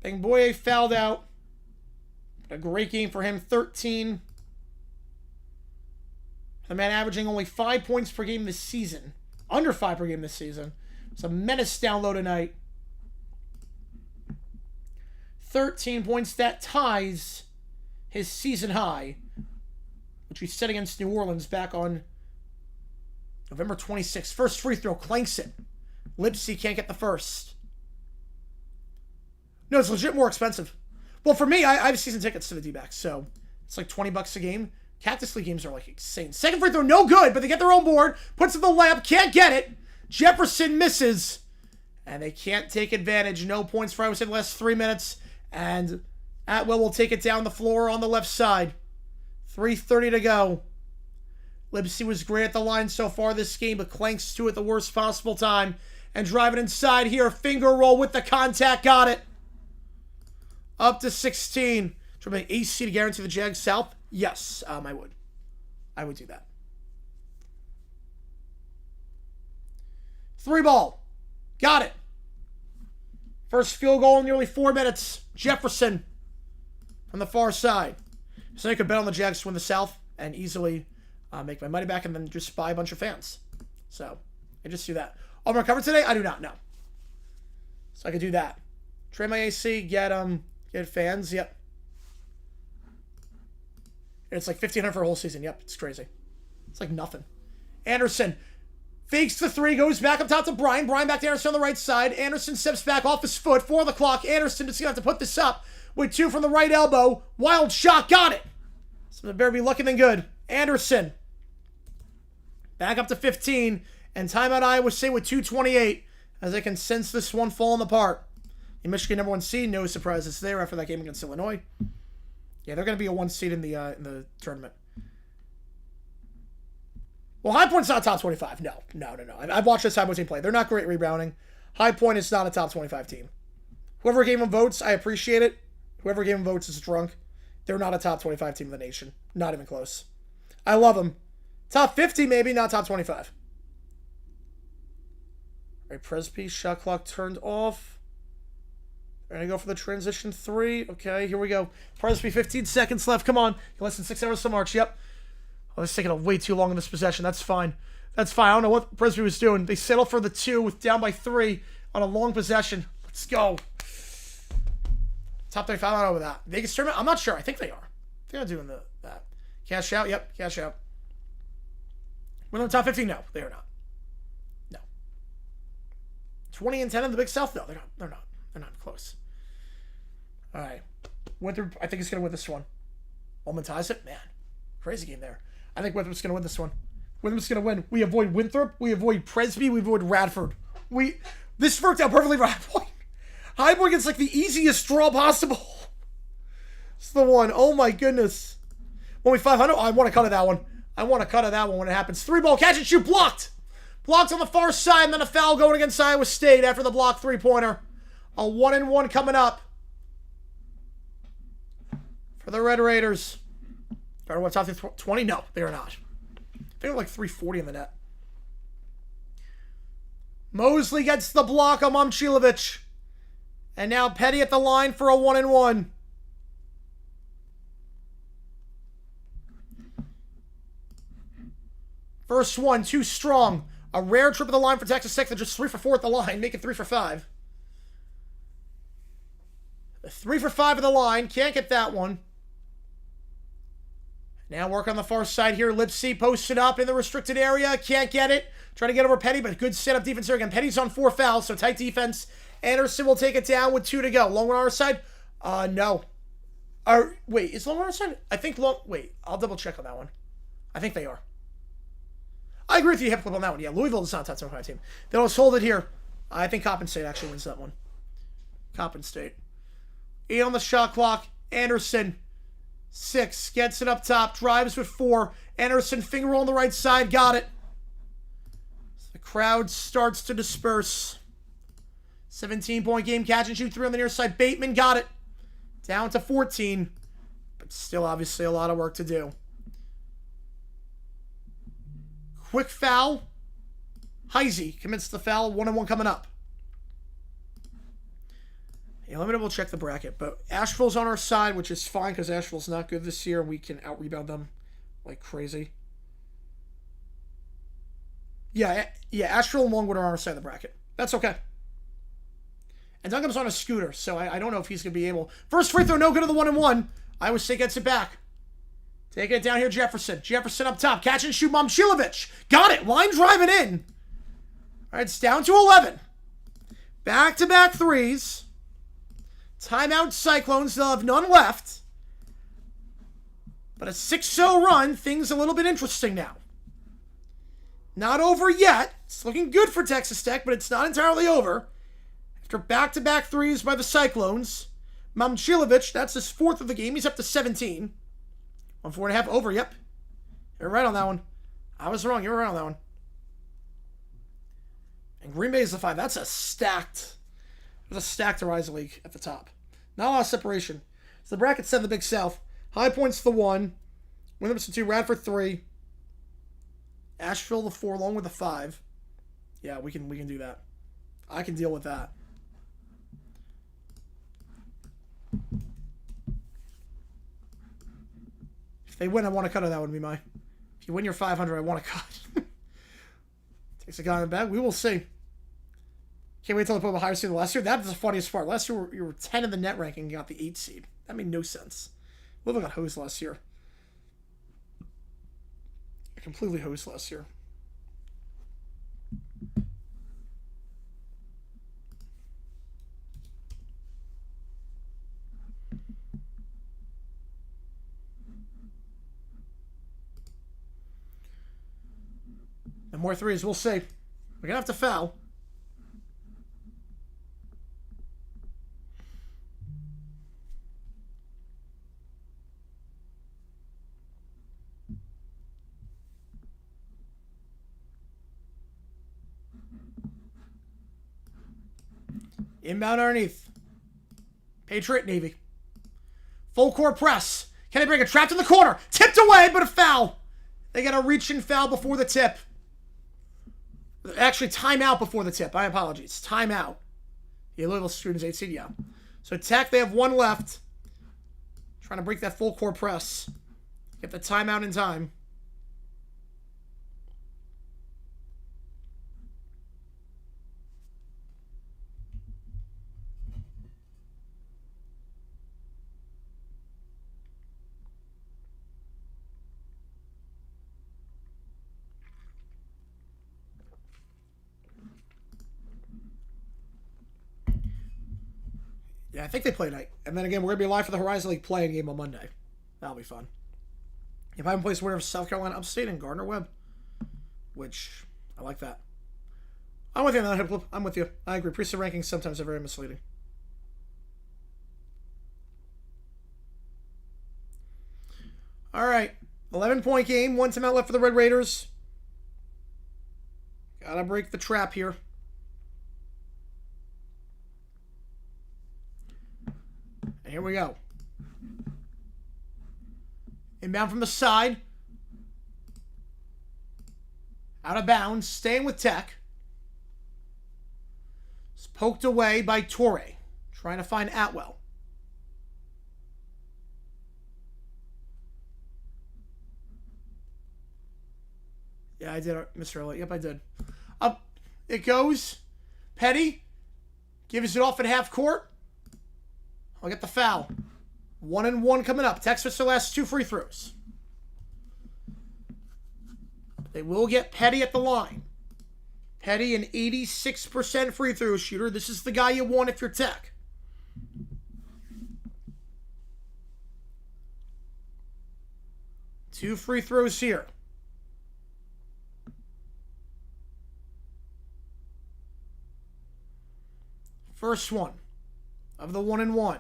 Bangboye fouled out. A great game for him. 13. The man averaging only 5 points per game this season. Under 5 per game this season. It's a menace down low tonight. 13 points. That ties his season high, which he set against New Orleans back on November 26th. First free throw, clanks it. Lipsy can't get the first. No, it's legit more expensive. Well, for me, I have season tickets to the D-backs, so it's like $20 a game. Cactus League games are like insane. Second free throw, no good, but they get their own board. Puts it in the layup, can't get it. Jefferson misses, and they can't take advantage. No points for, I would say, the last 3 minutes. And Atwell will take it down the floor on the left side. 3:30 to go. Lipsy was great at the line so far this game, but clanks 2 at the worst possible time. And driving inside here, finger roll with the contact, got it. Up to 16. Trying to AC to guarantee the Jags South? Yes, I would. I would do that. 3 ball. Got it. First field goal in nearly 4 minutes. Jefferson from the far side. So I could bet on the Jags to win the South and easily make my money back and then just buy a bunch of fans. So I just do that. I'm going to cover today? I do not know. So I could do that. Trade my AC, get fans. Yep. It's like $1,500 for a whole season. Yep, it's crazy. It's like nothing. Anderson fakes the 3, goes back up top to Brian. Brian back to Anderson on the right side. Anderson steps back off his foot. 4 on the clock. Anderson just going to have to put this up with 2 from the right elbow. Wild shot. Got it. So it better be lucky than good. Anderson. Back up to 15. And timeout Iowa State with 2:28 as I can sense this one falling apart. In Michigan number 1 seed. No surprises there after that game against Illinois. Yeah, they're going to be a 1 seed in the tournament. Well, High Point's not top 25. No. I've watched this High Point team play. They're not great rebounding. High Point is not a top 25 team. Whoever gave them votes, I appreciate it. Whoever gave them votes is drunk. They're not a top 25 team in the nation. Not even close. I love them. Top 50 maybe, not top 25. All right, Presby, shot clock turned off. We're going to go for the transition 3. Okay, here we go. Presby, 15 seconds left. Come on. Less than 6 hours to march. Yep. Oh, it's taking way too long in this possession. That's fine. That's fine. I don't know what Presby was doing. They settled for the 2 with down by 3 on a long possession. Let's go. Top 35, I don't know about that. Vegas tournament? I'm not sure. I think they are. I think they're doing that. Cash out? Yep, cash out. We're in the top 15? No, they are not. No. 20 and 10 in the Big South? No, they're not. They're not close. All right. Winthrop, I think he's going to win this one. Ullman ties it? Man. Crazy game there. I think Winthrop's going to win this one. Winthrop's going to win. We avoid Winthrop. We avoid Presby. We avoid Radford. This worked out perfectly for High Point. High Point gets like the easiest draw possible. It's the one. Oh my goodness. Only 500. Oh, I want to cut of that one. I want to cut of that one when it happens. 3 ball. Catch and shoot. Blocked. Blocked on the far side. And then a foul going against Iowa State after the block 3-pointer. A 1-and-1 coming up for the Red Raiders. Better what's out there 20? No, they are not. They're like 340 in the net. Mosley gets the block on Momcilovic. And now Petty at the line for a 1-1. First one, too strong. A rare trip of the line for Texas Tech. They're just 3 for 4 at the line. Make it 3 for 5. 3 for 5 at the line. Can't get that one. Now work on the far side here. Lipsy posted up in the restricted area. Can't get it. Trying to get over Petty, but good setup defense here again. Petty's on 4 fouls, so tight defense. Anderson will take it down with 2 to go. Long one on our side? No. Wait, is long on our side? I think long... Wait, I'll double check on that one. I think they are. I agree with you, Hip Clip, on that one. Yeah, Louisville does not touch my team. They'll just hold it here. I think Coppin State actually wins that one. Coppin State. 8 on the shot clock. Anderson, 6. Gets it up top. Drives with 4. Anderson, finger roll on the right side. Got it. The crowd starts to disperse. 17-point game. Catch and shoot 3 on the near side. Bateman got it. Down to 14. But still, obviously, a lot of work to do. Quick foul. Heisey commits the foul. 1-1 coming up. Yeah, let me double check the bracket. But Asheville's on our side, which is fine because Asheville's not good this year. We can out-rebound them like crazy. Yeah, Asheville and Longwood are on our side of the bracket. That's okay. And Duncombe's on a scooter, so I don't know if he's going to be able... First free throw, no good to the 1-1. Iowa State gets it back. Taking it down here, Jefferson. Jefferson up top. Catch and shoot, Momcilovic. Got it. Line driving in. All right, it's down to 11. Back-to-back threes. Timeout Cyclones. They'll have none left. But a 6-0 run. Things a little bit interesting now. Not over yet. It's looking good for Texas Tech, but it's not entirely over. After back-to-back threes by the Cyclones. Momcilovic, that's his 4th of the game. He's up to 17. 4.5 over, yep. You're right on that one. I was wrong. You were right on that one. And Green Bay is the 5. That's a stacked Horizon League at the top. Not a lot of separation. So the bracket's set in the Big South. High Point's the 1. Winthrop's the 2. Radford 3. Asheville the 4, along with the 5. Yeah, we can do that. I can deal with that. If they win, I want to cut it. That would be my. If you win your 500, I want to cut. Takes a guy in the bag. We will see. Can't wait till they put up a higher seed than last year. That's the funniest part. Last year, you were 10 in the net ranking and got the 8 seed. That made no sense. Louisville got hosed last year. Completely hosed last year. And more threes, we'll see. We're going to have to foul. Inbound underneath. Patriot Navy. Full court press. Can they bring it? Trapped in the corner. Tipped away, but a foul. They got a reach and foul before the tip. Actually, timeout before the tip. My apologies. Timeout. Yeah, Louisville students 8 seed, yeah. So Tech, they have 1 left. Trying to break that full court press. Get the timeout in time. Yeah, I think they play tonight. And then again, we're going to be live for the Horizon League playing game on Monday. That'll be fun. If I haven't placed winner of South Carolina Upstate and Gardner-Webb, which I like that. I'm with you on that, Hip Clip. I'm with you. I agree. Preseason rankings sometimes are very misleading. All right. 11-point game. 1 timeout left for the Red Raiders. Gotta break the trap here. And here we go. Inbound from the side. Out of bounds. Staying with Tech. It's poked away by Torre. Trying to find Atwell. Yeah, I did, Mr. Elliott. Yep, I did. Up it goes. Petty gives it off at half court. I'll get the foul. 1-1 coming up. Texas their last 2 free throws. They will get Petty at the line. Petty, an 86% free throw shooter. This is the guy you want if you're Tech. Two free throws here. First one of the 1-1.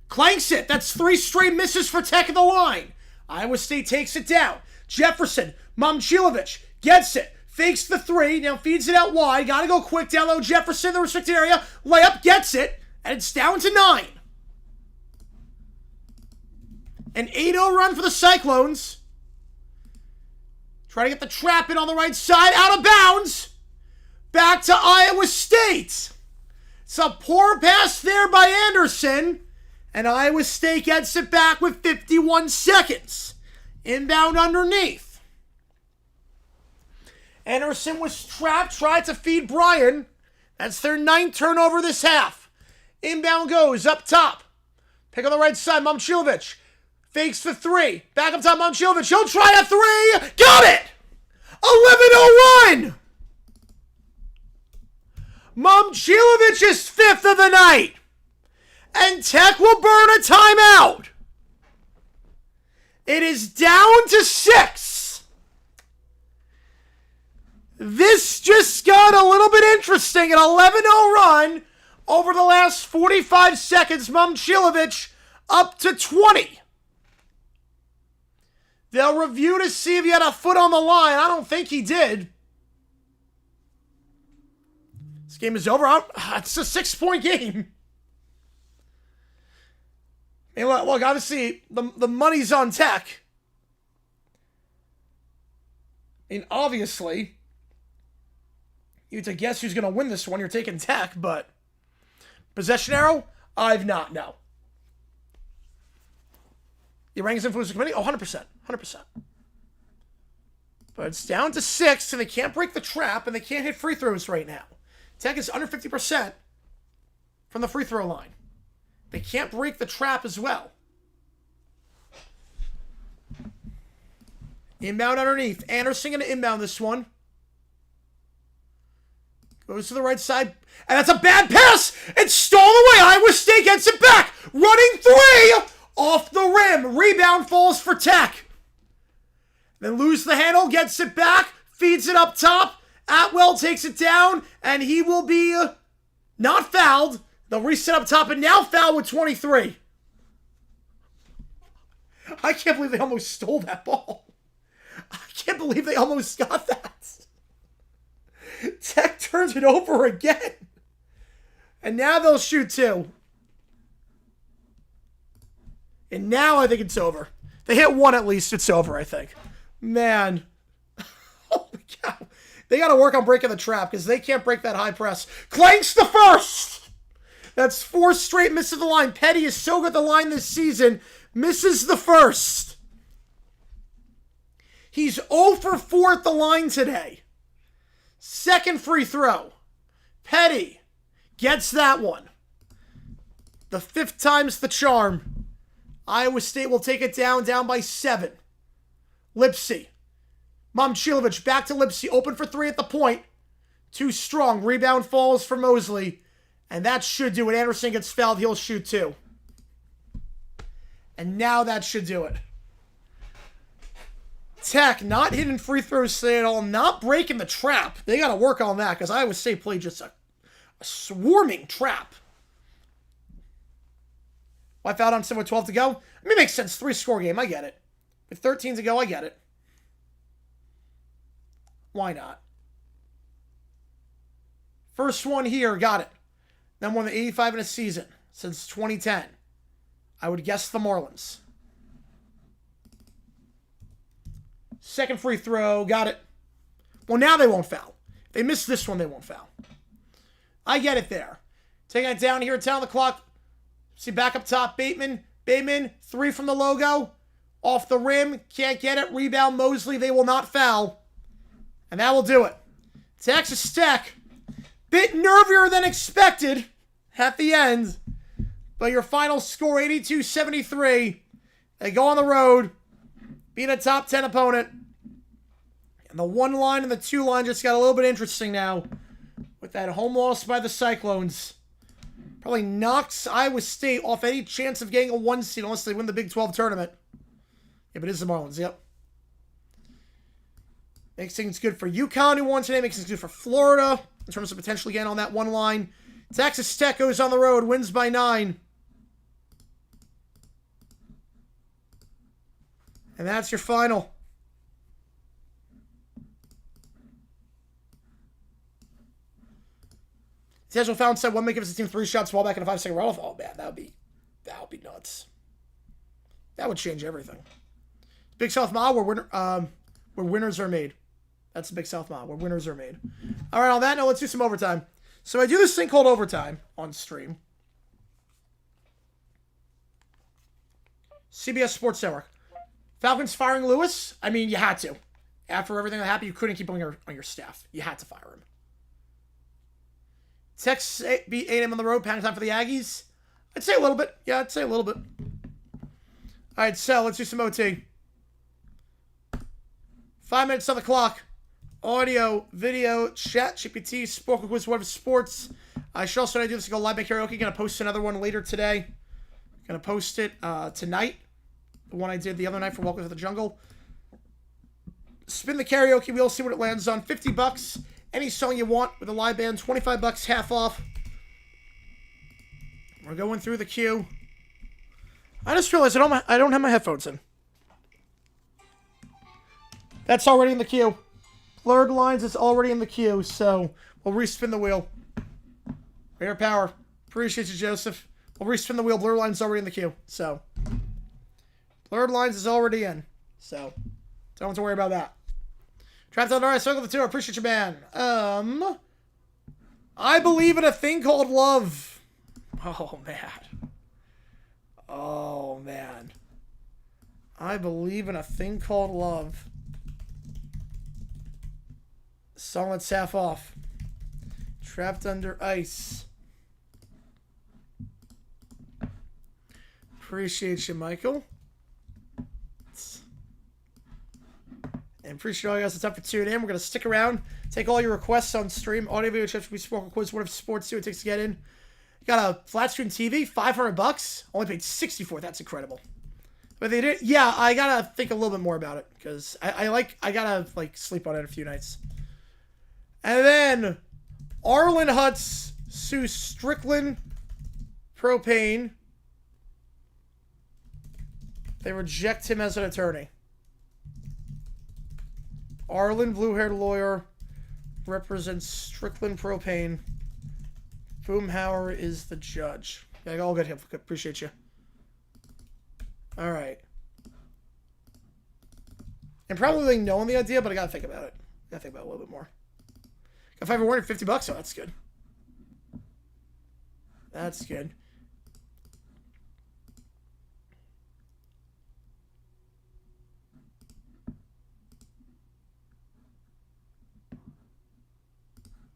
Clanks it. That's 3 straight misses for Tech at the line. Iowa State takes it down. Jefferson, Momcilovic gets it. Fakes the 3. Now feeds it out wide. Got to go quick down low. Jefferson, the restricted area. Layup gets it. And it's down to 9. An 8-0 run for the Cyclones. Try to get the trap in on the right side. Out of bounds. Back to Iowa State. It's a poor pass there by Anderson. And Iowa State gets it back with 51 seconds. Inbound underneath. Anderson was trapped. Tried to feed Bryan. That's their 9th turnover this half. Inbound goes up top. Pick on the right side. Momcilovic. Fakes the 3. Back up top. Momcilovic. He'll try a 3. Got it! 11:01! Momcilovic is 5th of the night. And Tech will burn a timeout. It is down to 6. This just got a little bit interesting. An 11-0 run over the last 45 seconds. Momcilovic up to 20. They'll review to see if he had a foot on the line. I don't think he did. This game is over. It's a 6-point game. Hey, look, obviously, the money's on Tech. I mean, obviously, you to guess who's going to win this one. You're taking Tech, but possession arrow? I've not, no. Your rankings influence the committee? Oh, 100%. 100%. But it's down to 6, and they can't break the trap, and they can't hit free throws right now. Tech is under 50% from the free throw line. They can't break the trap as well. Inbound underneath. Anderson going to inbound this one. Goes to the right side. And that's a bad pass. It's stolen away. Iowa State gets it back. Running 3 off the rim. Rebound falls for Tech. Then lose the handle. Gets it back. Feeds it up top. Atwell takes it down. And he will be not fouled. They'll reset up top and now foul with 23. I can't believe they almost stole that ball. I can't believe they almost got that. Tech turns it over again. And now they'll shoot 2. And now I think it's over. They hit 1 at least, it's over, I think. Man. Oh my God. They got to work on breaking the trap because they can't break that high press. Clanks the first. That's 4 straight misses the line. Petty is so good at the line this season. Misses the first. He's 0 for 4 at the line today. Second free throw. Petty gets that one. The 5th time's the charm. Iowa State will take it down by 7. Lipsy. Momcilovic back to Lipsy. Open for 3 at the point. Too strong. Rebound falls for Mosley. And that should do it. Anderson gets fouled. He'll shoot 2. And now that should do it. Tech not hitting free throws at all. Not breaking the trap. They got to work on that because Iowa State played just a swarming trap. I fouled on 7 with 12 to go. I mean, it makes sense. 3-score game. I get it. With 13 to go, I get it. Why not? First one here. Got it. Now more than 85 in a season since 2010. I would guess the Marlins. Second free throw. Got it. Well, now they won't foul. If they miss this one, they won't foul. I get it there. Taking it down here at 10 on the clock. See back up top. Bateman. 3 from the logo. Off the rim. Can't get it. Rebound Mosley. They will not foul. And that will do it. Texas Tech. Bit nervier than expected at the end. But your final score, 82-73. They go on the road. Beat a top 10 opponent. And the 1 line and the 2 line just got a little bit interesting now. With that home loss by the Cyclones. Probably knocks Iowa State off any chance of getting a 1 seed unless they win the Big 12 tournament. Yeah, but it is the Marlins, yep. Makes things good for UConn, who won today. Makes things good for Florida in terms of potentially getting on that 1 line. Texas Tech goes on the road, wins by 9. And that's your final. Potential foul said one may give his team 3 shots, ball back in a 5-second runoff. Oh man, that would be nuts. That would change everything. Big South Mile, where winners are made. That's the Big South Mile, where winners are made. All right, on that note, let's do some overtime. So I do this thing called overtime on stream. CBS Sports Network. Falcons firing Lewis. I mean, you had to. After everything that happened, you couldn't keep him on your staff. You had to fire him. Texas beat A&M on the road. Panic time for the Aggies. I'd say a little bit. Yeah, I'd say a little bit. All right, so let's do some OT. 5 minutes on the clock. Audio, video, chat, GPT, spoken quiz, whatever sports. I should also do this to go live by karaoke. Gonna post another one later today. Gonna post it tonight. The one I did the other night for Welcome to the Jungle. Spin the karaoke wheel, see what it lands on. $50. Any song you want with a live band. $25 half off. We're going through the queue. I just realized I don't have my headphones in. That's already in the queue. Blurred Lines is already in the queue, so we'll respin the wheel. Rare Power. Appreciate you, Joseph. We'll respin the wheel. Blurred Lines is already in the queue, so. Blurred Lines is already in, so don't have to worry about that. Trapped on Alright, Circle the Tour. Appreciate you, man. I believe in a thing called love. Oh, man. Oh, man. I believe in a thing called love. Song that's half off. Trapped Under Ice. Appreciate you, Michael. And appreciate all you guys that's up for tuning in. We're going to stick around, take all your requests on stream. Audio, video, chips, we spoken quiz, whatever sports do it takes to get in. Got a flat screen TV, $500. Only paid $64. That's incredible. But they did, yeah, I got to think a little bit more about it because I got to sleep on it a few nights. And then Arlen Hutz sues Strickland Propane. They reject him as an attorney. Arlen, blue-haired lawyer, represents Strickland Propane. Boomhauer is the judge. Yeah, I'll get him. Appreciate you. All right. And probably knowing the idea, but I got to think about it. Got to think about it a little bit more. If I ever wanted $50, oh, that's good. That's good.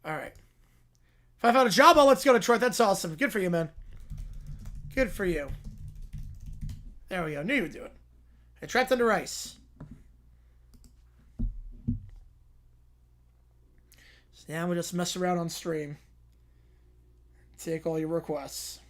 All right. If I found a job, let's go to Detroit. That's awesome. Good for you, man. Good for you. There we go. Knew you would do it. Hey, Trapped Under Ice. So now we just mess around on stream. Take all your requests.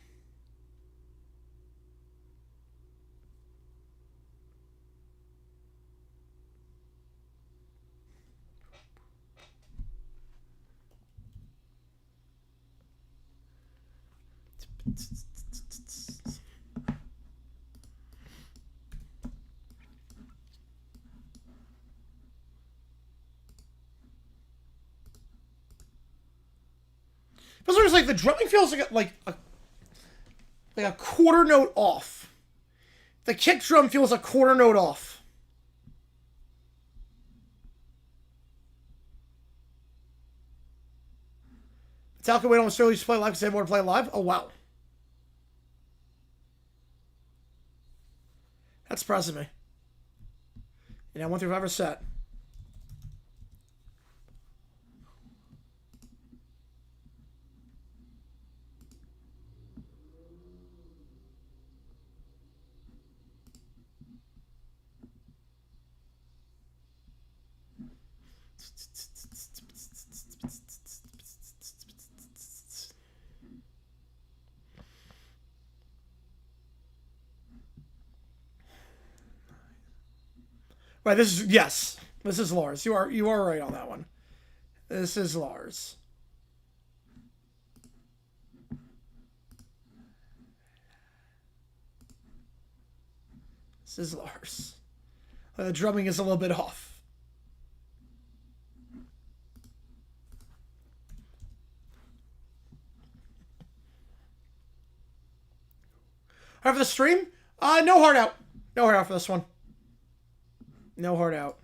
But it's like the drumming feels like a quarter note off. The kick drum feels a quarter note off. Metallica wait on Australia used to play live because they want to play live? Oh, wow. That surprises me. You know, 1 through 5 are set. Right, this is, yes. This is Lars. You are right on that one. This is Lars. This is Lars. The drumming is a little bit off. All right, for the stream, no hard out. No hard out for this one. No hard out.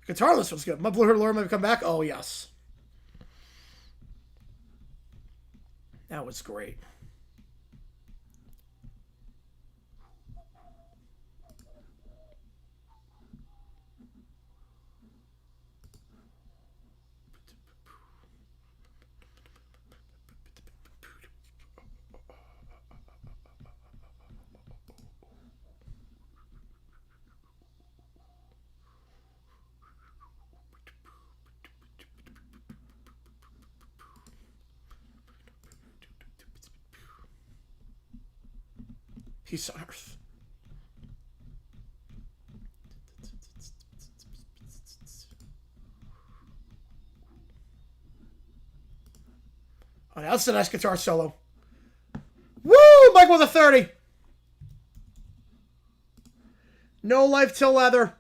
Guitarless was good. My Blue Hurt Lord might come back. Oh, yes. That was great. Peace on earth. Oh, that's a nice guitar solo. Woo! Mike with a 30. No Life Till Leather.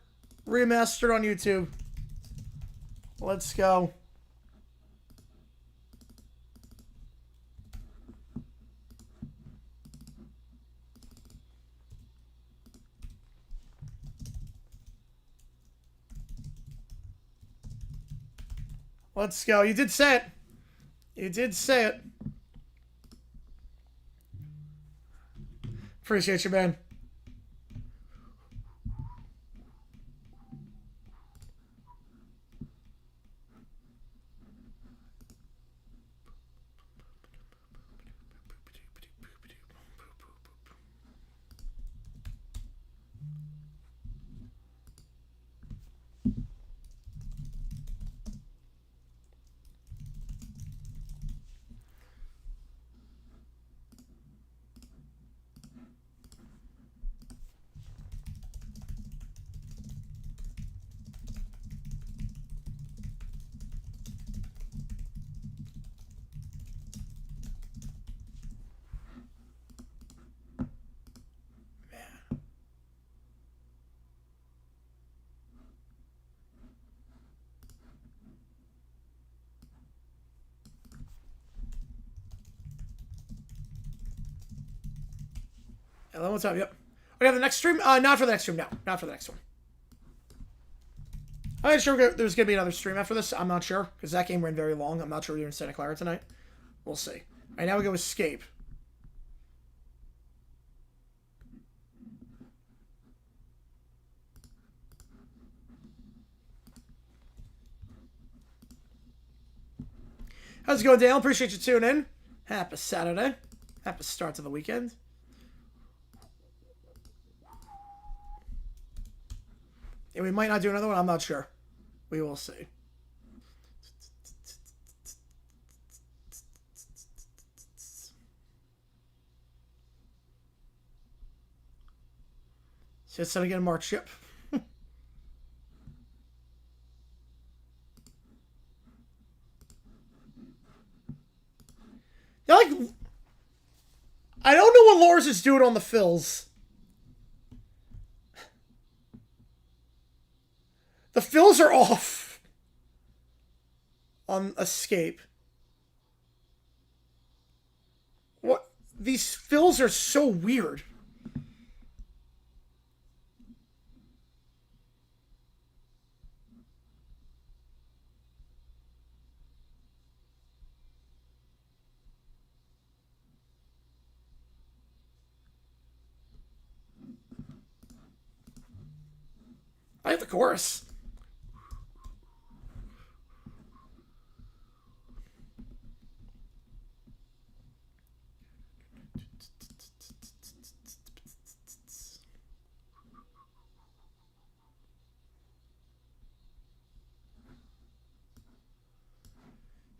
Remastered on YouTube. Let's go. Let's go. You did say it. You did say it. Appreciate you, man. Hello, what's up? Yep. We have the next stream? Not for the next stream, no. Not for the next one. I'm not sure there's going to be another stream after this. I'm not sure, because that game ran very long. I'm not sure we're doing Santa Clara tonight. We'll see. All right, now we go Escape. How's it going, Dale? Appreciate you tuning in. Happy Saturday. Happy start to the weekend. And we might not do another one. I'm not sure. We will see. So it's again March. Yep. They're like, I don't know what Lars is doing on the fills. The fills are off on escape. What? These fills are so weird. I have the chorus.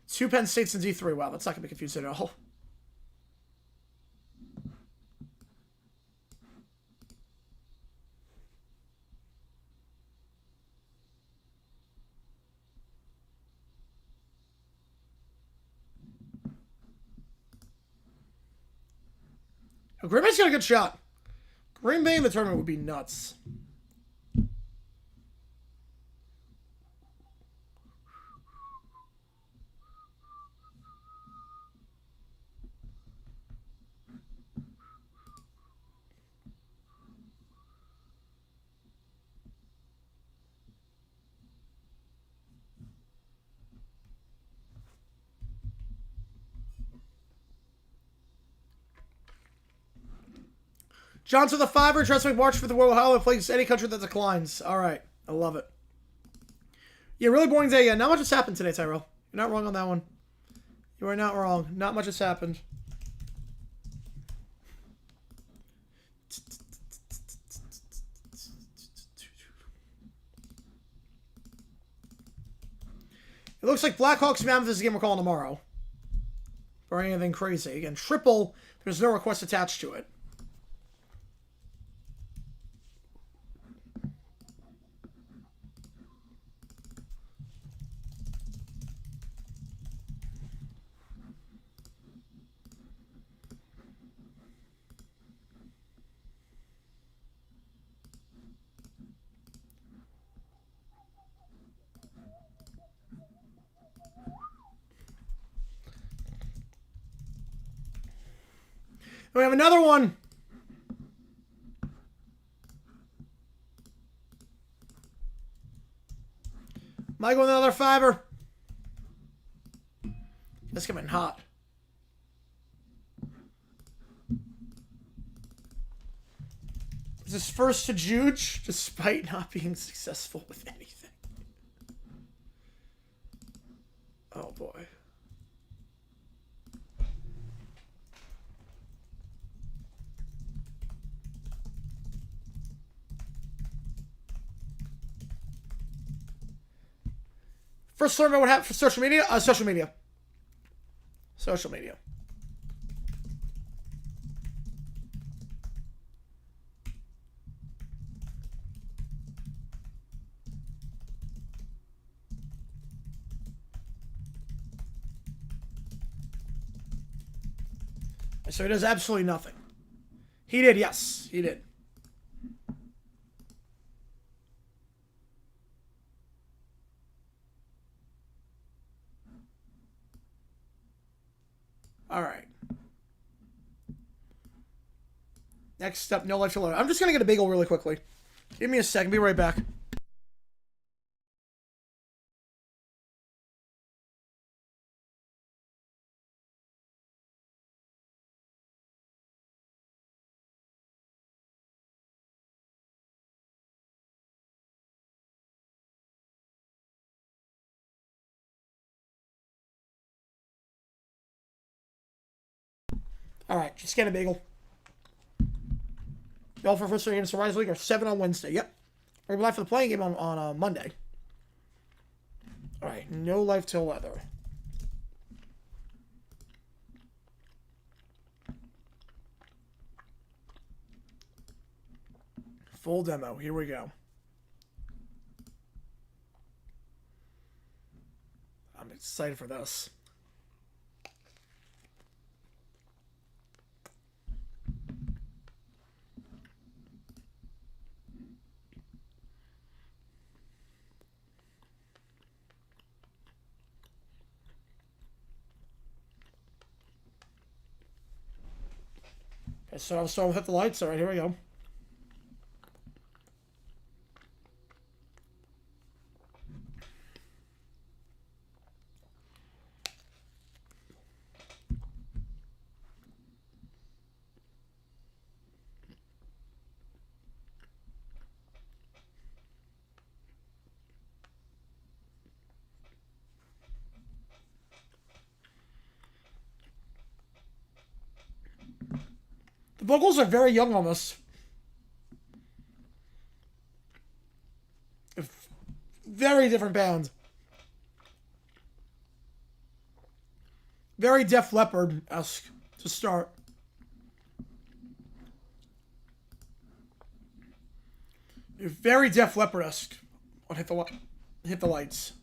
Two Penn States and D3. Wow, that's not going to be confusing at all. Green Bay's got a good shot. Green Bay in the tournament would be nuts. Johnson the Fiver, tries to make March for the World Holiday plays any country that declines. All right. I love it. Yeah, really boring day. Yeah, not much has happened today, Tyrell. You're not wrong on that one. You are not wrong. Not much has happened. It looks like Blackhawks Mammoth is the game we're calling tomorrow. Or anything crazy. Again, triple. There's no request attached to it. We have another one. Michael with another fiver. It's coming hot. This is first to Juge, despite not being successful with anything. Oh boy. First learn about what happened for social media? Social media. Social media. So he does absolutely nothing. He did, yes. He did. All right. Next up, no life to load. I'm just going to get a bagel really quickly. Give me a second. Be right back. All right, just get a bagel. Y'all for first game of Surprise League are 7 on Wednesday. Yep. We're going to be live for the playing game on Monday. All right, no life till leather. Full demo. Here we go. I'm excited for this. So I'm starting with hit the lights. All right, here we go. The vocals are very young on this. Very different band. Very Def Leppard-esque to start. Very Def Leppard-esque on Hit the Lights.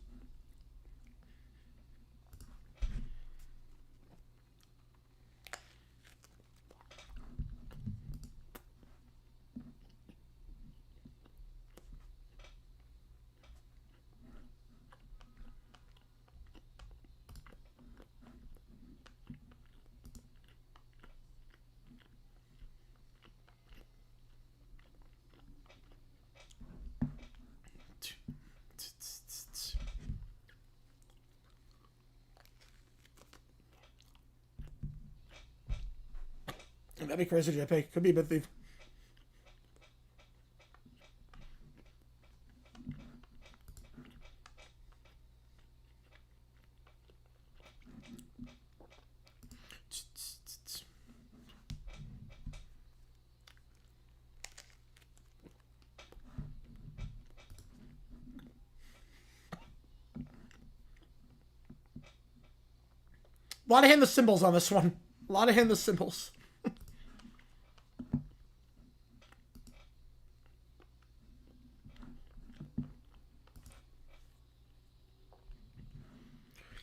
That'd be crazy, JP. Could be a bit thief. A lot of hitting the cymbals on this one. A lot of hitting the cymbals.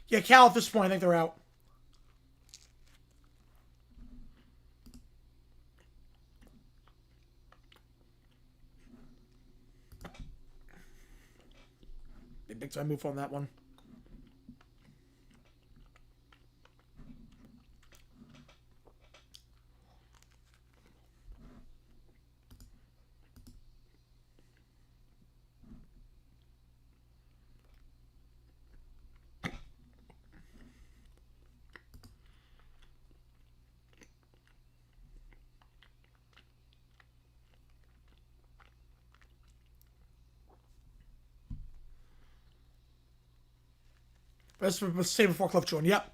Yeah, Cal, at this point, I think they're out. Big time move on that one. That's save before Cliff Jordan. Yep.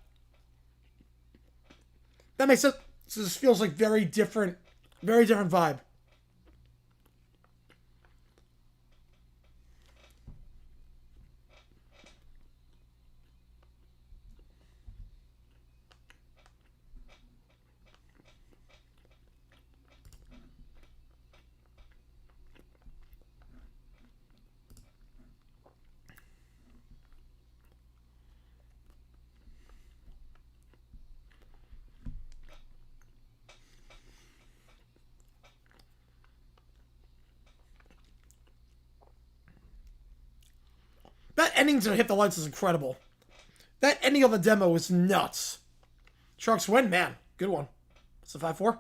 That makes sense. So this feels like very different vibe. That ending to Hit the Lights is incredible. That ending of the demo is nuts. Sharks win, man. Good one. It's a 5-4.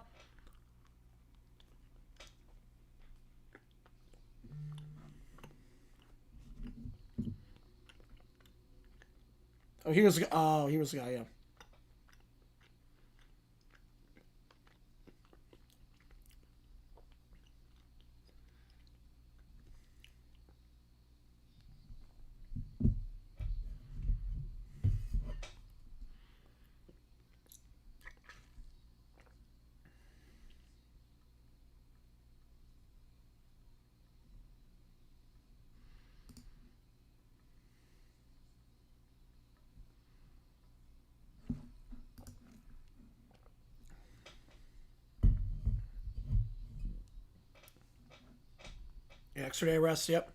Oh, he was the guy, yeah. Yeah, extra day rest, yep.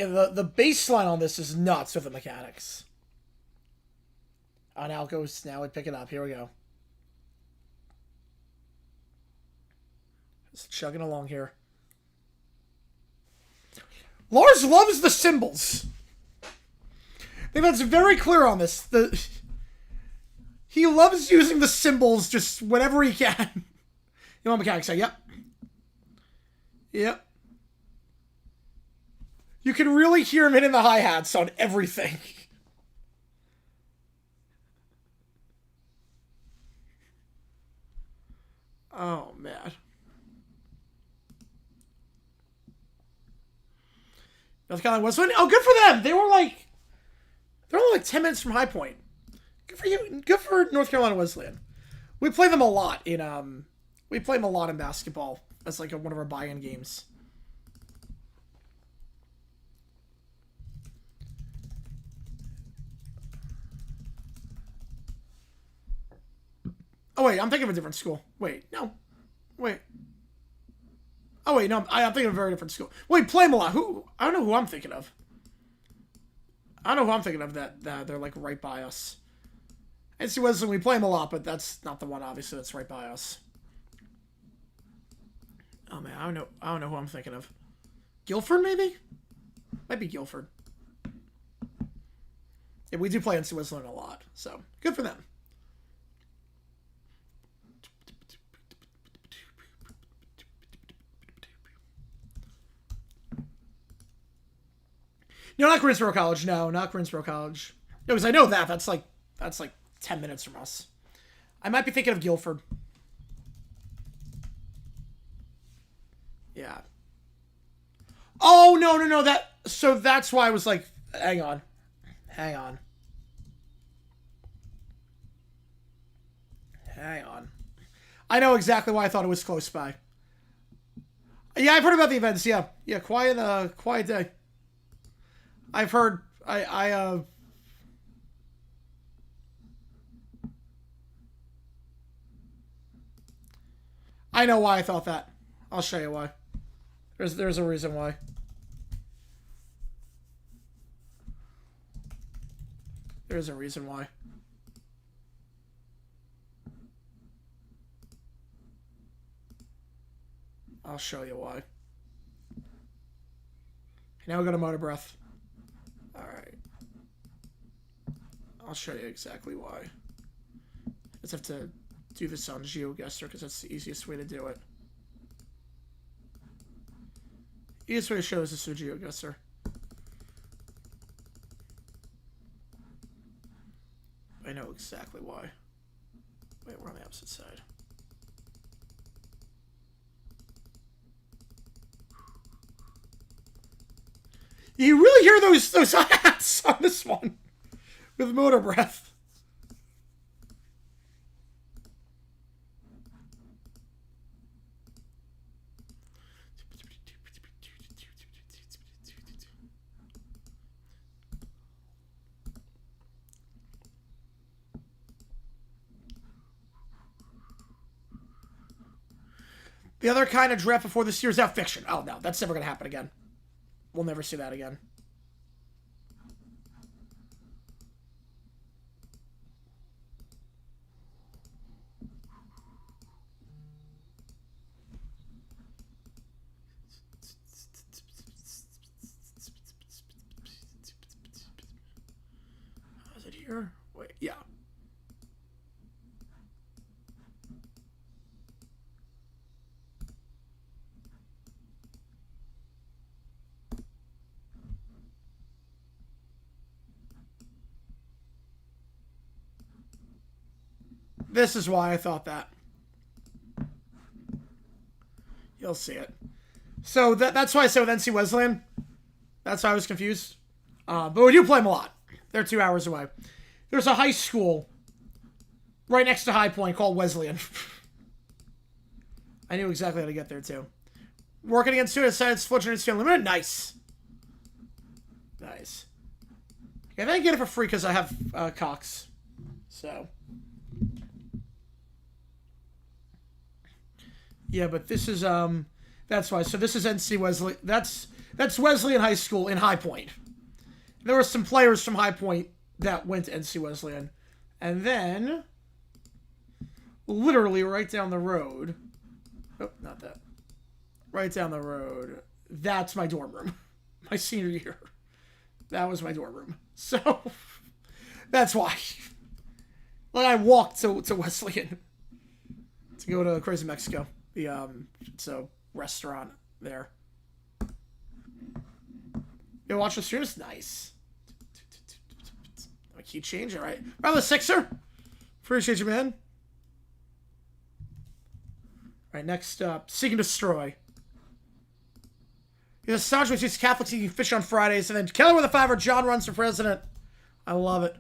Yeah, the baseline on this is nuts with the mechanics. Now it goes. Now we pick it up. Here we go. Just chugging along here. Lars loves the symbols. I think that's very clear on this. He loves using the symbols just whenever he can. You want mechanics? Say, yep. Yep. You can really hear him hitting the hi-hats on everything. Oh, man. North Carolina Wesleyan. Oh, good for them. They're only like 10 minutes from High Point. Good for you. Good for North Carolina Wesleyan. We play them a lot in basketball as like one of our buy-in games. Oh wait, I'm thinking of a different school. Wait, no. Wait. Oh wait, no, I'm thinking of a very different school. Wait, play them a lot. Who? I don't know who I'm thinking of. I don't know who I'm thinking of that they're like right by us. NC Wesleyan, we play them a lot, but that's not the one obviously that's right by us. Oh man, I don't know who I'm thinking of. Guilford maybe? Might be Guilford. Yeah, we do play NC Wesleyan a lot, so good for them. No, not Greensboro College. No, not Greensboro College. No, because I know that. That's like 10 minutes from us. I might be thinking of Guilford. Yeah. Oh, no. So that's why I was like, hang on. I know exactly why I thought it was close by. Yeah, I've heard about the events. Yeah, quiet day. I've heard. I know why I thought that. I'll show you why. There's a reason why. There's a reason why. I'll show you why. Now we go to Motor Breath. Alright. I'll show you exactly why. I just have to do this on GeoGuessr because that's the easiest way to do it. Easiest way to show this is through GeoGuessr. I know exactly why. Wait, we're on the opposite side. You really hear those hats on this one with Motor Breath. The other kind of draft before this year's out fiction. Oh no, that's never gonna happen again. We'll never see that again. Is it here? Wait, yeah. This is why I thought that. You'll see it. So that's why I said with NC Wesleyan. That's why I was confused. But we do play them a lot. They're 2 hours away. There's a high school right next to High Point called Wesleyan. I knew exactly how to get there too. Working against Student Science, Fortunate Limited. Nice. Nice. Okay, I get it for free because I have Cox. So. Yeah, but this is that's why. So this is NC Wesley. That's That's Wesleyan High School in High Point. There were some players from High Point that went to NC Wesleyan. And then, literally right down the road. Oh, not that. Right down the road. That's my dorm room. My senior year. That was my dorm room. So, that's why. Like, I walked to Wesleyan to go to Crazy Mexico. The restaurant there. You watch the stream? It's nice. My key change, all right. Rather Sixer. Appreciate you, man. All right, next up, Seek and Destroy. He's a staunch which is Catholic eating fish on Fridays, and then Keller with a $5. John runs for president. I love it.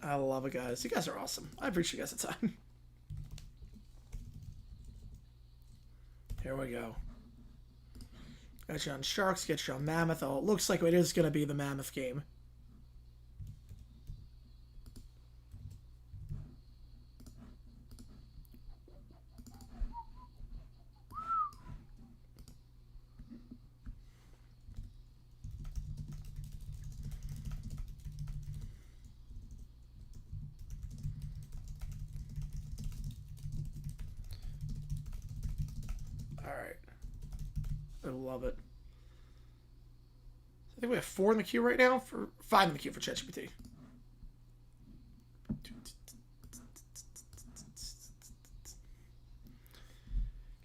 I love it, guys. You guys are awesome. I appreciate you guys' time. Here we go. Got you on Sharks, get you on Mammoth. Oh, it looks like it is going to be the Mammoth game. I love it. I think we have 4 in the queue right now. 5 in the queue for ChatGPT. You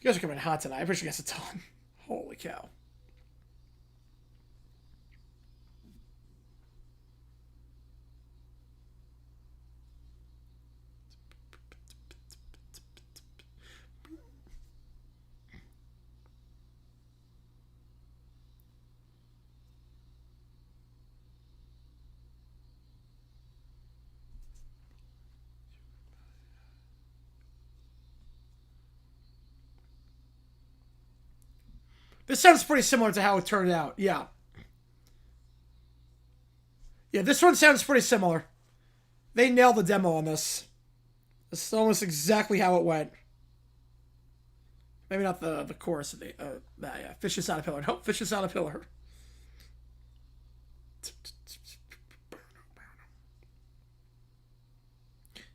guys are coming hot tonight. I appreciate you guys a ton. Holy cow. This sounds pretty similar to how it turned out. Yeah. Yeah, this one sounds pretty similar. They nailed the demo on this. This is almost exactly how it went. Maybe not the chorus of the... yeah. Fish is on a pillar. Nope, fish is on a pillar.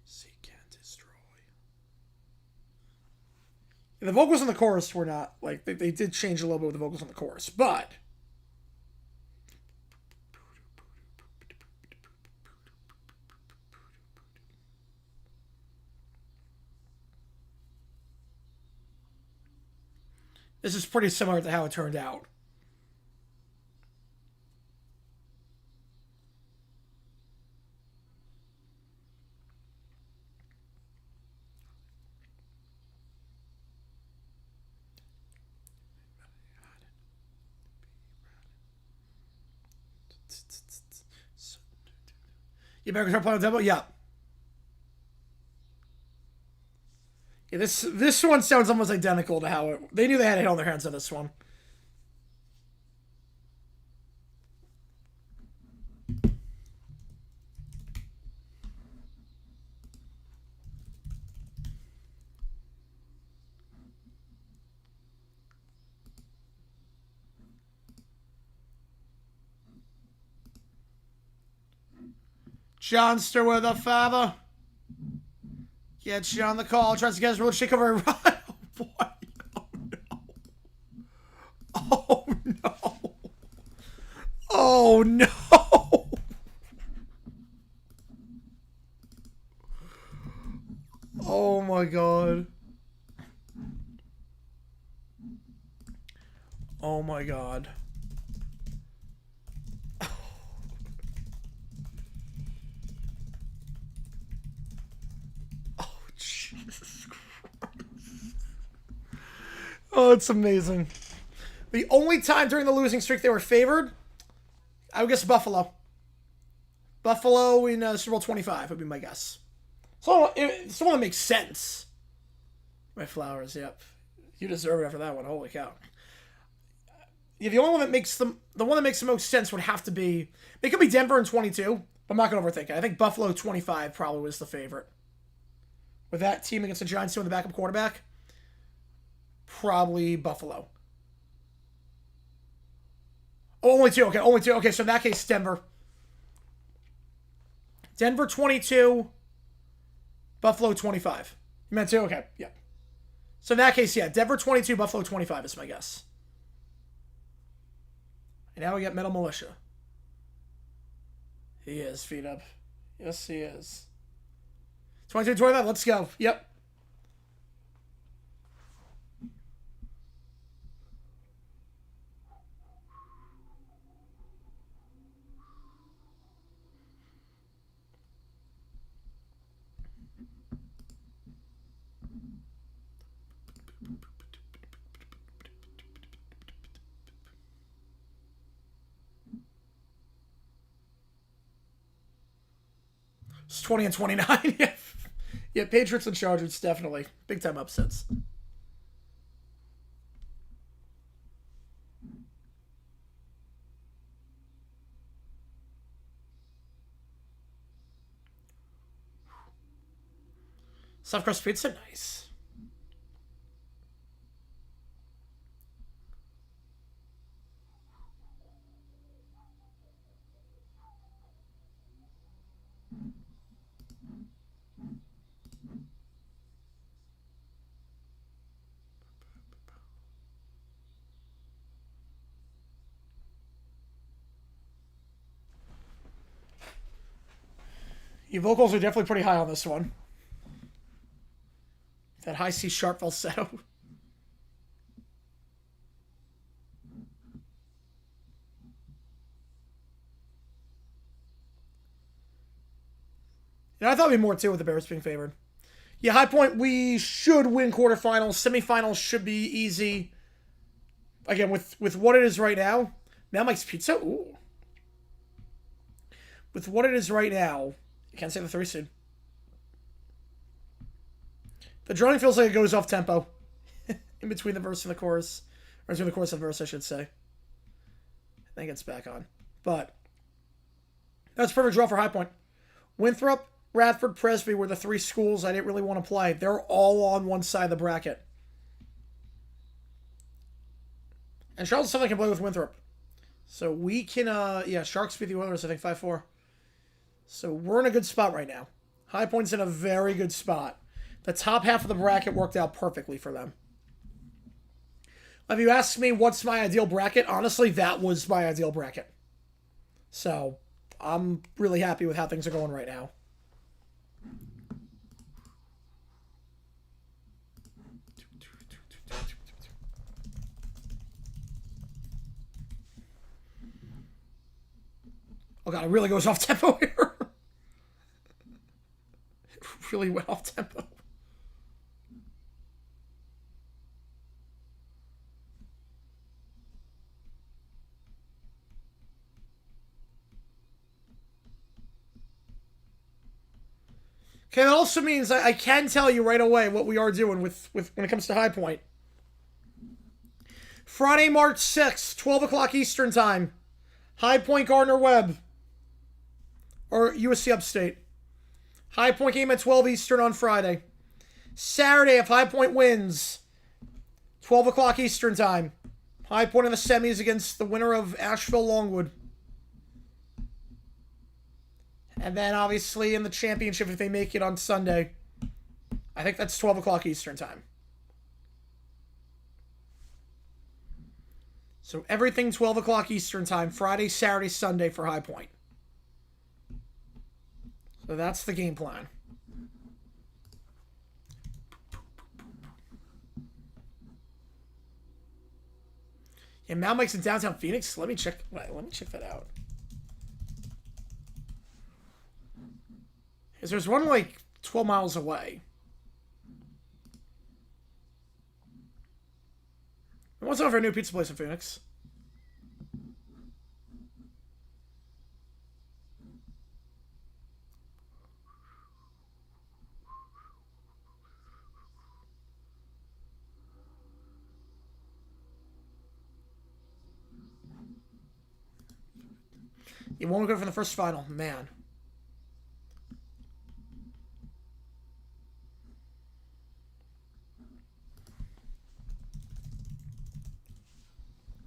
Seek and destroy. The vocals on the chorus were not, like, they did change a little bit with the vocals on the chorus, but... This is pretty similar to how it turned out. You better start playing the demo? Yeah. Yeah, this one sounds almost identical to how it... They knew they had a hit on their hands on this one. Johnster with a father. Get you on the call. Tries to get his real shake over. Oh boy. Oh no. Oh no. Oh no. Oh my god. Oh my god. Jesus Christ. Oh, it's amazing. The only time during the losing streak they were favored, I would guess Buffalo. Buffalo in Super Bowl 25 would be my guess. So it's the one that makes sense. My flowers, yep. You deserve it after that one. Holy cow. Yeah, the only one that makes the one that makes the most sense would have to be, it could be Denver in 22. I'm not going to overthink it. I think Buffalo 25 probably was the favorite. With that team against the Giants doing the backup quarterback. Probably Buffalo. Oh, only 2. Okay, only 2. Okay, so in that case, Denver. Denver 22. Buffalo 25. You meant 2? Okay, yeah. So in that case, yeah, Denver 22, Buffalo 25 is my guess. And now we got Metal Militia. He is, feet up. Yes, he is. 22, 25, let's go. Yep. It's 20 and 29. Yeah. Yeah, Patriots and Chargers, definitely. Big time upsets. Stuffed crust pizza, nice. Your vocals are definitely pretty high on this one. That high C sharp falsetto. Yeah, I thought it'd be more too with the Bears being favored. Yeah, High Point, we should win quarterfinals. Semifinals should be easy. Again, with what it is right now. Mad Mike's Pizza? Ooh. With what it is right now, you can't say the 3 seed. The drawing feels like it goes off tempo. In between the verse and the chorus. Or between the chorus and the verse, I should say. Then it gets back on. But that's a perfect draw for High Point. Winthrop, Radford, Presby were the 3 schools I didn't really want to play. They're all on one side of the bracket. And Charlotte Southern can play with Winthrop. So we can, yeah, Sharks beat the Oilers, I think, 5-4. So we're in a good spot right now. High Point's in a very good spot. The top half of the bracket worked out perfectly for them. If you ask me what's my ideal bracket, honestly, that was my ideal bracket. So I'm really happy with how things are going right now. Oh god, it really goes off tempo here. It really went off tempo. Okay, that also means I can tell you right away what we are doing with when it comes to High Point. Friday, March 6th, 12 o'clock Eastern Time. High Point Gardner-Webb. Or USC Upstate. High Point game at 12 Eastern on Friday. Saturday, if High Point wins, 12 o'clock Eastern Time. High Point in the semis against the winner of Asheville-Longwood. And then, obviously, in the championship, if they make it on Sunday, I think that's 12 o'clock Eastern Time. So everything 12 o'clock Eastern Time, Friday, Saturday, Sunday for High Point. So that's the game plan. Yeah, Mount Mike's in downtown Phoenix. Let me check that out. Because there's one like 12 miles away. And what's over a new pizza place in Phoenix? You won't go for the first final, man.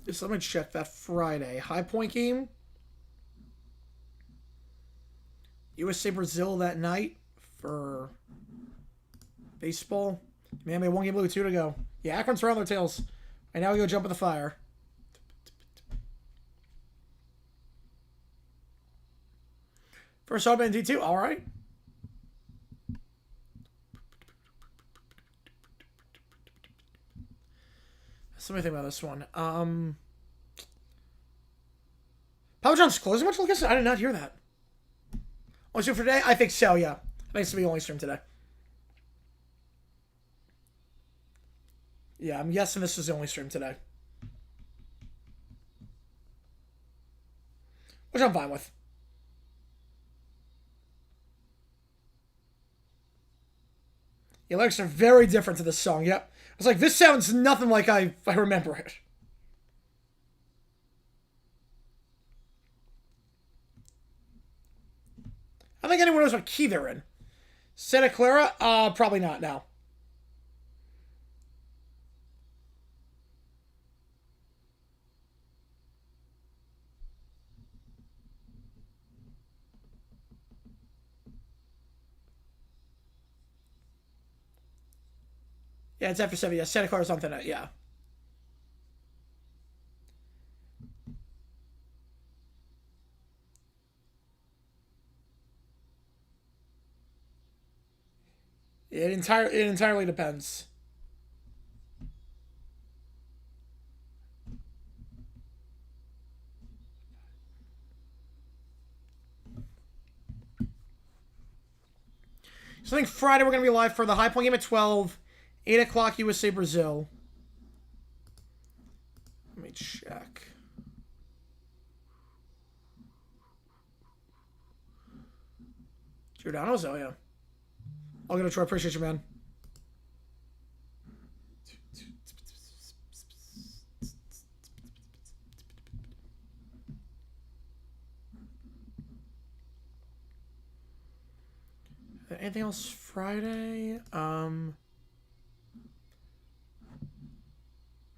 Just let me check that Friday. High Point game. USA Brazil that night for baseball. Man, we have 1 game blue, 2 to go. Yeah, Akron's around their tails. Right now we go jump in the fire. First off in D2. All right. So let me think about this one. Papa John's closing much like this? I did not hear that. Only stream for today? I think so, yeah. I think it's the only stream today. Yeah, I'm guessing this is the only stream today. Which I'm fine with. The lyrics are very different to this song, yep. I was like, this sounds nothing like I remember it. I don't think anyone knows what key they're in. Santa Clara? Probably not now. Yeah, it's after 7. Yeah, Santa Clara or something. Yeah. It entirely depends. So I think Friday we're going to be live for the High Point game at 12. 8 o'clock USA Brazil. Let me check. Giordano's? Oh, yeah. I'll get a try. Appreciate you, man. Anything else Friday?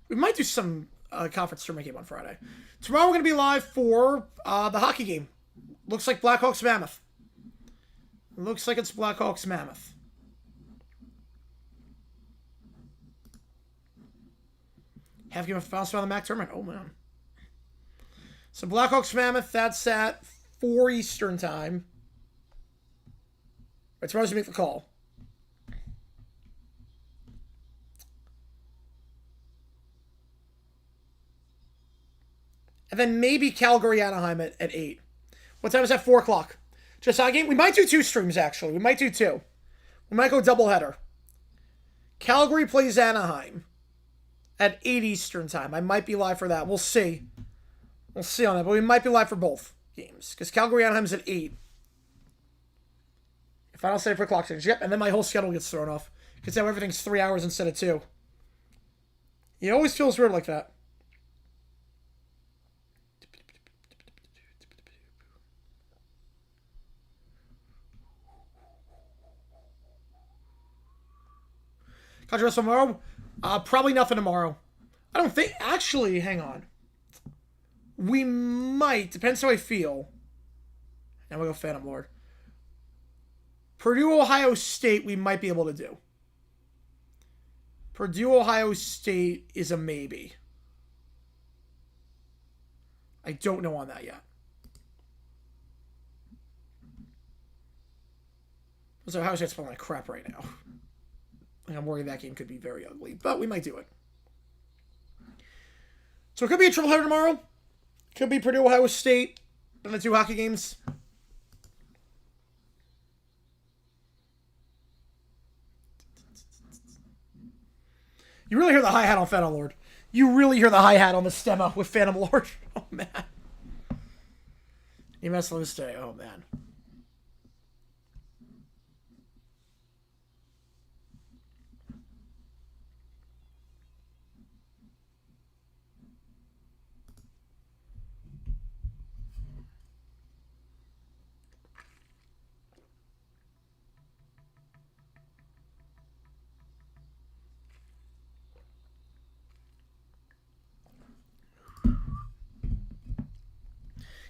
We might do some conference tournament game on Friday. Tomorrow we're going to be live for the hockey game. Looks like Blackhawks Mammoth. Looks like it's Blackhawks Mammoth. Half game of bounce around the MAC tournament. Oh, man. So Blackhawks Mammoth, that's at 4 Eastern time. It's supposed to make the call. And then maybe Calgary Anaheim at 8. What time is that? 4 o'clock. Just our game. We might do 2 streams, actually. We might do 2. We might go doubleheader. Calgary plays Anaheim at 8 Eastern time. I might be live for that. We'll see. We'll see on that. But we might be live for both games. Because Calgary Anaheim's at 8. If I don't say for clock change. Yep. And then my whole schedule gets thrown off. Because now everything's 3 hours instead of 2. It always feels weird like that. Contrast tomorrow? Probably nothing tomorrow. I don't think... Actually, hang on. We might. Depends how I feel. Now we go Phantom Lord. Purdue, Ohio State, we might be able to do. Purdue, Ohio State is a maybe. I don't know on that yet. So Ohio State's playing like crap right now. I'm worried that game could be very ugly, but we might do it. So it could be a triple header tomorrow. Could be Purdue, Ohio State, and the 2 hockey games. You really hear the hi-hat on Phantom Lord. You really hear the hi-hat on the stemma with Phantom Lord. Oh, man. You mess with this today. Oh, man.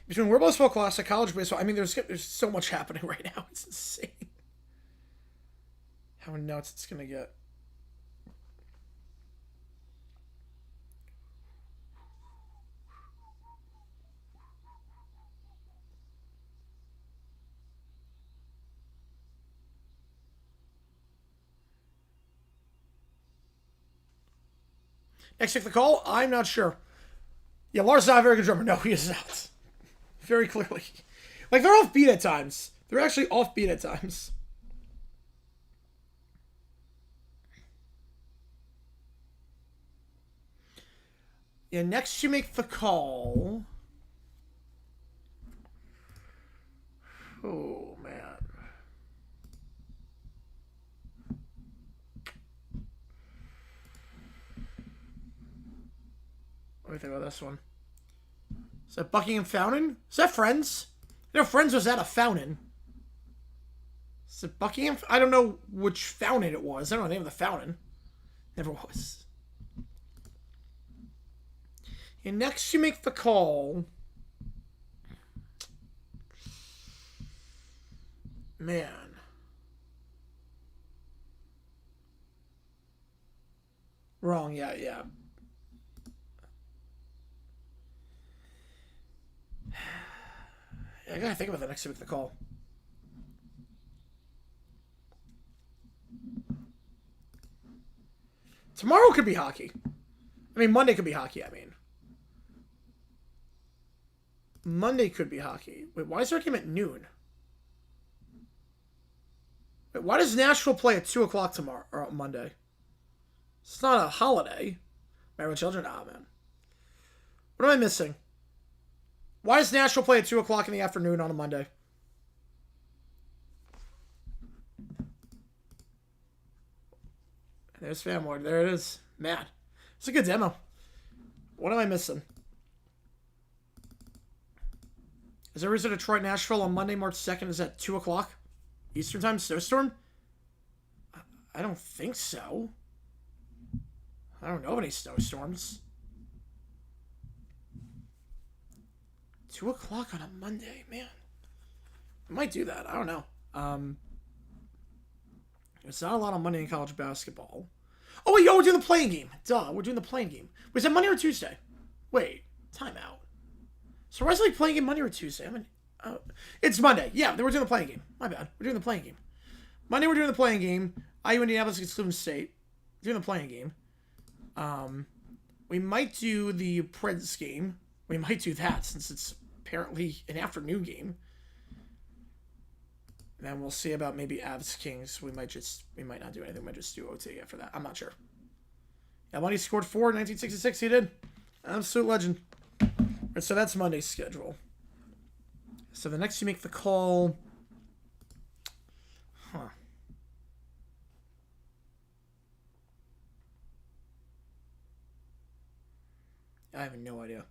Between World Baseball Classic, college baseball, I mean, there's so much happening right now. It's insane. How nuts it's gonna get. Next take the call? I'm not sure. Yeah, Lars is not a very good drummer. No, he is not. Very clearly. Like, they're offbeat at times. They're actually offbeat at times. Yeah, next you make the call. Oh, man. What do you think about this one? Is that Buckingham Fountain? Is that Friends? You know, Friends was at a fountain. Is it Buckingham? I don't know which fountain it was. I don't know the name of the fountain. Never was. And next you make the call. Man. Wrong, yeah. I gotta think about that next time we make the call. Tomorrow could be hockey. I mean, Monday could be hockey, I mean. Monday could be hockey. Wait, why is there a game at noon? Wait, why does Nashville play at 2 o'clock tomorrow, or Monday? It's not a holiday. Married with children? Ah, man. What am I missing? Why does Nashville play at 2 o'clock in the afternoon on a Monday? There's Fanward. There it is. Man. It's a good demo. What am I missing? Is there a reason Detroit Nashville on Monday, March 2nd is at 2 o'clock? Eastern time snowstorm? I don't think so. I don't know of any snowstorms. 2 o'clock on a Monday, man. I might do that. I don't know. It's not a lot on Monday in college basketball. Oh, wait, we're doing the playing game. Duh, we're doing the playing game. Was it Monday or Tuesday? Wait, timeout. So why is it like playing game Monday or Tuesday? I mean, it's Monday. Yeah, then we're doing the playing game. My bad. We're doing the playing game. Monday we're doing the playing game. IU Indianapolis against Cleveland State. We're doing the playing game. We might do the Preds game. We might do that since it's apparently an afternoon game. And then we'll see about maybe Avs Kings. We might not do anything. We might just do OT after that. I'm not sure. Yeah, Money scored 4 in 1966. He did. Absolute legend. Right, so that's Monday's schedule. So the next you make the call. Huh. I have no idea.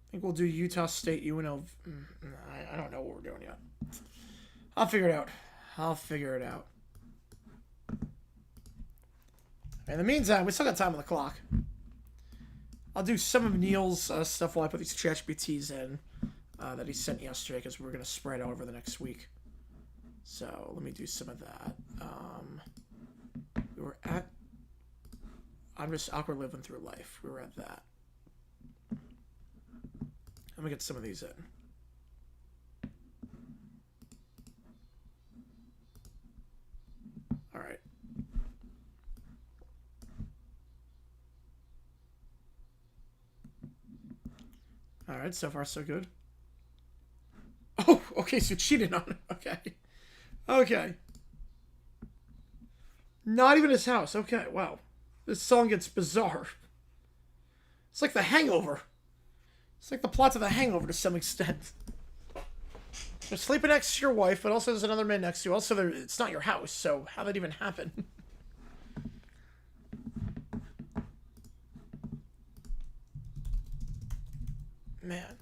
I think we'll do Utah State, UNLV. I don't know what we're doing yet. I'll figure it out. In the meantime, we still got time on the clock. I'll do some of Neil's stuff while I put these ChatGPTs in that he sent yesterday because we're going to spread out over the next week. So let me do some of that. We were at... I'm just awkward living through life. We were at that. Let me get some of these in. All right. All right, so far so good. Oh, okay, so cheated on it. Okay. Not even his house. Okay, wow. This song gets bizarre. It's like The Hangover. It's like the plot of The Hangover to some extent. You're sleeping next to your wife, but also there's another man next to you. Also, it's not your house, so how'd that even happen? Man.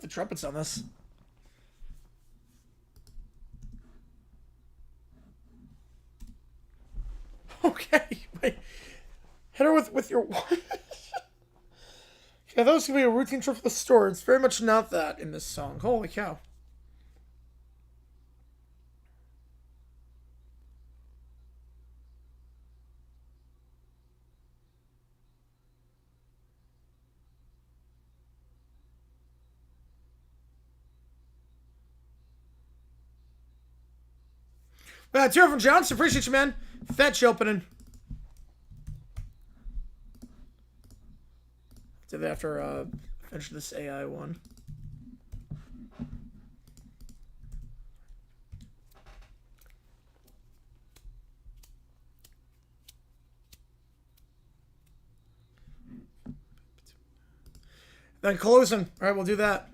the trumpets on this. Okay, wait. Hit her with your... Yeah, that was going to be a routine trip to the store. It's very much not that in this song. Holy cow. Tira from Johnson. Appreciate you, man. Fetch opening. Did that after finish this AI one. Then closing. All right, we'll do that.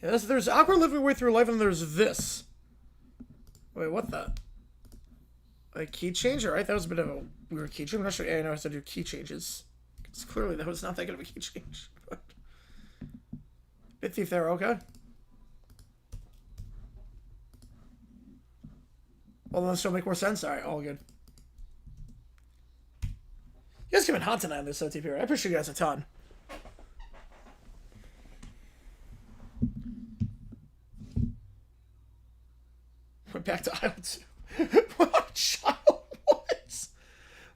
Yeah, there's awkward living your way through life, and there's this. Wait, what the? A key change? Alright, that was a bit of a weird key change. I'm not sure AI knows how to do key changes. Because clearly that was not that good of a key change. But... Bit thief there, okay. Well, then this will make more sense. Alright, all good. You guys have been hot tonight on this OTP, right? I appreciate you guys a ton. Went back to aisle 2. What? Child, what?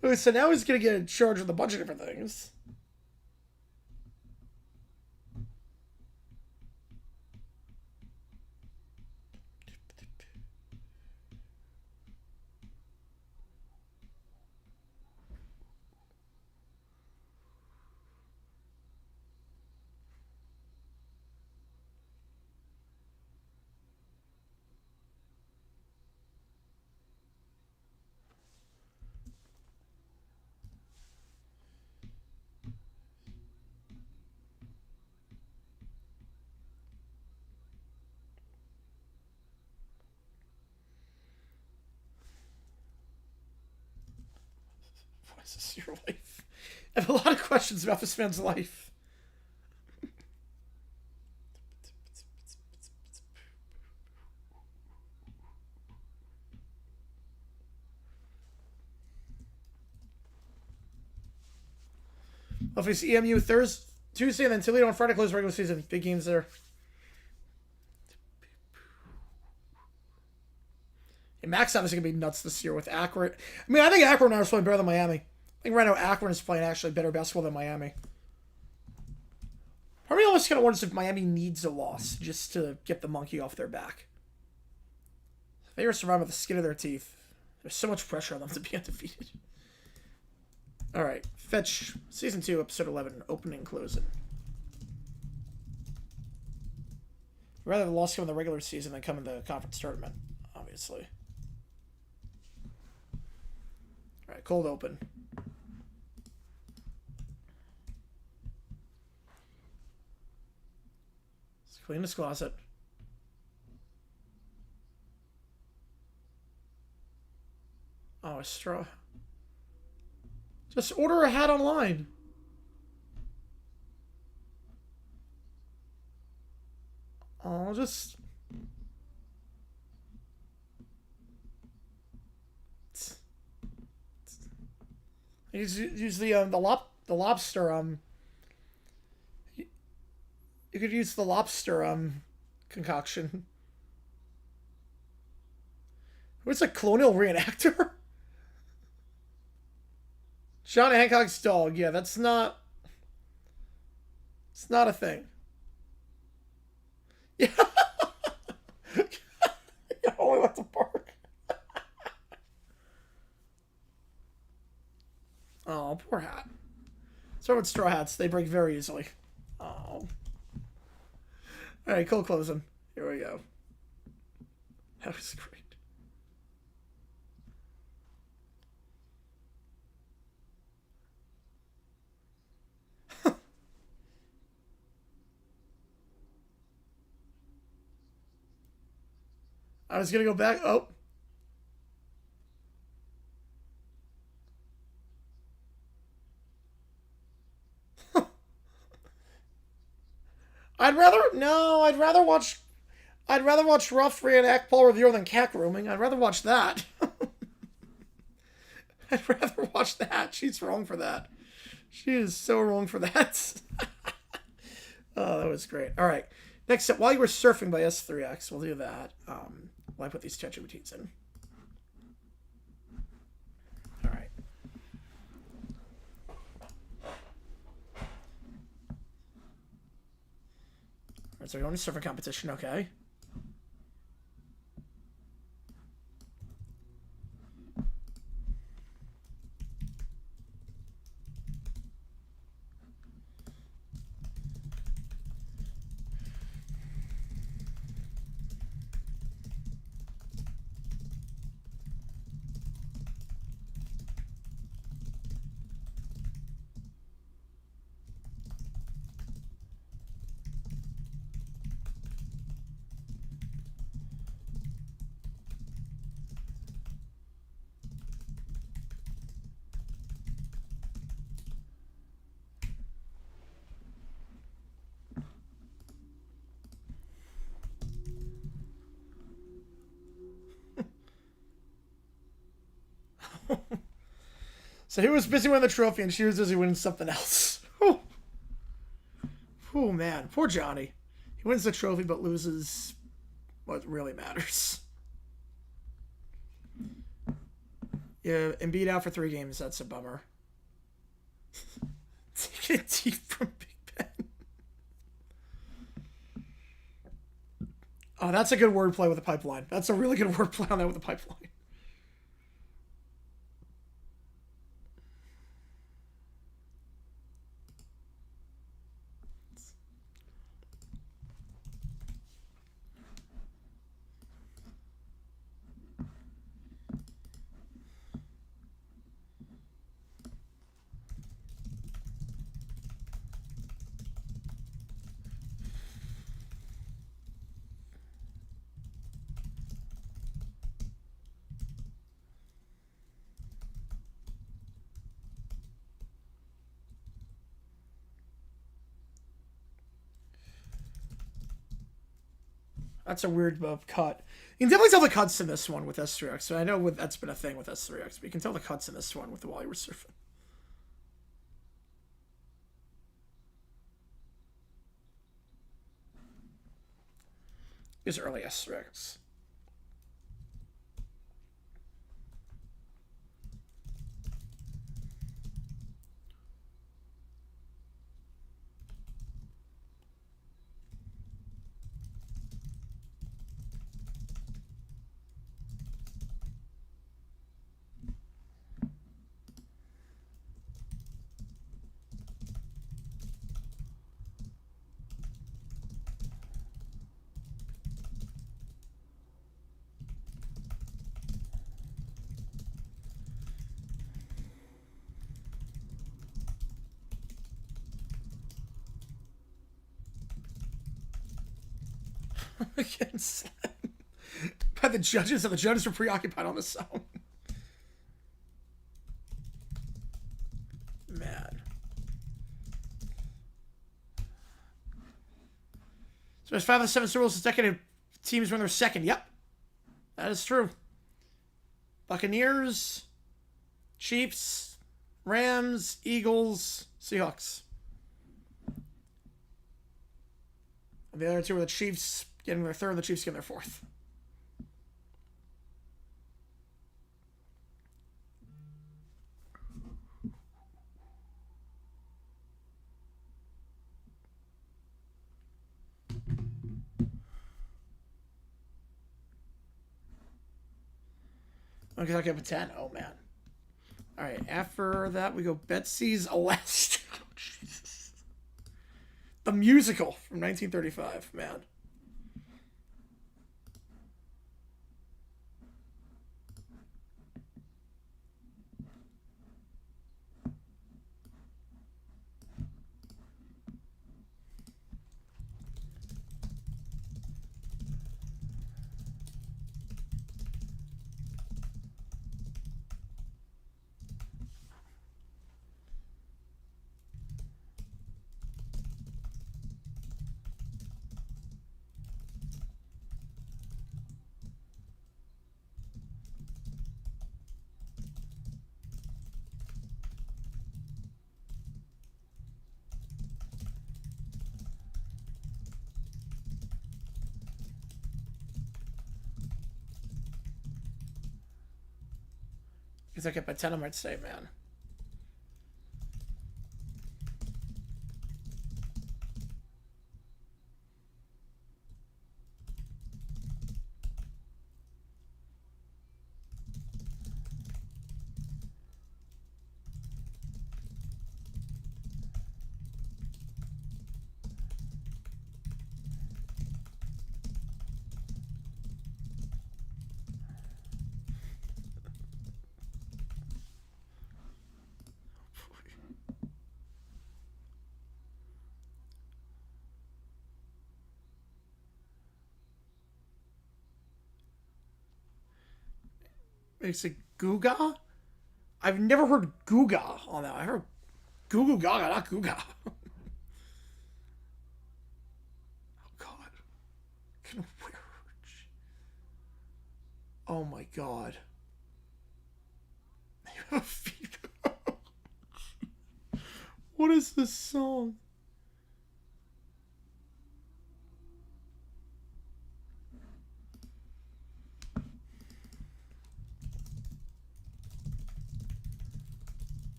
Wait, so now he's gonna get in charge with a bunch of different things. What is this, your life? I have a lot of questions about this man's life. Well, if it's EMU Tuesday, and then Toledo on Friday, close regular season. Big games there. And Mac's obviously going to be nuts this year with Akron. I mean, I think Akron now is playing better than Miami. I think right now Akron is playing actually better basketball than Miami. Part of me almost kind of wonders if Miami needs a loss just to get the monkey off their back. They are surviving with the skin of their teeth. There's so much pressure on them to be undefeated. Alright, fetch Season 2, Episode 11, opening, closing. I'd rather the loss come in the regular season than come in the conference tournament, obviously. Alright, cold open. Let's clean this closet. Oh, a straw. Just order a hat online. Oh, just... Use the lobster, you could use the lobster, concoction. What's a colonial reenactor? John Hancock's dog. Yeah, that's not... It's not a thing. Yeah. I only like to bark. Oh, poor hat. Start with straw hats. They break very easily. Oh. Alright, cold closing. Here we go. That was great. I was gonna go back. Oh. I'd rather watch Rough Reenact Paul Revere than Cack Rooming. I'd rather watch that. I'd rather watch that. She's wrong for that. She is so wrong for that. Oh, that was great. All right. Next up, While You Were Surfing by S3X. We'll do that. While I put these chat routines in. All right. All right, so we're going to surfing competition. Okay. So he was busy winning the trophy, and she was busy winning something else. Oh man, poor Johnny. He wins the trophy, but loses what really matters. Yeah, Embiid out for 3 games. That's a bummer. Take it deep from Big Ben. Oh, that's a good wordplay with the pipeline. That's a really good wordplay on that with the pipeline. That's a weird cut. You can definitely tell the cuts in this one with S3X. So I know that's been a thing with S3X, but you can tell the cuts in this one with the While You Were Surfing. These early S3X. Against by the judges, and the judges were preoccupied on the song. Man. So there's 5 of the 7 Super Bowls consecutive teams win their second. Yep. That is true. Buccaneers, Chiefs, Rams, Eagles, Seahawks. And the other 2 were the Chiefs getting their 3rd, and the Chiefs getting their 4th. Okay, I'll give it 10. Oh, man. All right, after that, we go Betsy's Elastic. Oh, Jesus. The musical from 1935, man. Because I get by 10, I might say, man. It's a Googa? I've never heard Googa on that. I heard Goo Goo Gaga, not Googa. Oh, God. Oh, my God. What is this song?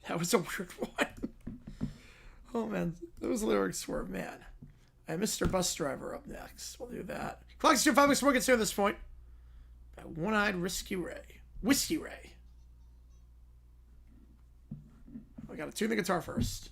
That was a weird one. Oh, man. Those lyrics were, man. And Mr. Bus Driver up next. We'll do that. Clock's 2 5 weeks more gets here at this point. By One-Eyed Whiskey Ray. Whiskey Ray. I gotta tune the guitar first.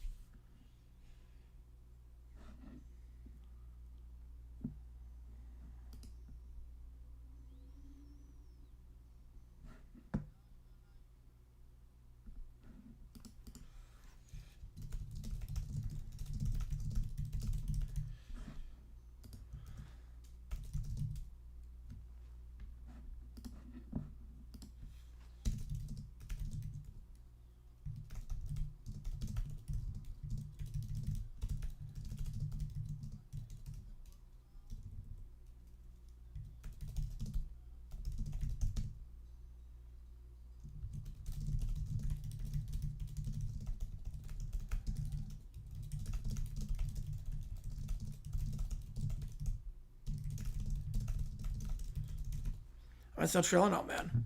That's not trailing out, man.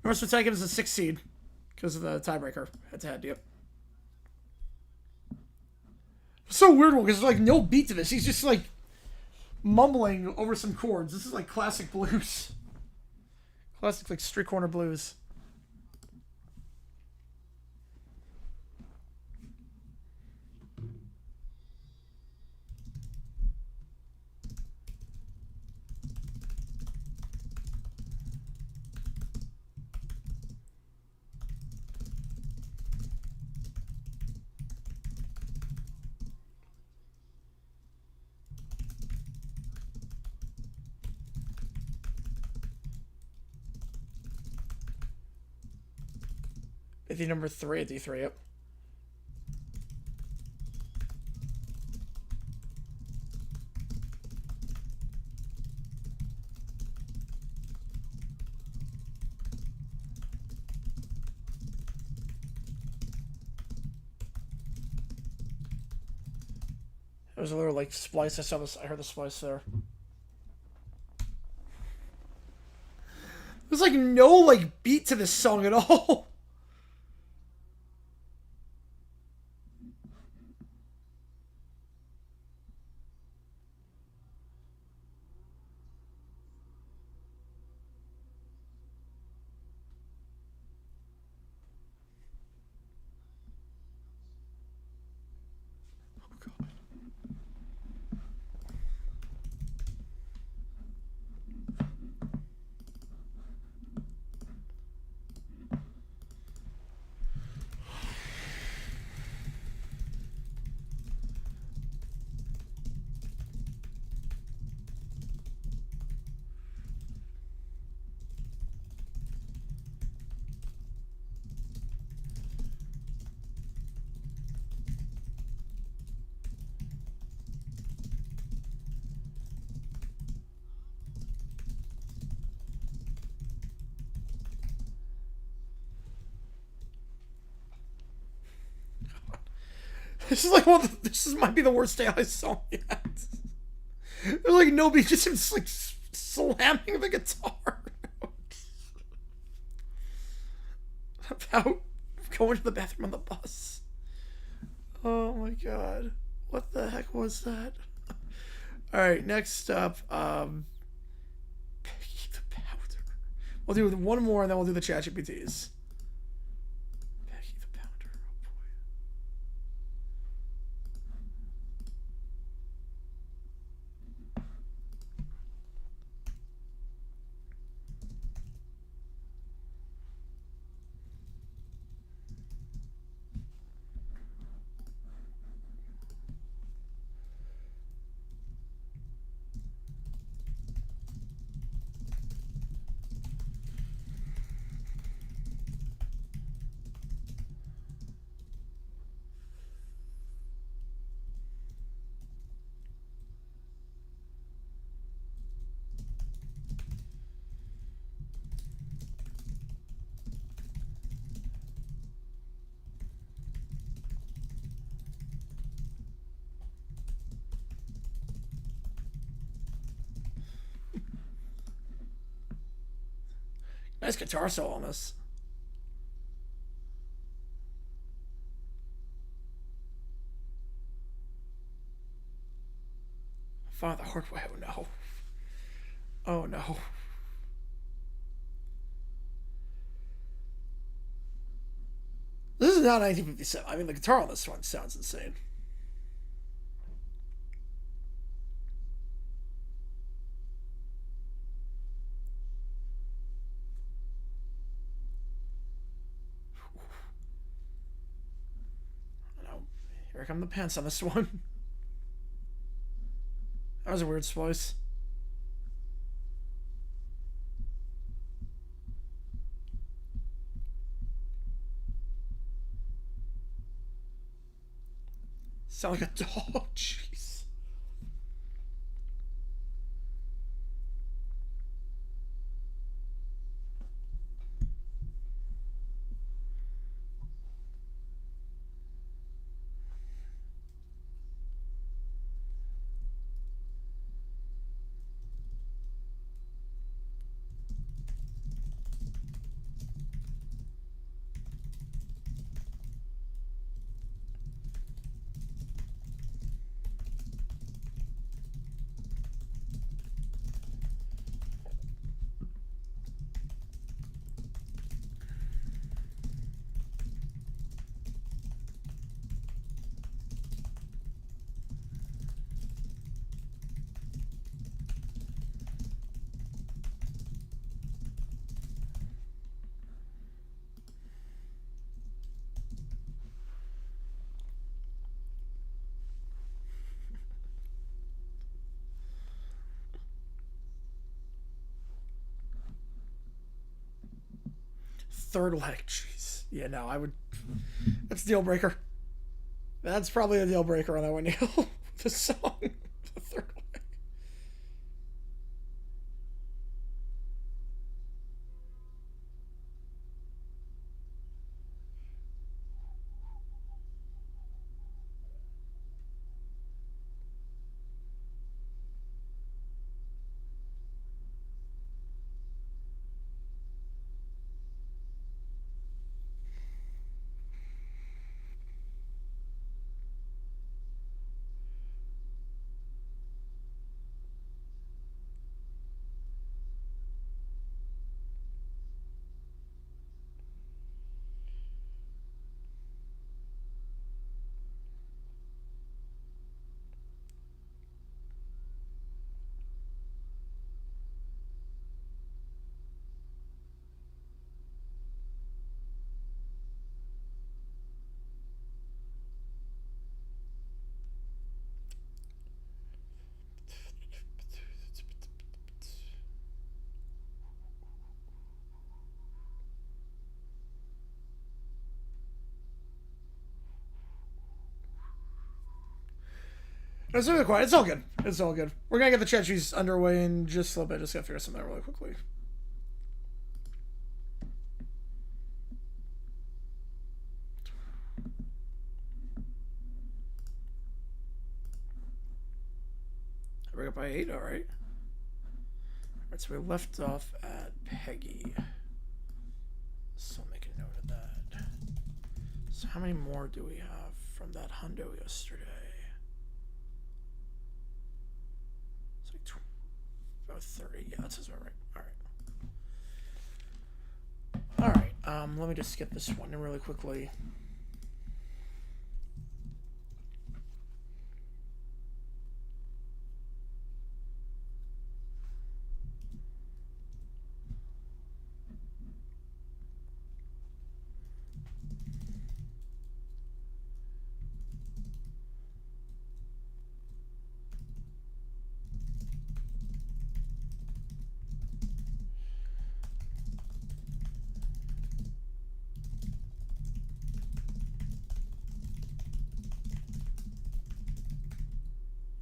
North would take him as a 6 seed because of the tiebreaker. Head to head, yep. So weird one because there's like no beat to this. He's just like mumbling over some chords. This is like classic blues. Classic like street corner blues. The number 3 at D3, yep. There's a little like splice. I saw this. I heard the splice there. There's like no like beat to this song at all. This is like might be the worst day I saw yet. There's like nobody, just him like slamming the guitar. About going to the bathroom on the bus. Oh my god. What the heck was that? Alright, next up, Peggy the Powder. We'll do one more and then we'll do the ChatGPTs. Peggy the Powder, oh boy. Nice guitar solo on this. Found the hard way. Oh no. Oh no. This is not 1957. I mean, the guitar on this one sounds insane. Here come the pants on this one. That was a weird splice. Sound like a dog. Jeez. Third leg, jeez. Yeah, no, I would. That's a deal breaker. That's probably a deal breaker on that one, Neil. The song, the third leg. It's really quiet. It's all good. It's all good. We're gonna get the chat sheets underway in just a little bit. Just gotta figure something out really quickly. up by 8. All right. All right, so we left off at Peggy. So I'll make a note of that. So how many more do we have from that hundo yesterday? It's like about 30. Yeah, that sounds about right. All right. All right. Let me just get this one in really quickly.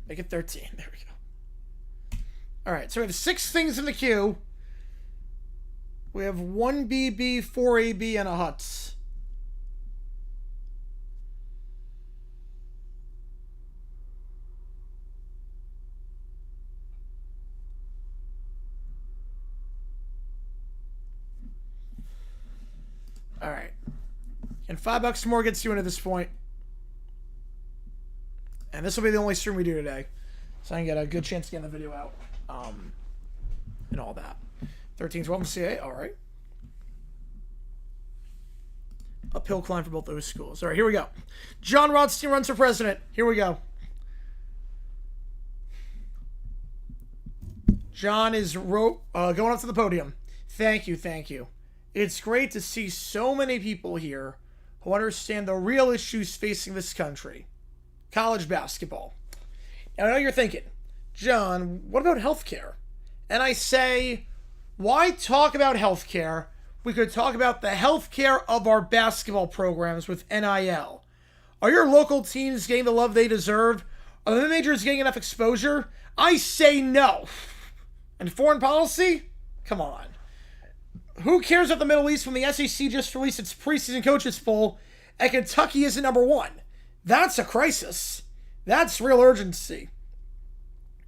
Make it 13. There we go. All right, so we have 6 things in the queue. We have 1 BB, 4 AB, and a Huts. All right. And $5 more gets you into this point. And this will be the only stream we do today. So I can get a good chance of getting the video out. And all that. 13-12 CA. All right. Uphill climb for both those schools. All right, here we go. John Rothstein runs for president. Here we go. John is going up to the podium. Thank you, thank you. It's great to see so many people here who understand the real issues facing this country. College basketball. Now, I know you're thinking, John, what about healthcare? And I say, why talk about healthcare? We could talk about the healthcare of our basketball programs with NIL. Are your local teams getting the love they deserve? Are the majors getting enough exposure? I say no. And foreign policy? Come on. Who cares about the Middle East when the SEC just released its preseason coaches poll and Kentucky isn't number 1? That's a crisis. That's real urgency.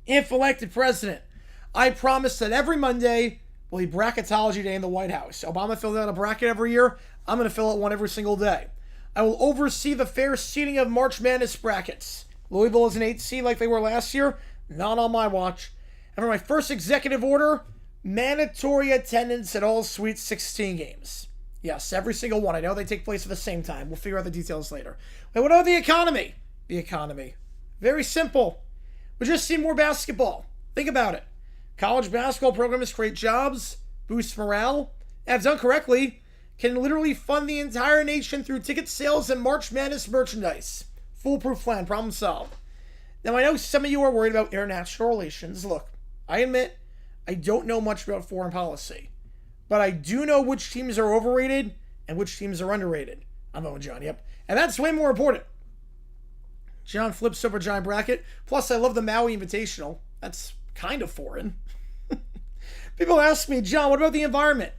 If elected president, I promise that every Monday will be bracketology day in the White House. Obama filled out a bracket every year. I'm going to fill out one every single day. I will oversee the fair seeding of March Madness brackets. Louisville is an 8 seed like they were last year. Not on my watch. And for my first executive order, mandatory attendance at all Sweet 16 games. Yes, every single one. I know they take place at the same time. We'll figure out the details later. Wait, what about the economy? The economy. Very simple. We just see more basketball. Think about it. College basketball programs create jobs, boost morale, and if done correctly, can literally fund the entire nation through ticket sales and March Madness merchandise. Foolproof plan. Problem solved. Now, I know some of you are worried about international relations. Look, I admit I don't know much about foreign policy. But I do know which teams are overrated and which teams are underrated. I'm going John, yep. And that's way more important. John flips over giant bracket. Plus, I love the Maui Invitational. That's kind of foreign. People ask me, John, what about the environment?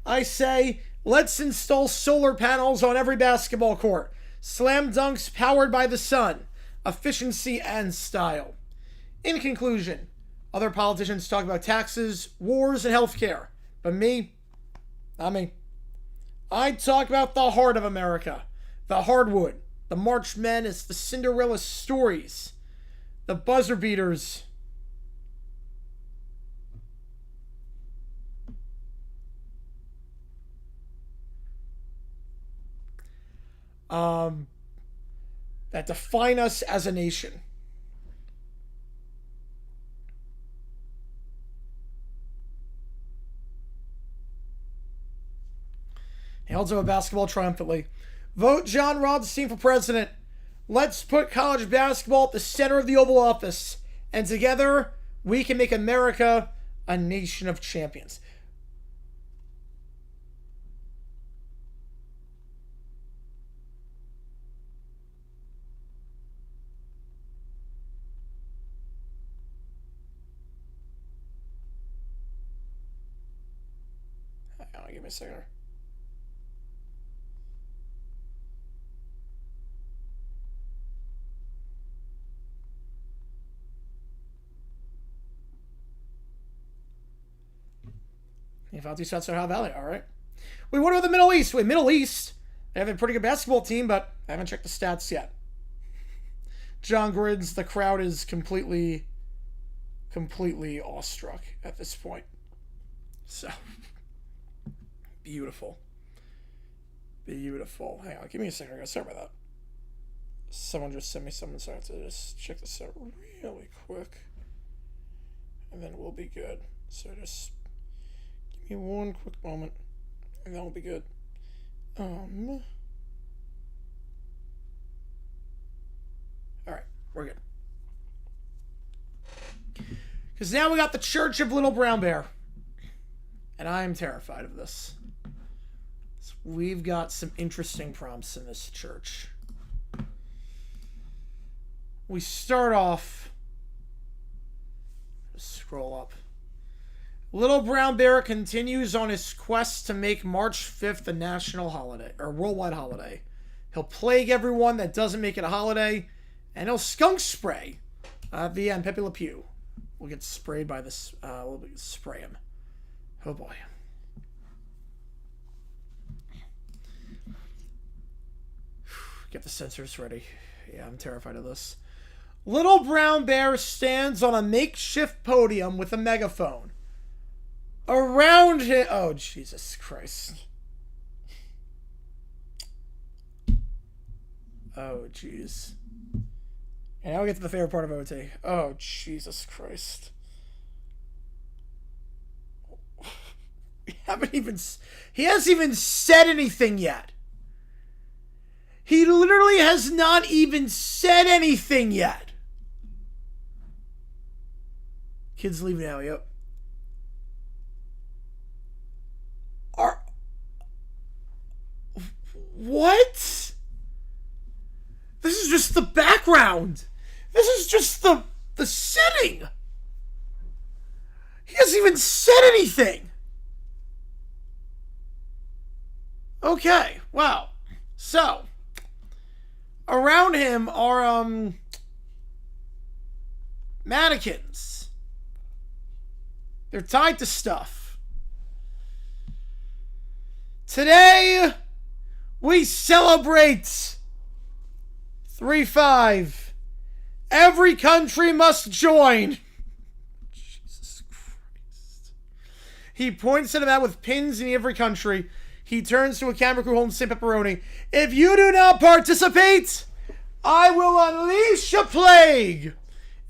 I say, let's install solar panels on every basketball court. Slam dunks powered by the sun. Efficiency and style. In conclusion, other politicians talk about taxes, wars, and healthcare. But me, not me. I talk about the heart of America. The hardwood. The March Madness. The Cinderella stories. The buzzer beaters. That define us as a nation. He holds up a basketball triumphantly. Vote John Rothstein for president. Let's put college basketball at the center of the Oval Office. And together, we can make America a nation of champions. Hang on, give me a second. Infante Satsouha Valley, all right. Wait, what about the Middle East? Wait, Middle East? They have a pretty good basketball team, but I haven't checked the stats yet. John grins. The crowd is completely awestruck at this point. So, beautiful. Beautiful. Hang on, give me a second. I gotta start by that. Someone just sent me something, so I have to just check this out really quick. And then we'll be good. So just give me one quick moment, and then we'll be good. Alright, we're good. Because now we got the Church of Little Brown Bear. And I am terrified of this. So we've got some interesting prompts in this church. We start off... Scroll up. Little Brown Bear continues on his quest to make March 5th a national holiday, or worldwide holiday. He'll plague everyone that doesn't make it a holiday, and he'll skunk spray at the end. Pepe Le Pew will get sprayed by this. We'll spray him. Oh boy. Get the sensors ready. Yeah, I'm terrified of this. Little Brown Bear stands on a makeshift podium with a megaphone. Around him... Oh, Jesus Christ. Oh, jeez. And now we get to the favorite part of OT. Oh, Jesus Christ. He hasn't even said anything yet. He literally has not even said anything yet. Kids leave now, yep. What? This is just the background. This is just the setting. He hasn't even said anything. Okay, wow. So, around him are, mannequins. They're tied to stuff. Today, we celebrate 3-5. Every country must join. Jesus Christ. He points at him out with pins in every country. He turns to a camera crew holding St. Pepperoni. If you do not participate, I will unleash a plague.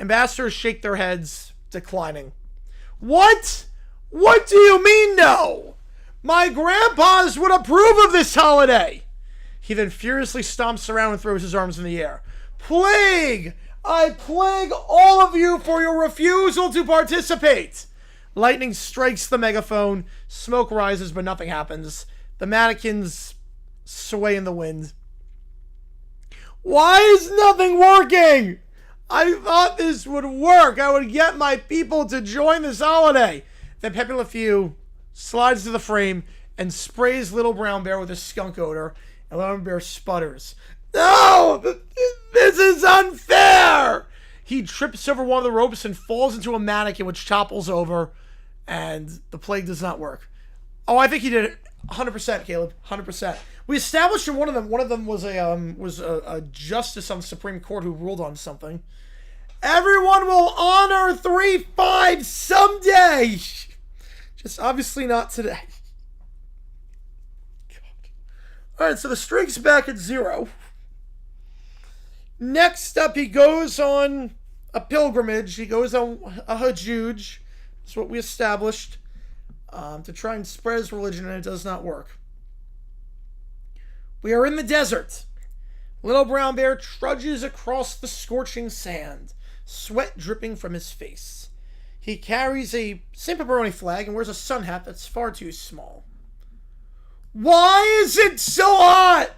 Ambassadors shake their heads, declining. What? What do you mean no? My grandpas would approve of this holiday. He then furiously stomps around and throws his arms in the air. Plague! I plague all of you for your refusal to participate. Lightning strikes the megaphone. Smoke rises, but nothing happens. The mannequins sway in the wind. Why is nothing working? I thought this would work. I would get my people to join this holiday. Then Pepe Le Pew slides to the frame and sprays Little Brown Bear with a skunk odor. And Little Brown Bear sputters. No! This is unfair! He trips over one of the ropes and falls into a mannequin, which topples over. And the plague does not work. Oh, I think he did it. 100%, Caleb. 100%. We established in one of them was a justice on the Supreme Court who ruled on something. Everyone will honor 3-5 someday. Just obviously not today. God. All right, so the streak's back at 0. Next up, he goes on a pilgrimage. He goes on a hajjuj. That's what we established. To try and spread his religion, and it does not work. We are in the desert. Little Brown Bear trudges across the scorching sand, sweat dripping from his face. He carries a St. Pepperoni flag and wears a sun hat that's far too small. Why is it so hot?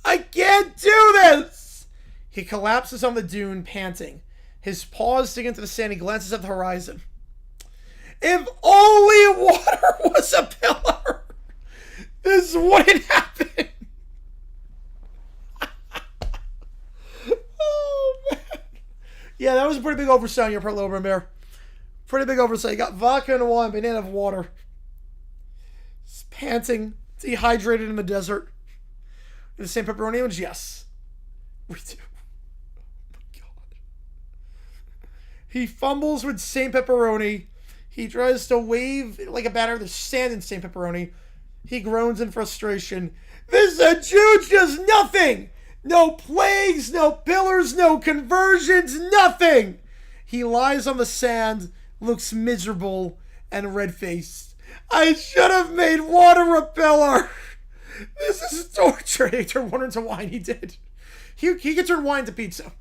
I can't do this! He collapses on the dune, panting. His paws dig into the sand. He glances at the horizon. If only water was a pillar, this wouldn't happen. Oh, man. Yeah, that was a pretty big oversight on your part, Little Brown Bear. Pretty big oversight. You got vodka and wine, but you didn't have water. panting, dehydrated in the desert. In the same pepperoni image? Yes. We do. Oh my God. He fumbles with Saint Pepperoni. He tries to wave like a batter. There's sand in Saint Pepperoni. He groans in frustration. This Juge does nothing! No plagues, no pillars, no conversions, nothing! He lies on the sand, looks miserable and red-faced. I should have made water repeller! This is torture. He turned water into wine. He did. He could turn wine to pizza.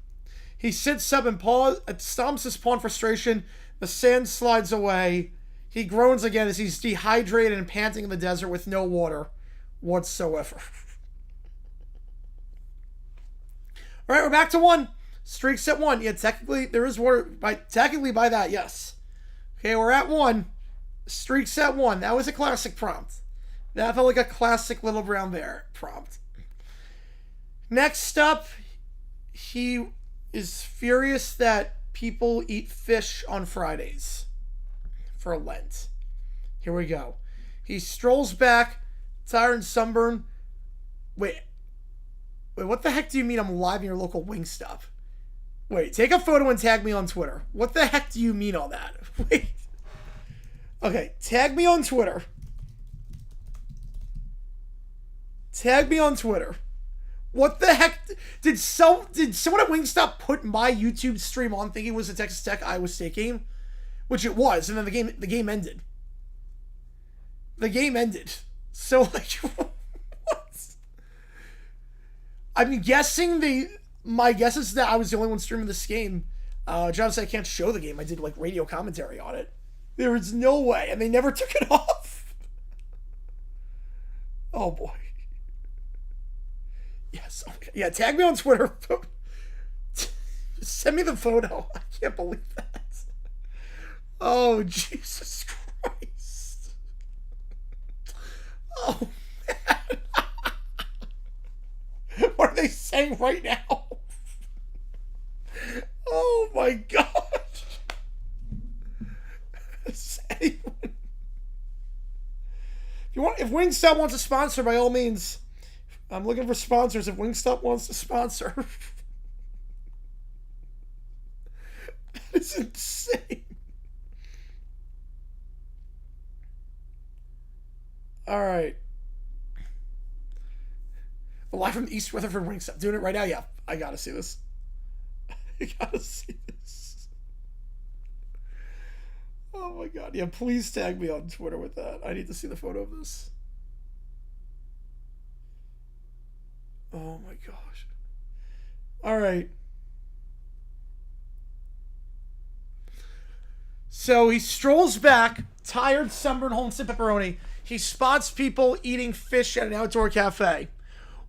He sits up and stomps his paw in frustration. The sand slides away. He groans again as he's dehydrated and panting in the desert with no water whatsoever. All right, we're back to 1. Streaks at 1. Yeah, technically there is water. Technically by that, yes. Okay, we're at 1. Streaks at 1. That was a classic prompt. That felt like a classic Little Brown Bear prompt. Next up, he is furious that people eat fish on Fridays for Lent. Here we go. He strolls back, tired and sunburned. Wait, what the heck do you mean I'm live in your local Wingstop? Wait, take a photo and tag me on Twitter. What the heck do you mean all that? Wait. Okay, tag me on Twitter. Tag me on Twitter. What the heck? Did someone at Wingstop put my YouTube stream on thinking it was a Texas Tech Iowa State game? Which it was, and then the game ended. The game ended. So, like, what? I'm guessing my guess is that I was the only one streaming this game. John said I can't show the game. I did, like, radio commentary on it. There was no way, and they never took it off. Oh, boy. Yes, okay. Yeah, tag me on Twitter. Send me the photo. I can't believe that. Oh, Jesus Christ. Oh, man. What are they saying right now? Oh, my God. If Wingstop wants a sponsor, by all means, I'm looking for sponsors. If Wingstop wants to sponsor. That is insane. All right. Live from East Rutherford Wingstop. Doing it right now? Yeah. I gotta see this. I gotta see this. Oh my God. Yeah, please tag me on Twitter with that. I need to see the photo of this. Oh my gosh. All right. So he strolls back, tired, sunburned, home, Saint Pepperoni. He spots people eating fish at an outdoor cafe.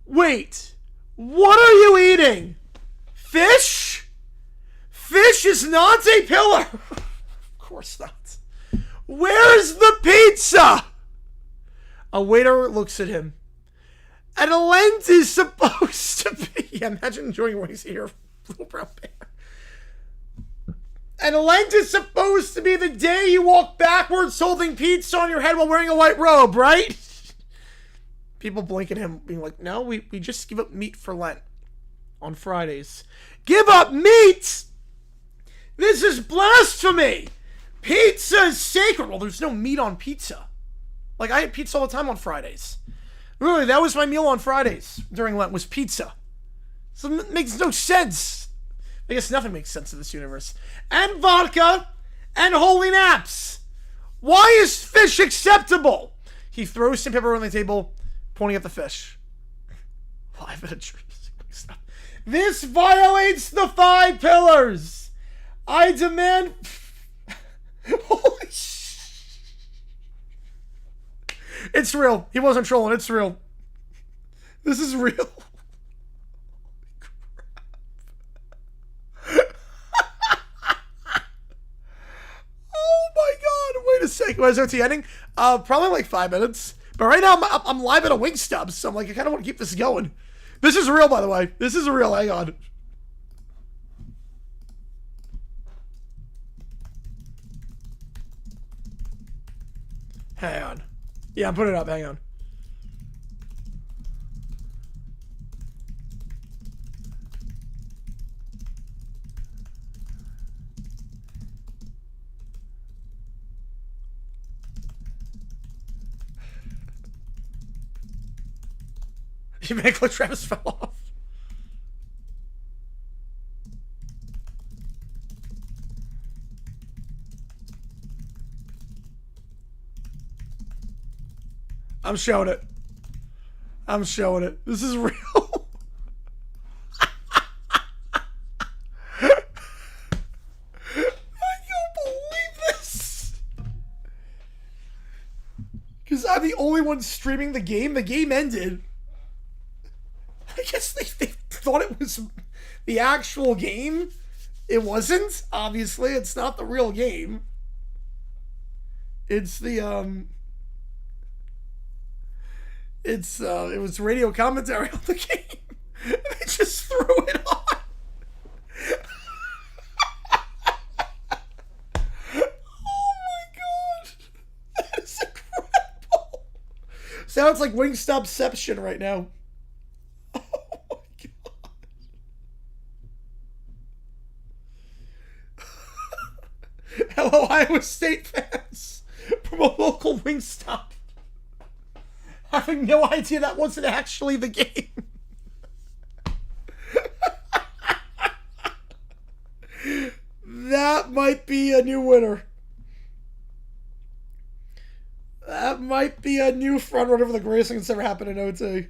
Wait, what are you eating? Fish? Fish is not a pillar. Of course not. Where's the pizza? A waiter looks at him. And a Lent is supposed to be... Yeah, imagine enjoying what he's here. Little Brown Bear. And Lent is supposed to be the day you walk backwards holding pizza on your head while wearing a white robe, right? People blink at him, being like, no, we just give up meat for Lent on Fridays. Give up meat? This is blasphemy. Pizza is sacred. Well, there's no meat on pizza. Like, I eat pizza all the time on Fridays. Really, that was my meal on Fridays during Lent, was pizza. So it makes no sense. I guess nothing makes sense in this universe. And vodka and holy naps. Why is fish acceptable? He throws some pepper on the table, pointing at the fish. Live at a tree. This violates the 5 pillars. I demand... Holy shit. It's real. He wasn't trolling. It's real. This is real. Oh my God. Wait a second. Why is OT ending? Probably like 5 minutes. But right now I'm live at a Wingstop, so I'm like, I kind of want to keep this going. This is real, by the way. This is real. Hang on. Hang on. Yeah, I'm putting it up. Hang on. You make it look Travis fell off. I'm showing it. I'm showing it. This is real. I can't believe this. Because I'm the only one streaming the game. The game ended. I guess they thought it was the actual game. It wasn't. Obviously, it's not the real game. It's the it was radio commentary on the game. They just threw it on. Oh my god. That is incredible. Sounds like Wingstopception right now. Oh my god. Hello, Iowa State fans. From a local Wingstop. Having no idea that wasn't actually the game. That might be a new winner. That might be a new frontrunner for the greatest thing that's ever happened in OT.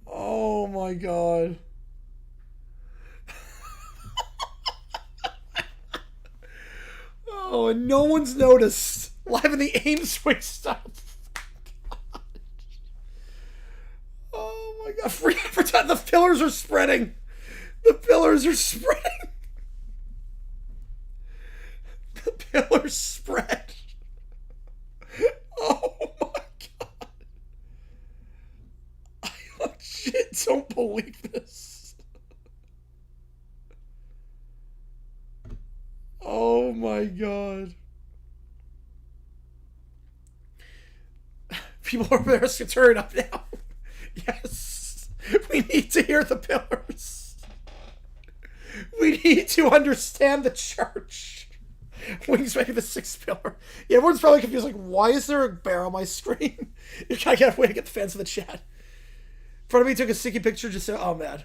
Oh my god. Oh, and no one's noticed. Live in the Ames Wingstop. Oh my god. Free advertising. The pillars are spreading. The pillars are spreading. The pillars spread. Oh my god. I legit don't believe this. Oh my god. People over there are turning up now. Yes. We need to hear the pillars. We need to understand the church. Wings making the sixth pillar. Yeah, everyone's probably confused. Like, why is there a bear on my screen? You gotta get a way to get the fans in the chat. In front of me, took a sticky picture just so. Oh, man.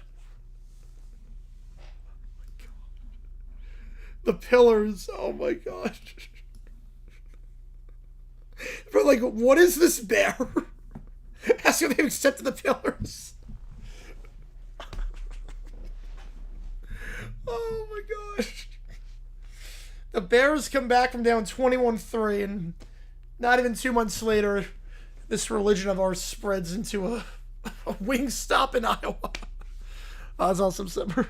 The pillars. Oh, my god. But, like, what is this bear? Asking if they've accepted the pillars. Oh my gosh. The Bears come back from down 21-3, and not even 2 months later, this religion of ours spreads into a Wingstop in Iowa. Oh, that's awesome, Simmer.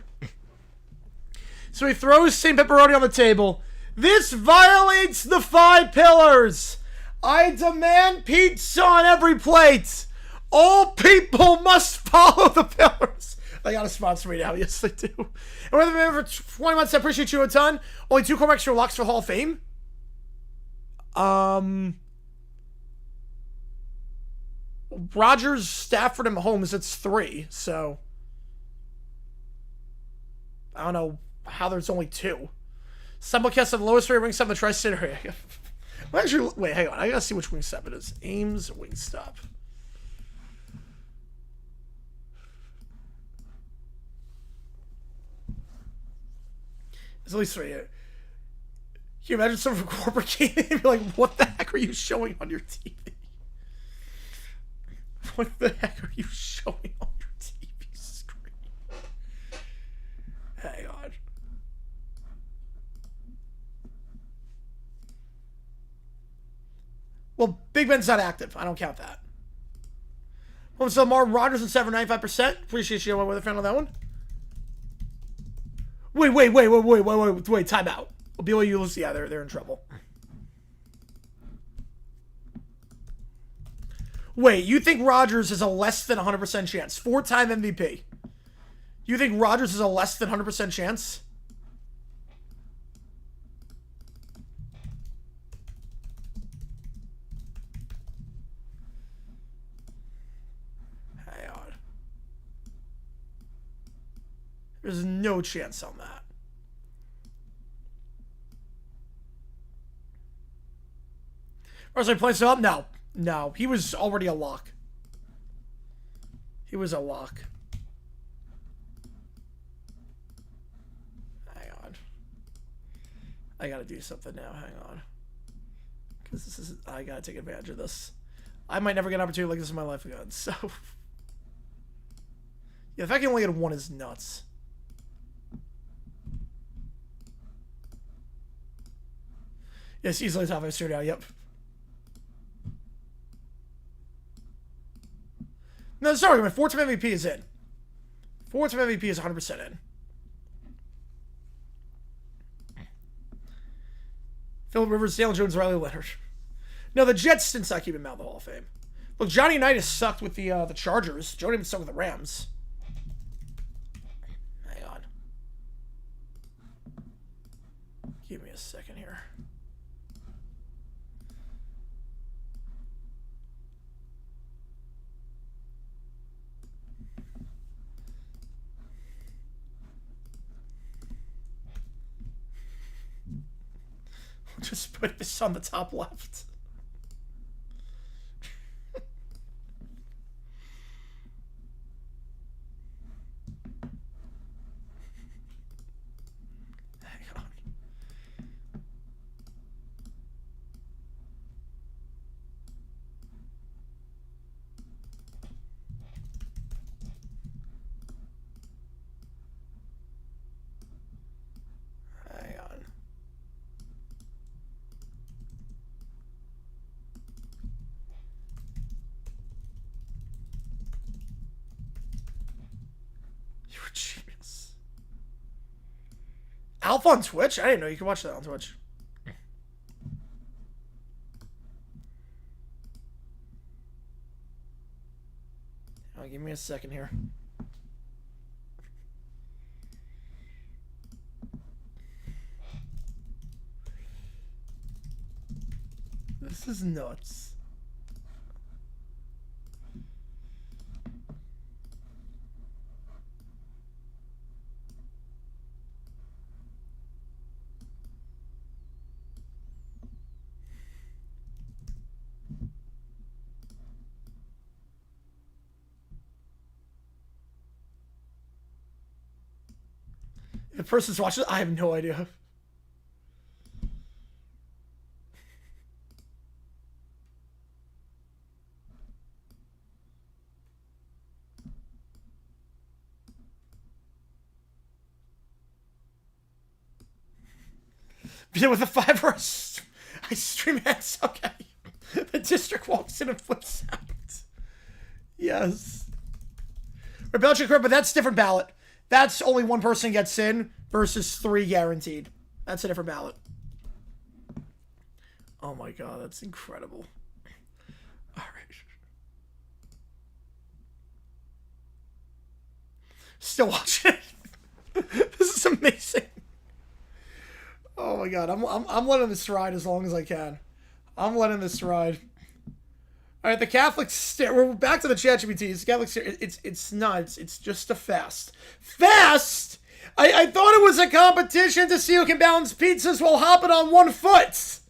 So he throws St. Pepperoni on the table. This violates the 5 pillars. I demand pizza on every plate. All people must follow the pillars. They gotta sponsor me now. Yes, they do. And we're the member for 20 months. I appreciate you a ton. Only 2 corner extra locks for Hall of Fame. Rodgers, Stafford, and Mahomes. It's 3. So I don't know how there's only 2. Simulcast of the lowest rate Wingstop in the tri-state area. Well, actually, wait, hang on. I gotta see which Wingstop it is. Ames Wingstop. There's at least 3 here. Can you imagine someone from corporate gaming and be like, what the heck are you showing on your TV? What the heck are you showing on your TV screen? Hang on. Well, Big Ben's not active. I don't count that. Well, so Lamar Rodgers and 795%. Appreciate you. Weather fan on that one. Wait. Time out. BYU lose. Yeah, they're in trouble. Wait, you think Rodgers is a less than 100% chance? 4-time MVP. You think Rodgers is a less than 100% chance? There's no chance on that. Was I placed up? No. No. He was already a lock. He was a lock. Hang on. I gotta do something now. Hang on. Because this is... I gotta take advantage of this. I might never get an opportunity like this in my life again, so... Yeah, the fact you only get one is nuts. Yes, easily top 5 straight out, yep. No, sorry, argument. 4-time MVP is in. 4-time MVP is 100% in. Phillip Rivers, Dale Jones, Riley Leonard. No, the Jets didn't keep him out of the Hall of Fame. Look, Johnny Unitas sucked with the Chargers. Joe didn't suck with the Rams. Hang on. Give me a second here. Just put this on the top left. Hang on. Hang on. Genius. Alpha on Twitch? I didn't know you could watch that on Twitch. Oh, give me a second here. This is nuts. The person's watching, I have no idea. Yeah, with a 5 or I stream ads. Okay. The district walks in and flips out. Yes. Rebellion, but that's different ballot. That's only one person gets in versus 3 guaranteed. That's a different ballot. Oh my god, that's incredible. Alright. Still watching. This is amazing. Oh my god, I'm letting this ride as long as I can. I'm letting this ride. All right, the Catholic stare. We're back to the ChatGPTs. The Catholic stare. It's nuts. It's just a fast. Fast. I thought it was a competition to see who can balance pizzas while hopping on one foot.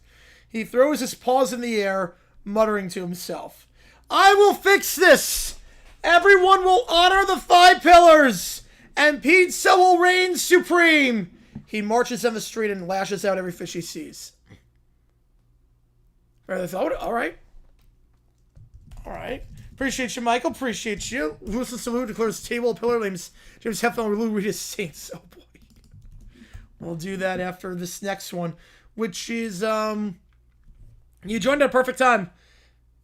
He throws his paws in the air, muttering to himself, "I will fix this. Everyone will honor the 5 pillars, and pizza will reign supreme." He marches down the street and lashes out every fish he sees. All right. All right. Appreciate you, Michael. Appreciate you. Louis Salute declares table pillar names James Hefner, Lou Reed Saints. Oh, boy. We'll do that after this next one, which is, you joined at a perfect time.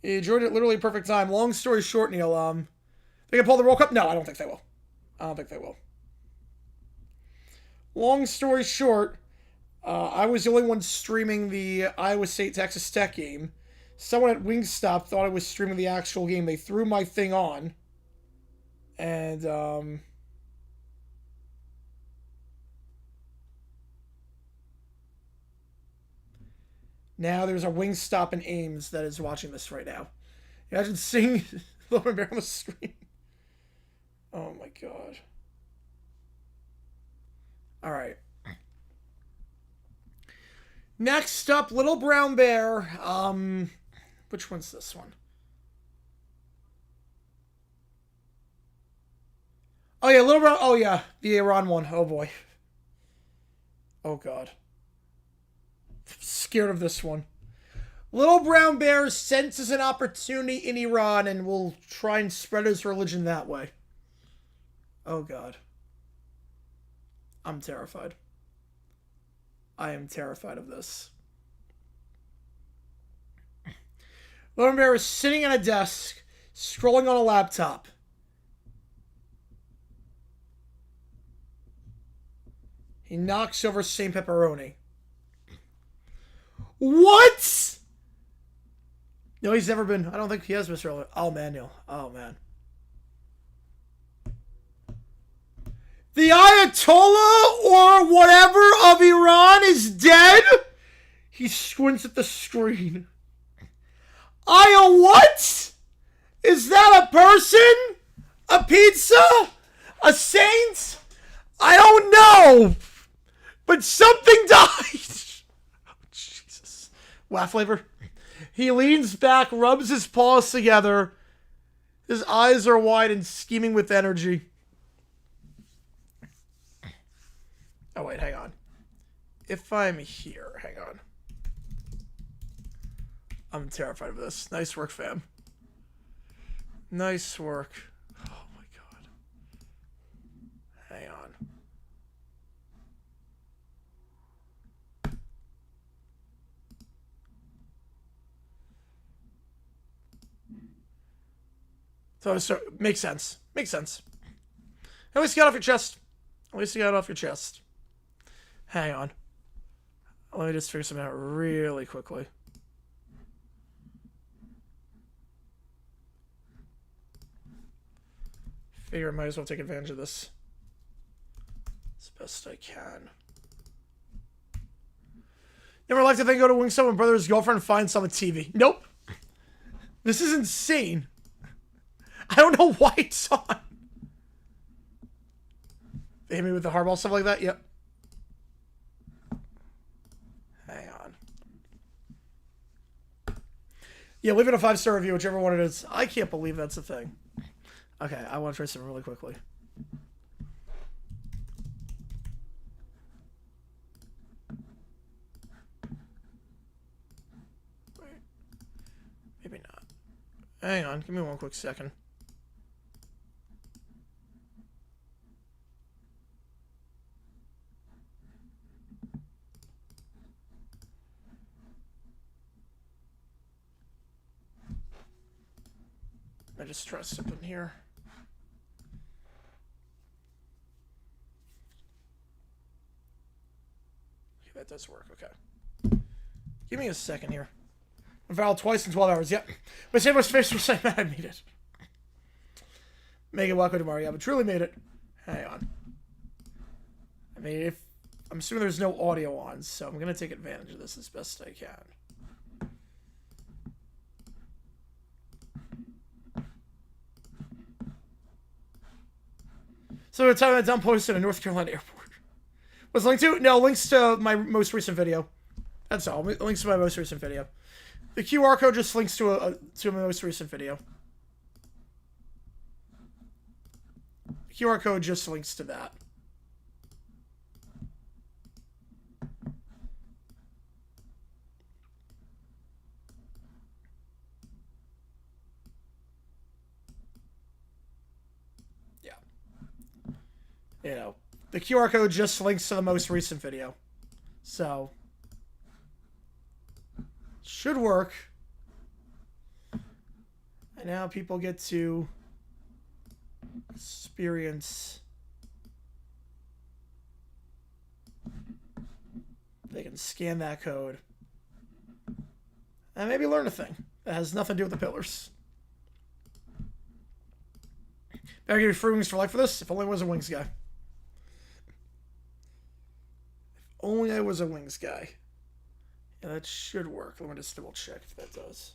You joined at literally a perfect time. Long story short, Neil, they can pull the World Cup? No, I don't think they will. I don't think they will. Long story short, I was the only one streaming the Iowa State-Texas Tech game. Someone at Wingstop thought I was streaming the actual game. They threw my thing on. And, now there's a Wingstop in Ames that is watching this right now. Imagine seeing Logan Bear on the screen. Oh my god. All right. Next up, Little Brown Bear. Which one's this one? Oh, yeah, Little Brown... Oh, yeah, the Iran one. Oh, boy. Oh, God. I'm scared of this one. Little Brown Bear senses an opportunity in Iran and will try and spread his religion that way. Oh, God. I'm terrified. I am terrified of this. Little Bear is sitting at a desk, scrolling on a laptop. He knocks over St. Pepperoni. What? No, he's never been. I don't think he has, Mr. Early. Oh, man, Neil. Oh, man. The Ayatollah or whatever of Iran is dead? He squints at the screen. What? Is that a person? A pizza? A saint? I don't know. But something died. Oh, Jesus. Wow flavor. He leans back, rubs his paws together. His eyes are wide and scheming with energy. Oh, wait, hang on. If I'm here, hang on. I'm terrified of this. Nice work, fam. Nice work. Oh, my God. Hang on. So makes sense. Makes sense. At least you got it off your chest. At least you got it off your chest. Hang on. Let me just figure something out really quickly. Figure I might as well take advantage of this as best I can. Never liked to think go to Wingstop when brother's girlfriend finds some on TV. Nope. This is insane. I don't know why it's on. They hit me with the hardball, stuff like that? Yep. Hang on. Yeah, leave it a 5-star review, whichever one it is. I can't believe that's a thing. Okay, I want to try something really quickly. Wait. Maybe not. Hang on, give me one quick second. I just try something here. Okay, that does work. Okay. Give me a second here. I fouled twice in 12 hours. Yep. My same was fish was saying that I made it. Make it welcome tomorrow. Yeah, but truly made it. Hang on. I mean, I'm assuming there's no audio on, so I'm gonna take advantage of this as best I can. So the time I done posted in North Carolina airport. Was linked to? No, links to my most recent video. That's all. Links to my most recent video. The QR code just links to my most recent video. The QR code just links to that. You know, the QR code just links to the most recent video. So, should work. And now people get to experience. They can scan that code. And maybe learn a thing that has nothing to do with the pillars. Better give you free wings for life for this. If only I was a wings guy. Only I was a wings guy. Yeah, that should work. Let me just double check if that does.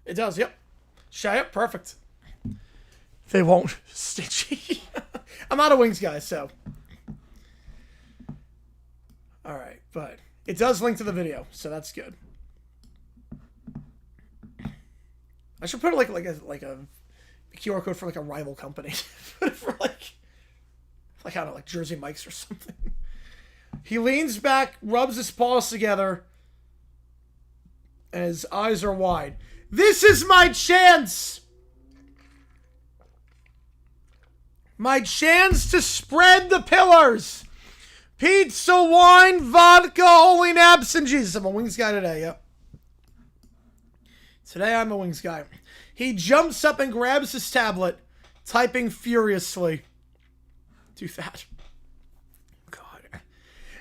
It does, yep. Yep, perfect. They won't. Stitchy. I'm not a wings guy, so But it does link to the video, so that's good. I should put like a QR code for like a rival company. Put it for like I don't know, like Jersey Mike's or something. He leans back, rubs his paws together, and his eyes are wide. This is my chance! My chance to spread the pillars! Pizza, wine, vodka, holy naps, and Jesus. I'm a wings guy today, yep. Today I'm a wings guy. He jumps up and grabs his tablet, typing furiously. Do that. God.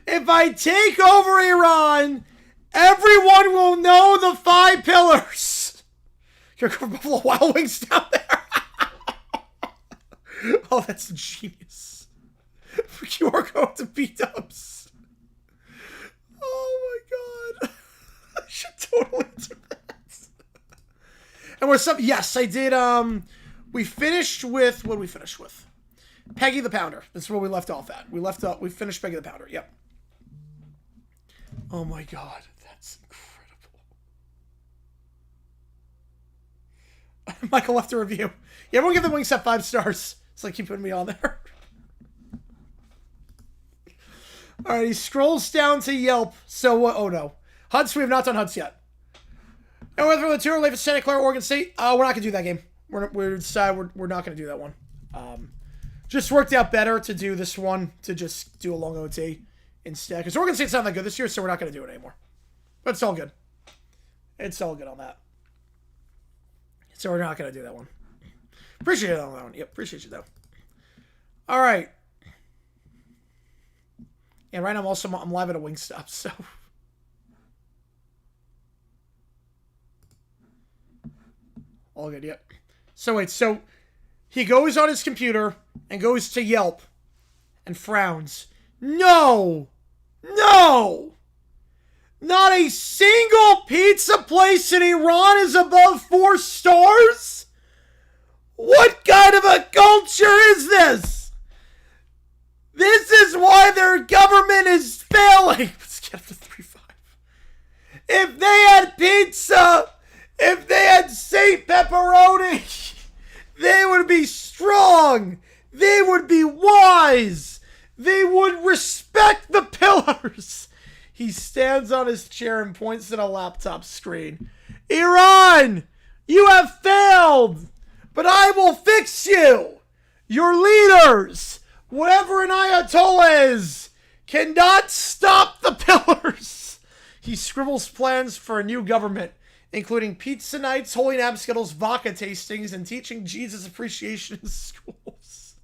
If I take over Iran, everyone will know the 5 pillars. You're going for Buffalo Wild Wings down there. Oh, that's genius. QR code to B-dubs. Oh my God. I should totally do that. And we're yes, I did, we finished with, what did we finish with? Peggy the Pounder. That's where we left off at. We finished Peggy the Pounder. Yep. Oh my God. That's incredible. Michael left a review. Yeah, everyone give the Wingstop 5 stars. It's like keep putting me on there. Alright, he scrolls down to Yelp. So what? Oh no. Huts, we have not done Huts yet. And we're through the tour, live in Santa Clara, Oregon State. We're not gonna do that game. We're not gonna do that one. Just worked out better to do this one, to just do a long OT instead. Because Oregon State's not that good this year, so we're not going to do it anymore. But it's all good. It's all good on that. So we're not going to do that one. Appreciate it on that one. Yep, appreciate you, though. All right. And right now I'm live at a Wingstop, so... All good, yep. So wait, so... He goes on his computer and goes to Yelp and frowns. No! No! Not a single pizza place in Iran is above 4 stars? What kind of a culture is this? This is why their government is failing. Let's get up to 3.5. If they had pizza, if they had Saint Pepperoni... They would be strong. They would be wise. They would respect the pillars. He stands on his chair and points at a laptop screen. Iran, you have failed, but I will fix you. Your leaders, whatever an Ayatollah is, cannot stop the pillars. He scribbles plans for a new government, including pizza nights, holy nap skittles, vodka tastings, and teaching Jesus appreciation in schools.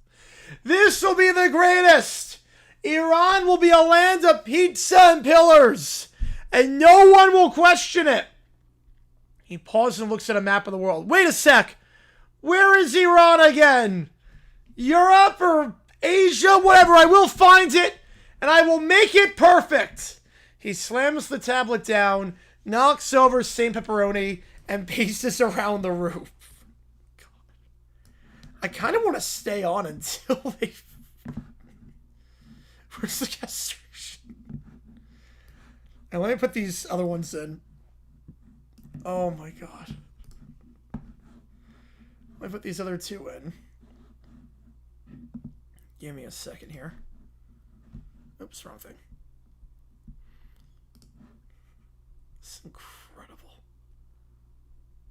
This will be the greatest. Iran will be a land of pizza and pillars, and no one will question it. He pauses and looks at a map of the world. Wait a sec. Where is Iran again? Europe or Asia? Whatever. I will find it, and I will make it perfect. He slams the tablet down, knocks over Saint Pepperoni, and paces around the roof. God. I kind of want to stay on until they... Where's the castration? And let me put these other ones in. Oh my God. Let me put these other 2 in. Give me a second here. Oops, wrong thing. It's incredible.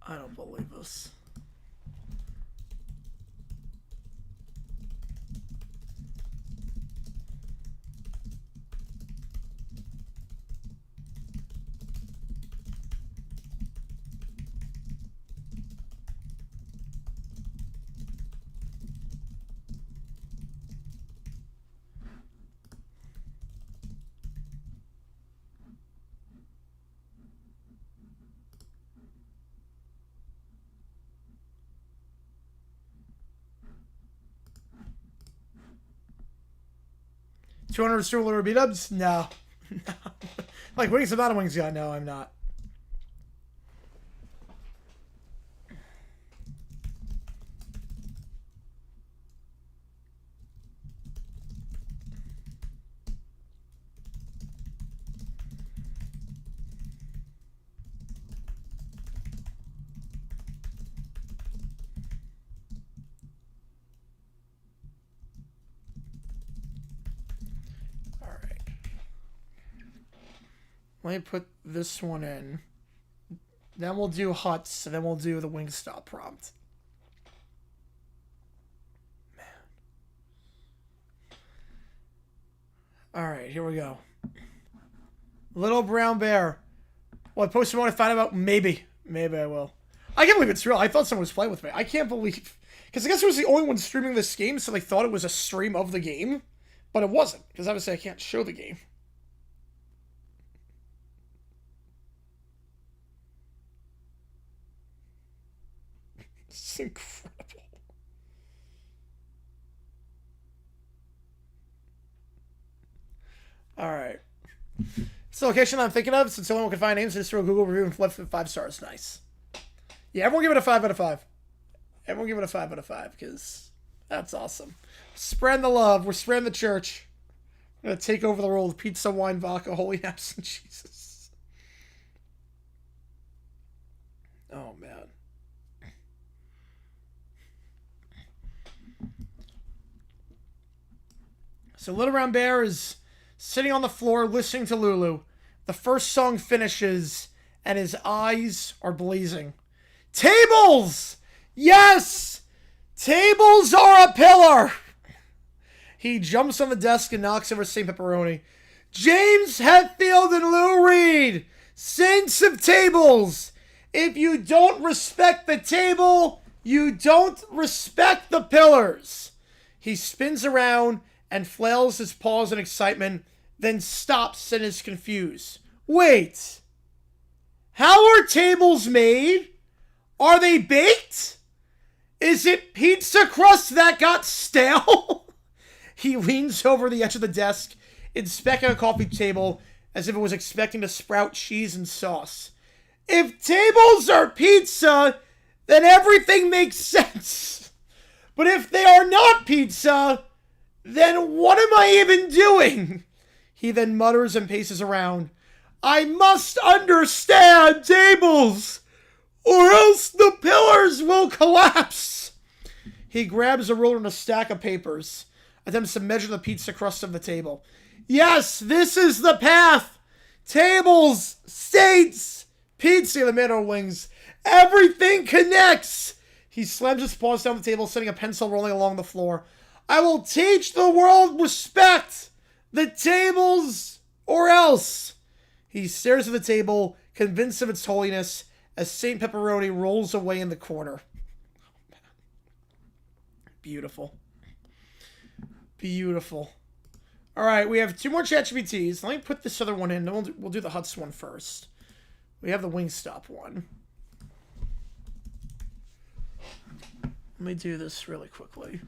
I don't believe this. $200 Stuler B-dubs? No. No. Like, Wings, I'm not a Wings guy. No, I'm not. Let me put this one in. Then we'll do huts, and then we'll do the Wingstop prompt. Man. Alright, here we go. Little brown bear. Will I post more to find out? Maybe. Maybe I will. I can't believe it's real. I thought someone was playing with me. I can't believe... Because I guess I was the only one streaming this game, so they thought it was a stream of the game. But it wasn't, because obviously I can't show the game. This is incredible. Alright. It's the location I'm thinking of, since no one can find names, just throw a Google review and flip 5 stars. Nice. Yeah, everyone give it a 5 out of 5. Everyone give it a 5 out of 5, because that's awesome. Spread the love. We're spreading the church. I'm going to take over the role of pizza, wine, vodka, holy naps, and Jesus. Oh, man. So Little Brown Bear is sitting on the floor listening to Lulu. The first song finishes, and his eyes are blazing. Tables! Yes! Tables are a pillar! He jumps on the desk and knocks over St. Pepperoni. James Hetfield and Lou Reed, saints of tables. If you don't respect the table, you don't respect the pillars. He spins around and flails his paws in excitement, then stops and is confused. Wait. How are tables made? Are they baked? Is it pizza crust that got stale? He leans over the edge of the desk, inspecting a coffee table as if it was expecting to sprout cheese and sauce. If tables are pizza, then everything makes sense. But if they are not pizza, then what am I even doing? He then mutters and paces around. I must understand tables, or else the pillars will collapse. He grabs a ruler and a stack of papers, attempts to measure the pizza crust of the table. Yes, this is the path. Tables, states, pizza in the middle wings. Everything connects. He slams his paws down the table, sending a pencil rolling along the floor. I will teach the world respect. The tables or else. He stares at the table, convinced of its holiness, as St. Pepperoni rolls away in the corner. Beautiful. Beautiful. All right, we have 2 more ChatGPTs. Let me put this other one in. Then we'll do the Huts one first. We have the Wingstop one. Let me do this really quickly.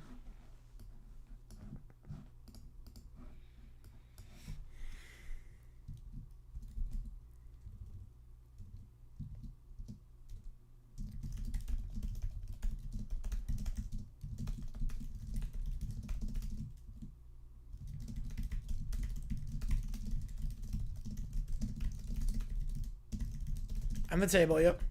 On the table, yep.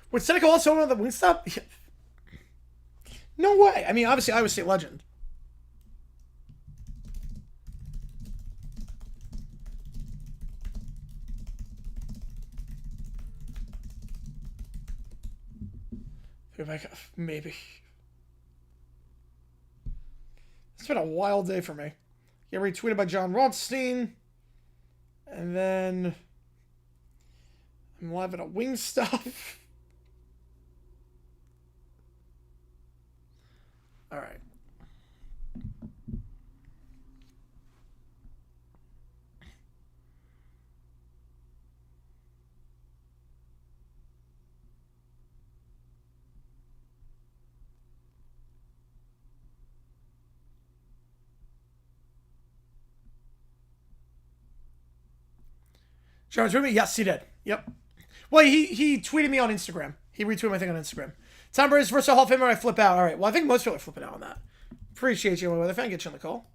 Would Seneca also own the Wingstop? No way. I mean, obviously, Iowa State legend. Maybe. It's been a wild day for me. Get retweeted by John Rothstein. And then I'm live at a Wingstop. All right. Jones tweeted me? Yes, he did. Yep. Well, he tweeted me on Instagram. He retweeted my thing on Instagram. Tom Brady's first Hall of Famer. I flip out. All right. Well, I think most people are flipping out on that. Appreciate you, my weather fan. Get you on the call.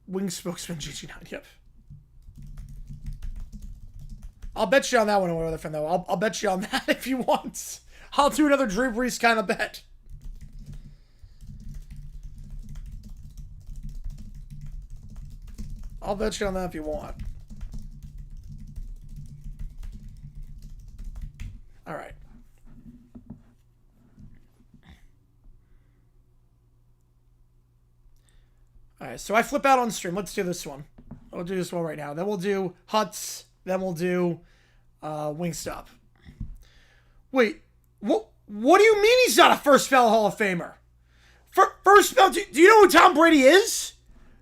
Wing spokesman GG9. Yep. I'll bet you on that one, my weather fan. Though I'll bet you on that if you want. I'll do another Drew Brees kind of bet. I'll bet you on that if you want. All right. All right, so I flip out on stream. Let's do this one. We'll do this one right now. Then we'll do Huts. Then we'll do Wingstop. Wait, what do you mean he's not a first ballot Hall of Famer? First ballot, do you know who Tom Brady is?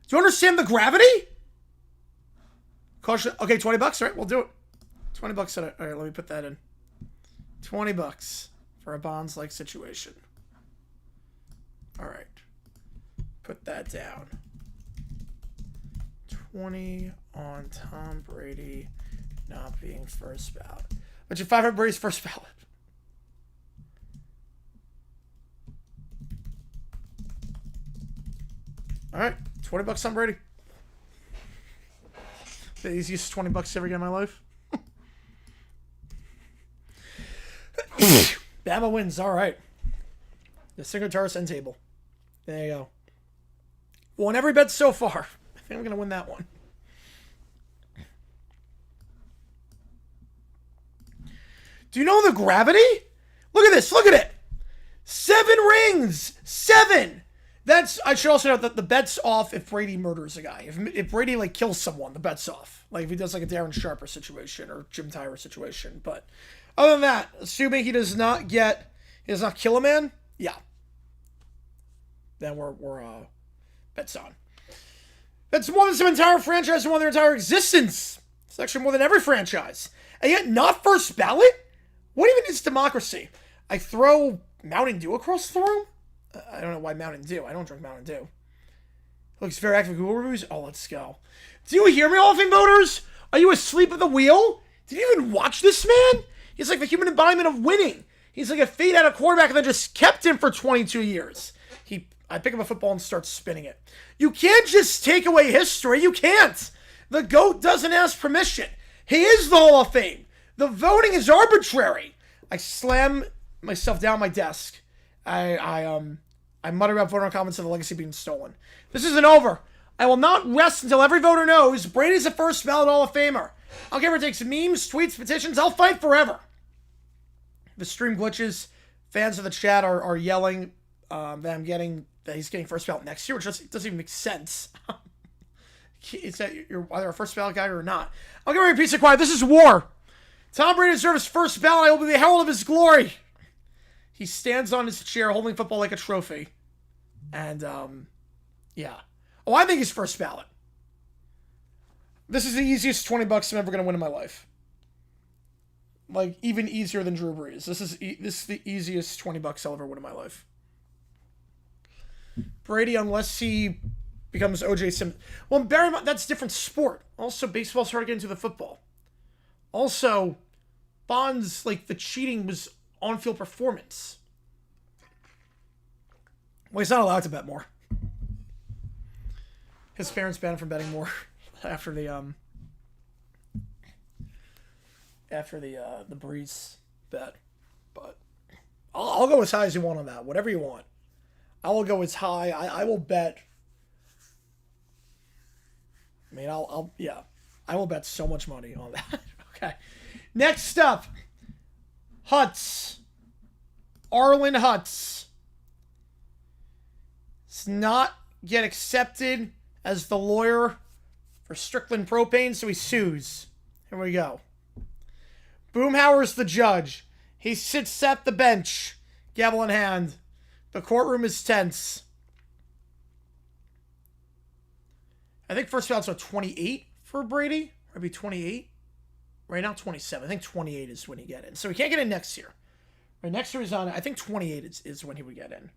Do you understand the gravity? Caution. Okay, $20. All right, we'll do it. $20. All right, let me put that in. $20 for a Bonds-like situation. All right. Put that down. 20 on Tom Brady not being first ballot. But your 500 Brady's first ballot. All right, $20 on Brady. The easiest $20 ever get in my life. Bama wins. All right. The Signatar's end table. There you go. Won every bet so far. I think I'm going to win that one. Do you know the gravity? Look at this. Look at it. 7 rings. 7. That's, I should also note that the bet's off if Brady murders a guy. If Brady, like, kills someone, the bet's off. Like, if he does, like, a Darren Sharper situation or Jim Tyrer situation. But other than that, assuming he does not kill a man, yeah. Then we're bet's on. That's more than some entire franchise and more than their entire existence. It's actually more than every franchise. And yet not first ballot? What even is democracy? I throw Mountain Dew across the room? I don't know why Mountain Dew. I don't drink Mountain Dew. Looks very active Google reviews. Oh, let's go. Do you hear me, Hall of Fame voters? Are you asleep at the wheel? Did you even watch this man? He's like the human embodiment of winning. He's like a fade-out quarterback and then just kept him for 22 years. I pick up a football and start spinning it. You can't just take away history. You can't. The GOAT doesn't ask permission. He is the Hall of Fame. The voting is arbitrary. I slam myself down my desk. I mutter out voter comments of the legacy being stolen. This isn't over. I will not rest until every voter knows Brady's a first ballot Hall of Famer. I don't care if it takes memes, tweets, petitions. I'll fight forever. The stream glitches. Fans of the chat are yelling that he's getting first ballot next year, which doesn't even make sense. It's that you're either a first ballot guy or not. I'll give you a piece of quiet. This is war. Tom Brady deserves first ballot. I will be the herald of his glory. He stands on his chair holding football like a trophy. And, yeah. Oh, I think he's first ballot. This is the easiest $20 I'm ever going to win in my life. Like, even easier than Drew Brees. This is the easiest $20 I'll ever win in my life. Brady, unless he becomes O.J. Simpson. Well, bear in mind, that's a different sport. Also, baseball started getting into the football. Also, Bonds, like, the cheating was on-field performance. Well, he's not allowed to bet more. His parents banned him from betting more after the Brees bet. But I'll go as high as you want on that. Whatever you want. I will go as high. I will bet. I mean, I will bet so much money on that. Okay. Next up, Huts. Arlen Huts. It's not yet accepted as the lawyer for Strickland Propane, so he sues. Here we go. Boomhauer's the judge. He sits at the bench, gavel in hand. The courtroom is tense. I think first ballot's 28 for Brady. Maybe 28. Right now, 27. I think 28 is when he get in. So he can't get in next year. Right, next year he's on. I think 28 is when he would get in.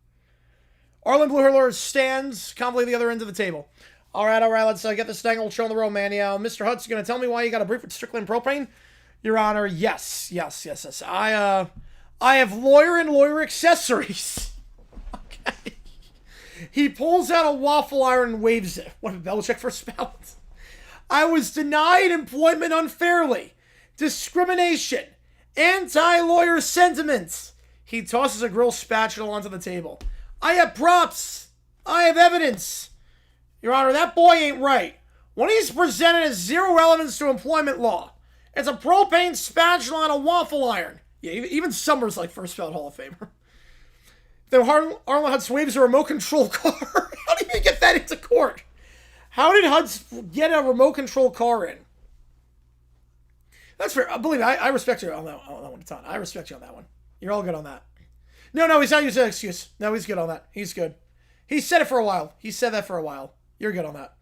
Arlen Blue Hurler stands calmly at the other end of the table. All right. Let's get this dang old show on the road, man. Yeah, Mr. Hutt's going to tell me why you got a brief with Strickland Propane? Your Honor, yes. I have lawyer and lawyer accessories. Okay. He pulls out a waffle iron and waves it. What did Belichick first spout? I was denied employment unfairly. Discrimination. Anti-lawyer sentiments. He tosses a grill spatula onto the table. I have props. I have evidence. Your Honor, that boy ain't right. When he's presented as zero relevance to employment law, it's a propane spatula on a waffle iron. Yeah, even Summers like first ballot Hall of Famer. Then Arlen Hutz waves a remote control car. How did he get that into court? How did Hutz get a remote control car in? That's fair. Believe me, I respect you on that one a ton. I respect you on that one. You're all good on that. No, he's not using an excuse. No, he's good on that. He's good. He said it for a while. He said that for a while. You're good on that.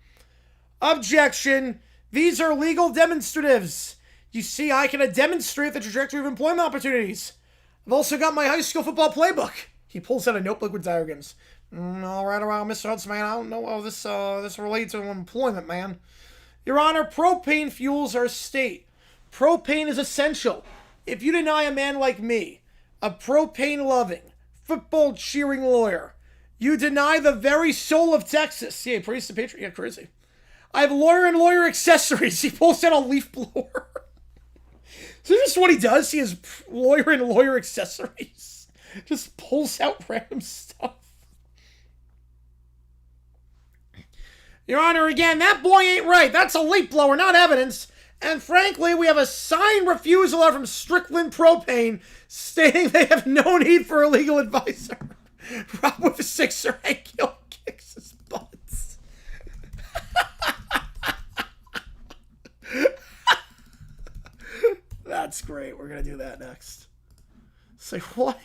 Objection. These are legal demonstratives. You see, I can demonstrate the trajectory of employment opportunities. I've also got my high school football playbook. He pulls out a notebook with diagrams. All right, Mr. Hudson, man. I don't know how this relates to employment, man. Your Honor, propane fuels our state. Propane is essential. If you deny a man like me, a propane-loving, football-cheering lawyer, you deny the very soul of Texas. Yeah, praise the patriot. Yeah, crazy. I have lawyer and lawyer accessories. He pulls out a leaf blower. So this is what he does. He has lawyer and lawyer accessories. Just pulls out random stuff. Your Honor, again, that boy ain't right. That's a leaf blower, not evidence. And frankly, we have a signed refusal letter from Strickland Propane stating they have no need for a legal advisor. Rob with a sixer, Hank Hill kicks his butts. That's great. We're going to do that next. Say, what?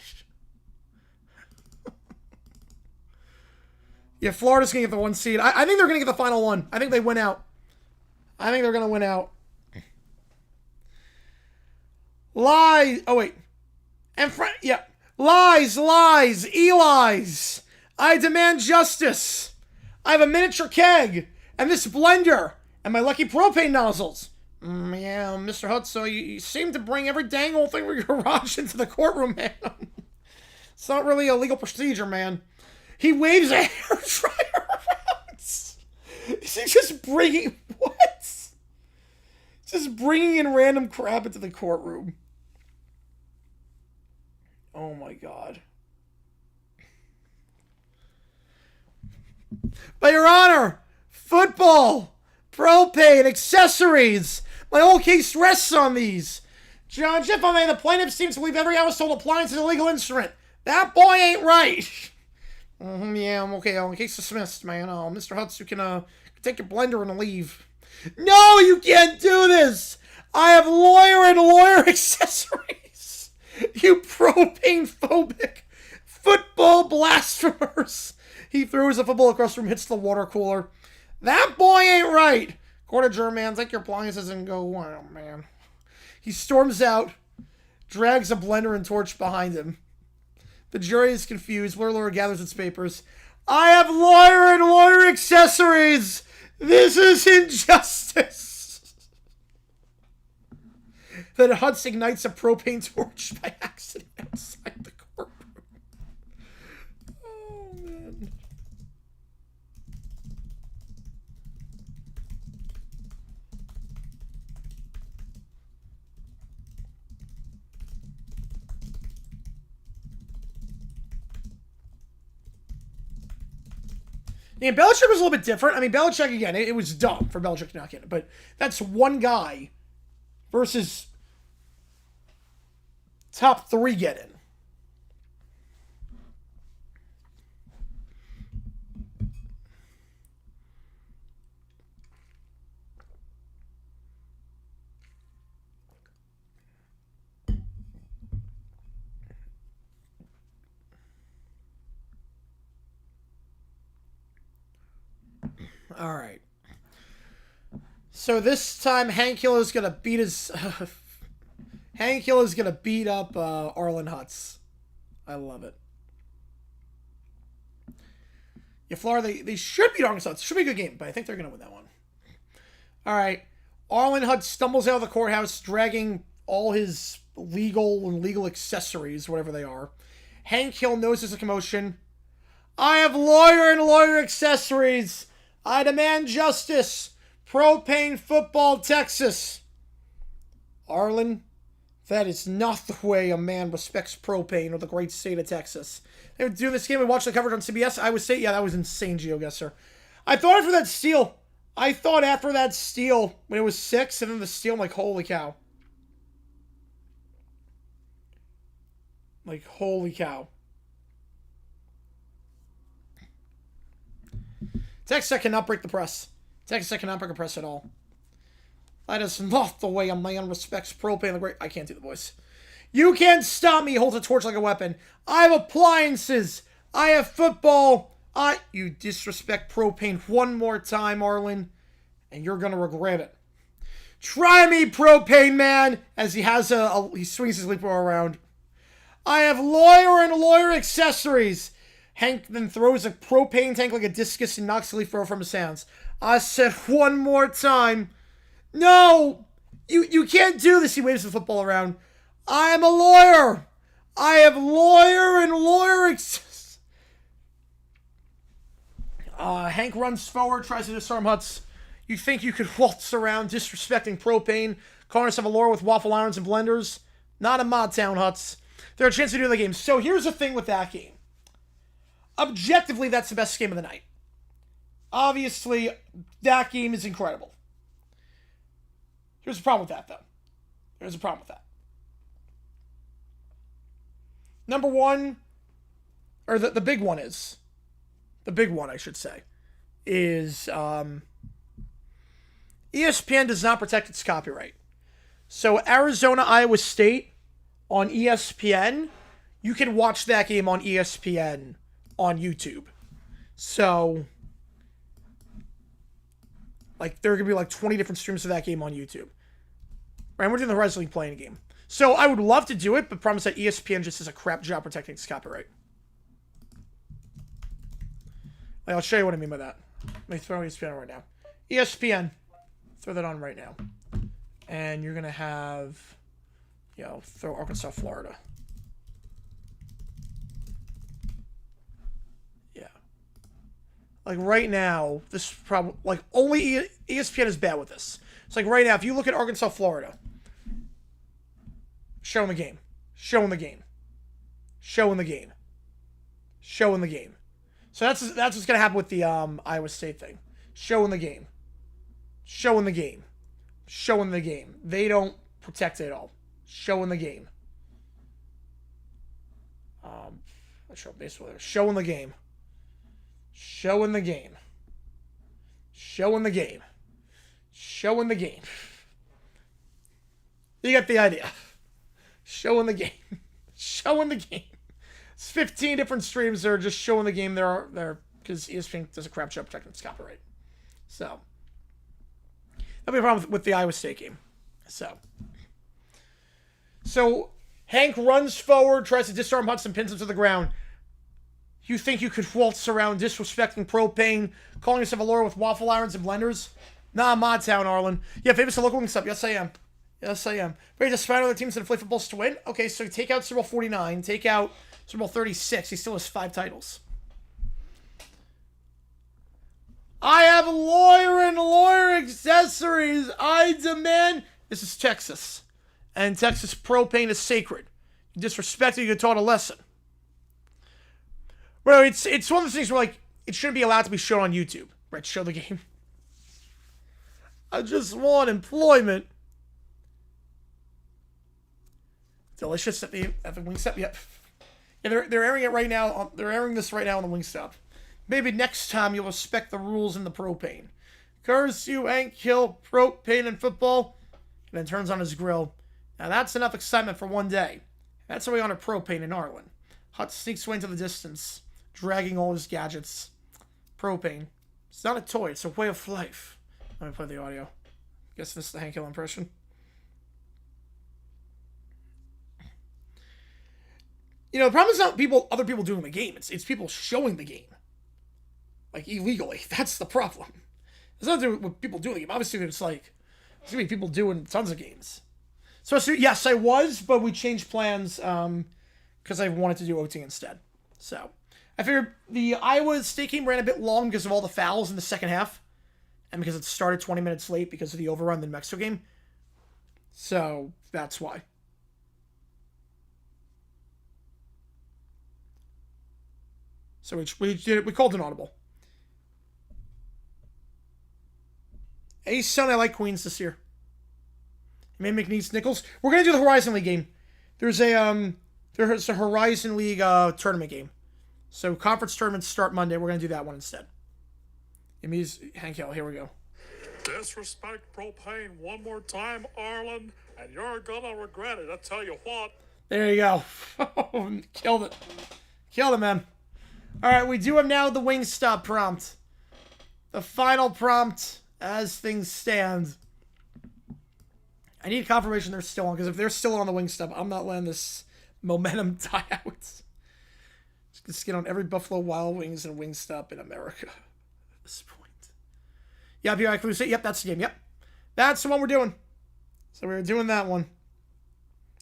Yeah, Florida's going to get the 1 seed. I think they're going to get the final one. I think they win out. I think they're going to win out. Lies. Oh, wait. Yeah. Lies. Eli's. I demand justice. I have a miniature keg and this blender and my lucky propane nozzles. Yeah, Mr. Hutz, so you seem to bring every dang old thing from your garage into the courtroom, man. It's not really a legal procedure, man. He waves a hair dryer around. Is he just bringing... What? Just bringing in random crap into the courtroom. Oh, my God. But, Your Honor, football, propane, accessories... My whole case rests on these. Judge, if I may, the plaintiff seems to believe every household appliance is a legal instrument. That boy ain't right. Yeah, I'm okay. Case dismissed, man. Mr. Hutz, you can take your blender and leave. No, you can't do this. I have lawyer and lawyer accessories. You propane-phobic football blasphemers. He throws a football across the room, hits the water cooler. That boy ain't right. Court adjourned, man. Take your appliances and go. Oh, man. He storms out, drags a blender and torch behind him. The jury is confused. Lawyer gathers its papers. I have lawyer and lawyer accessories. This is injustice. Then Hutz ignites a propane torch by accident outside the courtroom. Oh, man. Yeah, Belichick was a little bit different. I mean, Belichick, again, it was dumb for Belichick to not get it, but that's one guy versus top 3 get in. All right. So this time, Hank Hill is gonna beat his. Hank Hill is gonna beat up Arlen Hutz. I love it. Yeah, Florida, they should beat Arkansas. It should be a good game, but I think they're going to win that one. All right. Arlen Hutt stumbles out of the courthouse, dragging all his legal and legal accessories, whatever they are. Hank Hill notices a commotion. I have lawyer and lawyer accessories. I demand justice. Propane Football, Texas. Arlen, that is not the way a man respects propane or the great state of Texas. They were doing this game. We watched the coverage on CBS. I would say, yeah, that was insane, GeoGuessr. I thought after that steal, when it was 6, and then the steal, I'm like, holy cow. Like, holy cow. Texas cannot break the press. Texas cannot break the press at all. That is not the way a man respects propane. The great. I can't do the voice. You can't stop me. Holds a torch like a weapon. I have appliances. I have football. You disrespect propane one more time, Arlen, and you're gonna regret it. Try me, propane man. As he has he swings his leaper around. I have lawyer and lawyer accessories. Hank then throws a propane tank like a discus and knocks the leaf thrower from his hands. I said one more time. No! You can't do this. He waves the football around. I am a lawyer. I have lawyer and lawyer accessories. Hank runs forward, tries to disarm Huts. You think you could waltz around disrespecting propane, calling yourself a lawyer with waffle irons and blenders? Not in my town, Huts. They're a chance to do the game. So here's the thing with that game. Objectively, that's the best game of the night. Obviously, that game is incredible. Here's the problem with that, though. There's a problem with that. Number one, or the big one is, I should say, is ESPN does not protect its copyright. So Arizona, Iowa State on ESPN, you can watch that game on ESPN on YouTube. So, like, there could be like 20 different streams of that game on YouTube. Right? We're doing the wrestling playing game. So I would love to do it, but promise that ESPN just does a crap job protecting its copyright. Like, I'll show you what I mean by that. Let me throw ESPN on right now. ESPN. Throw that on right now. And you're going to have, throw Arkansas, Florida. Yeah. Like, right now, this probably, like, only ESPN is bad with this. It's like, right now, if you look at Arkansas, Florida, showing the game. Showing the game. Showing the game. Showing the game. So that's what's going to happen with the Iowa State thing. Showing the game. Showing the game. Showing the game. They don't protect it at all. Showing the game. Let's show baseball there. Showing the game. Showing the game. Showing the game. Showing the game. You get the idea. Showing the game. Showing the game. It's 15 different streams that are just showing the game there because ESPN does a crap job protecting its copyright. So that'll be a problem with the Iowa State game. So Hank runs forward, tries to disarm Hudson, pins him to the ground. You think you could waltz around disrespecting propane, calling yourself a lawyer with waffle irons and blenders? Nah, my town, Arlen. Yeah, famous local Wingstop. Yes, I am. Yes, I am. Ready to spy on other teams and inflate footballs to win? Okay, so take out Super Bowl 49, take out Super Bowl 36. He still has 5 titles. I have lawyer and lawyer accessories. I demand. This is Texas. And Texas propane is sacred. You disrespect it, you get taught a lesson. Bro, it's one of those things where, like, it shouldn't be allowed to be shown on YouTube. Right, show the game. I just want employment. Delicious at the Wingstop. Yep. Yeah, they're airing it right now. They're airing this right now on the Wingstop. Maybe next time you'll respect the rules in the propane. Curse you, Hank Hill, propane and football. And then turns on his grill. Now that's enough excitement for one day. That's how we honor propane in Arlen. Hut sneaks away into the distance, dragging all his gadgets. Propane. It's not a toy, it's a way of life. Let me play the audio. Guess this is the Hank Hill impression. The problem is not other people doing the game. It's people showing the game. like, illegally. That's the problem. It's nothing to do with what people do in the game. Obviously, it's like, there's going to be people doing tons of games. So, yes, I was, but we changed plans because I wanted to do OT instead. So, I figured the Iowa State game ran a bit long because of all the fouls in the second half. And because it started 20 minutes late because of the overrun in the New Mexico game. So, that's why. So, we called an audible. Ace Sun, I like Queens this year. May McNeese Nichols. We're gonna do the Horizon League game. There's a Horizon League tournament game. So conference tournaments start Monday. We're gonna do that one instead. It means Hank Hill. Here we go. Disrespect propane one more time, Arlen, and you're gonna regret it. I tell you what. There you go. Killed it. Killed it, man. All right, we do have now the Wingstop prompt. The final prompt as things stand. I need confirmation they're still on, because if they're still on the Wingstop, I'm not letting this momentum die out. Just get on every Buffalo Wild Wings and Wingstop in America at this point. Yep, here I can say, yep, that's the game. Yep. That's the one we're doing. So we're doing that one.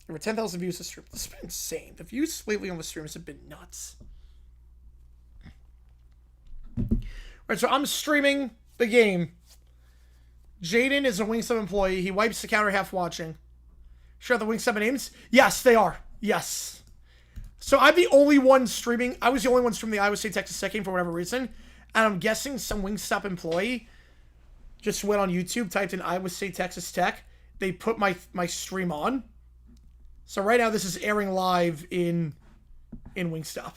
Over 10,000 views this stream. This has been insane. The views lately on the streams have been nuts. Right, so I'm streaming the game. Jaden is a Wingstop employee. He wipes the counter half watching. Sure, the Wingstop names? Yes, they are. Yes. So I'm the only one streaming. I was the only one streaming the Iowa State Texas Tech game for whatever reason. And I'm guessing some Wingstop employee just went on YouTube, typed in Iowa State Texas Tech. They put my stream on. So right now this is airing live in Wingstop.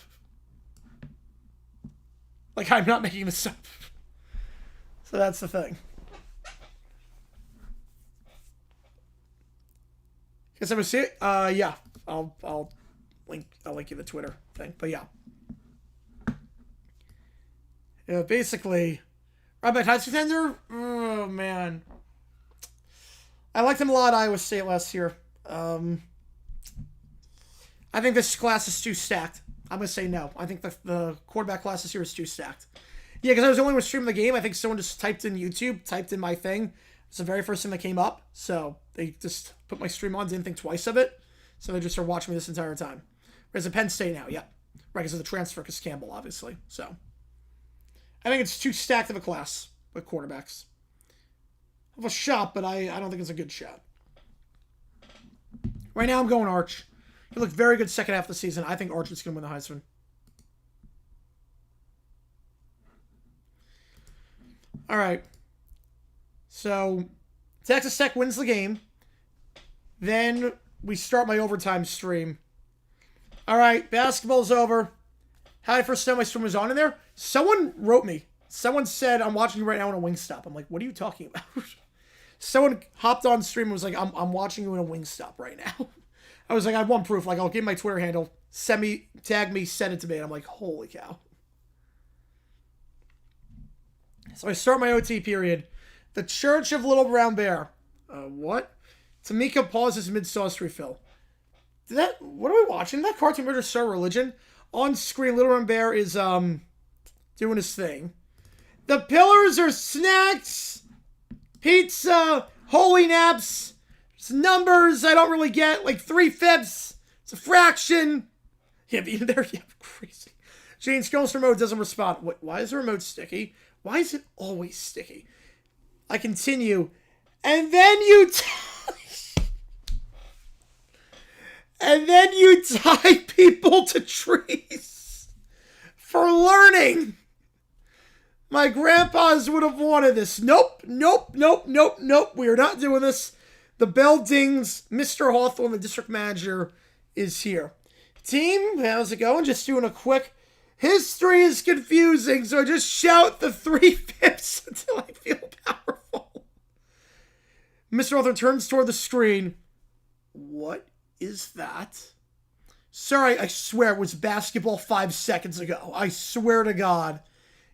Like, I'm not making this up. So that's the thing. Guess I would see it. Yeah. I'll link you the Twitter thing. But yeah. Yeah, basically, Rabbi High Contender. Oh man, I liked him a lot at Iowa State last year. I think this class is too stacked. I'm gonna say no. I think the quarterback class this year is too stacked. Yeah, because I was the only one streaming the game. I think someone just typed in YouTube, typed in my thing. It's the very first thing that came up. So they just put my stream on, didn't think twice of it. So they just are watching me this entire time. Whereas at Penn State now, yeah. Right, because of the transfer, because Campbell, obviously. So I think it's too stacked of a class with quarterbacks. I have a shot, but I don't think it's a good shot. Right now I'm going Arch. He looked very good second half of the season. I think Arch is going to win the Heisman. All right. So, Texas Tech wins the game. Then we start my overtime stream. All right, basketball's over. How did I first know my stream was on in there? Someone wrote me. Someone said, I'm watching you right now in a Wingstop. I'm like, what are you talking about? Someone hopped on stream and was like, I'm watching you in a Wingstop right now. I was like, I want proof. Like, I'll give my Twitter handle. Tag me, send it to me. And I'm like, holy cow. So I start my OT period. The Church of Little Brown Bear. What? Tamika pauses mid-sauce refill. What are we watching? Did that cartoon murder Star Religion? On screen, Little Brown Bear is, doing his thing. The pillars are snacks, pizza, holy naps. It's numbers I don't really get, like 3/5. It's a fraction. Yeah, even there, yeah, crazy. Jane's Ghost remote doesn't respond. Why is the remote sticky? Why is it always sticky? I continue. And then you tie people to trees for learning. My grandpas would have wanted this. Nope. We are not doing this. The bell dings. Mr. Hawthorne, the district manager, is here. Team, how's it going? Just doing a quick... History is confusing, so I just shout the 3/5 until I feel powerful. Mr. Hawthorne turns toward the screen. What is that? Sorry, I swear it was basketball 5 seconds ago. I swear to God.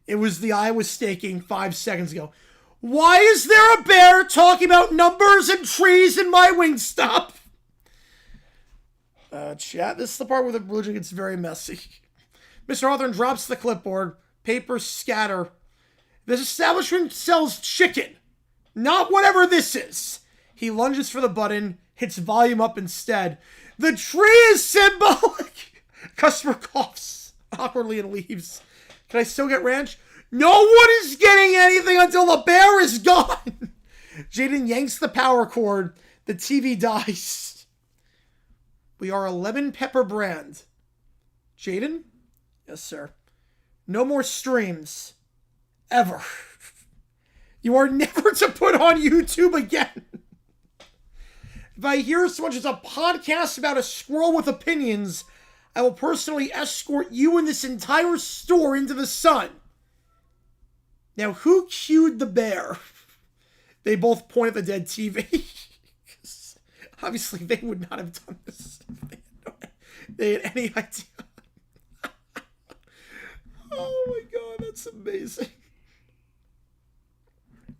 It was the Iowa State game 5 seconds ago. Why is there a bear talking about numbers and trees in my Wingstop? Chat, this is the part where the religion gets very messy. Mr. Hawthorne drops the clipboard, paper scatter. This establishment sells chicken, not whatever this is. He lunges for the button, hits volume up instead. The tree is symbolic. Customer coughs awkwardly and leaves. Can I still get ranch? No one is getting anything until the bear is gone. Jaden yanks the power cord. The TV dies. We are a lemon pepper brand. Jaden? Yes, sir. No more streams. Ever. You are never to put on YouTube again. If I hear so much as a podcast about a squirrel with opinions, I will personally escort you and this entire store into the sun. Now, who cued the bear? They both point at the dead TV. Obviously, they would not have done this if they had any idea. Oh my god, that's amazing.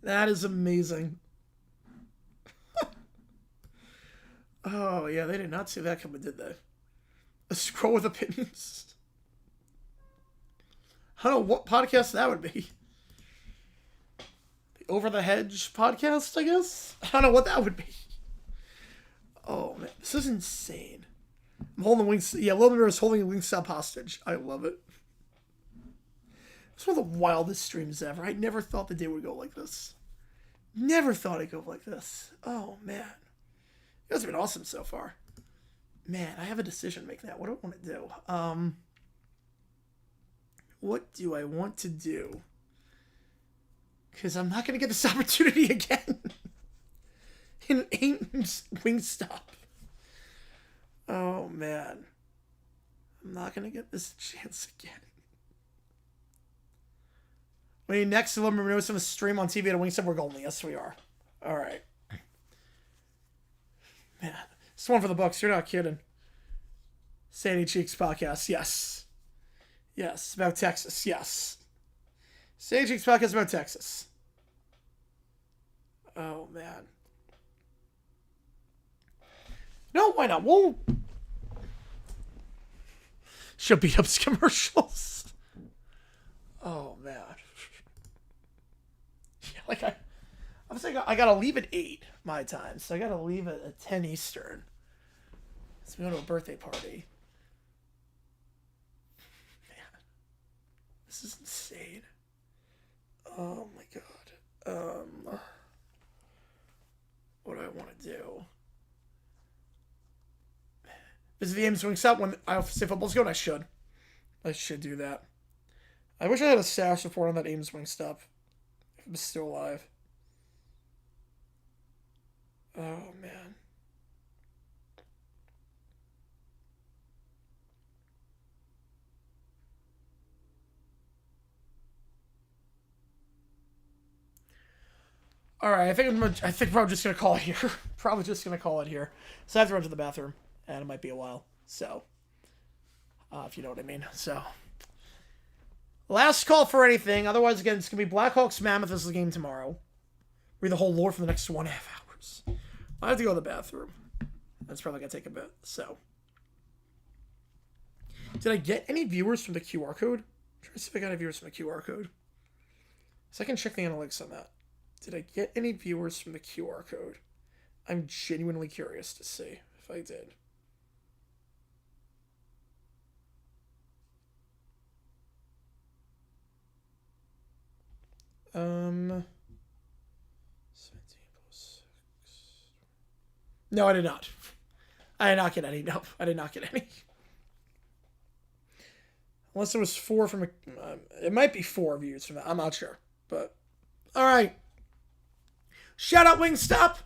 That is amazing. Oh yeah, they did not see that coming, did they? A scroll with opinions. I don't know what podcast that would be. The Over the Hedge podcast, I guess? I don't know what that would be. Oh man, this is insane. I'm holding Wingstop. Yeah, Logan is holding Wingstop hostage. I love it. It's one of the wildest streams ever. I never thought the day would go like this. Never thought it'd go like this. Oh man. You guys have been awesome so far. Man, I have a decision to make now. What do I want to do? What do I want to do? Because I'm not going to get this opportunity again. In Ames Wingstop. Oh, man. I'm not going to get this chance again. Wait, next to remember notice on the stream on TV at a Wingstop, we're golden. Yes, we are. All right. Man, this one for the books. You're not kidding. Sandy Cheeks podcast. Yes. Yes. About Texas. Yes. Sandy Cheeks podcast about Texas. Oh, man. No, why not? We'll she'll beat up commercials. Oh man. Yeah, like I was like, I gotta leave at 8 my time, so I gotta leave at 10 Eastern. Let's go to a birthday party. Man, this is insane. Oh my god. What do I want to do? Visit the Ames Wingstop when I say football's going. I should do that. I wish I had a stash report on that Ames Wingstop. If it was still alive. Oh, man. All right, I think probably just gonna call it here. Probably just gonna call it here. So I have to run to the bathroom, and it might be a while. So, if you know what I mean. So, last call for anything. Otherwise, again, it's gonna be Blackhawks Mammoth. This is the game tomorrow. Read the whole lore for the next 1.5 hours. I have to go to the bathroom. That's probably gonna take a bit. So, did I get any viewers from the QR code? I'm trying to see if I got any viewers from the QR code. So I can check the analytics on that. Did I get any viewers from the QR code? I'm genuinely curious to see if I did. No, I did not. I did not get any. No, I did not get any. Unless it was 4 from a... it might be 4 views from that. I'm not sure. But, all right. Shout out Wingstop.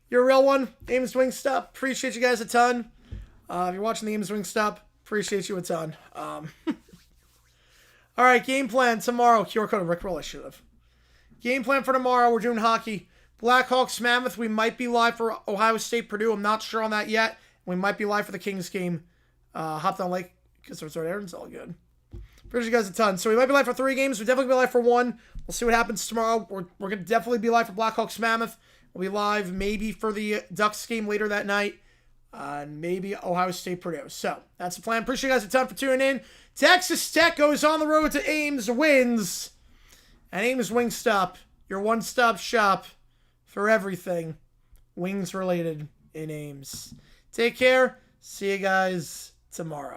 You're a real one. Ames Wingstop. Appreciate you guys a ton. If you're watching the Ames Wingstop, appreciate you a ton. All right, game plan tomorrow. QR code of Rick Roll, I should have. Game plan for tomorrow. We're doing hockey. Blackhawks Mammoth. We might be live for Ohio State Purdue. I'm not sure on that yet. We might be live for the Kings game. Hopped on Lake because it's Aaron's all good. Appreciate you guys a ton. So we might be live for 3 games. We'll definitely be live for 1. We'll see what happens tomorrow. We're going to definitely be live for Blackhawks Mammoth. We'll be live maybe for the Ducks game later that night. and maybe Ohio State Purdue. So that's the plan. Appreciate you guys a ton for tuning in. Texas Tech goes on the road to Ames, wins. And Ames Wingstop, your one-stop shop for everything wings related in Ames. Take care. See you guys tomorrow.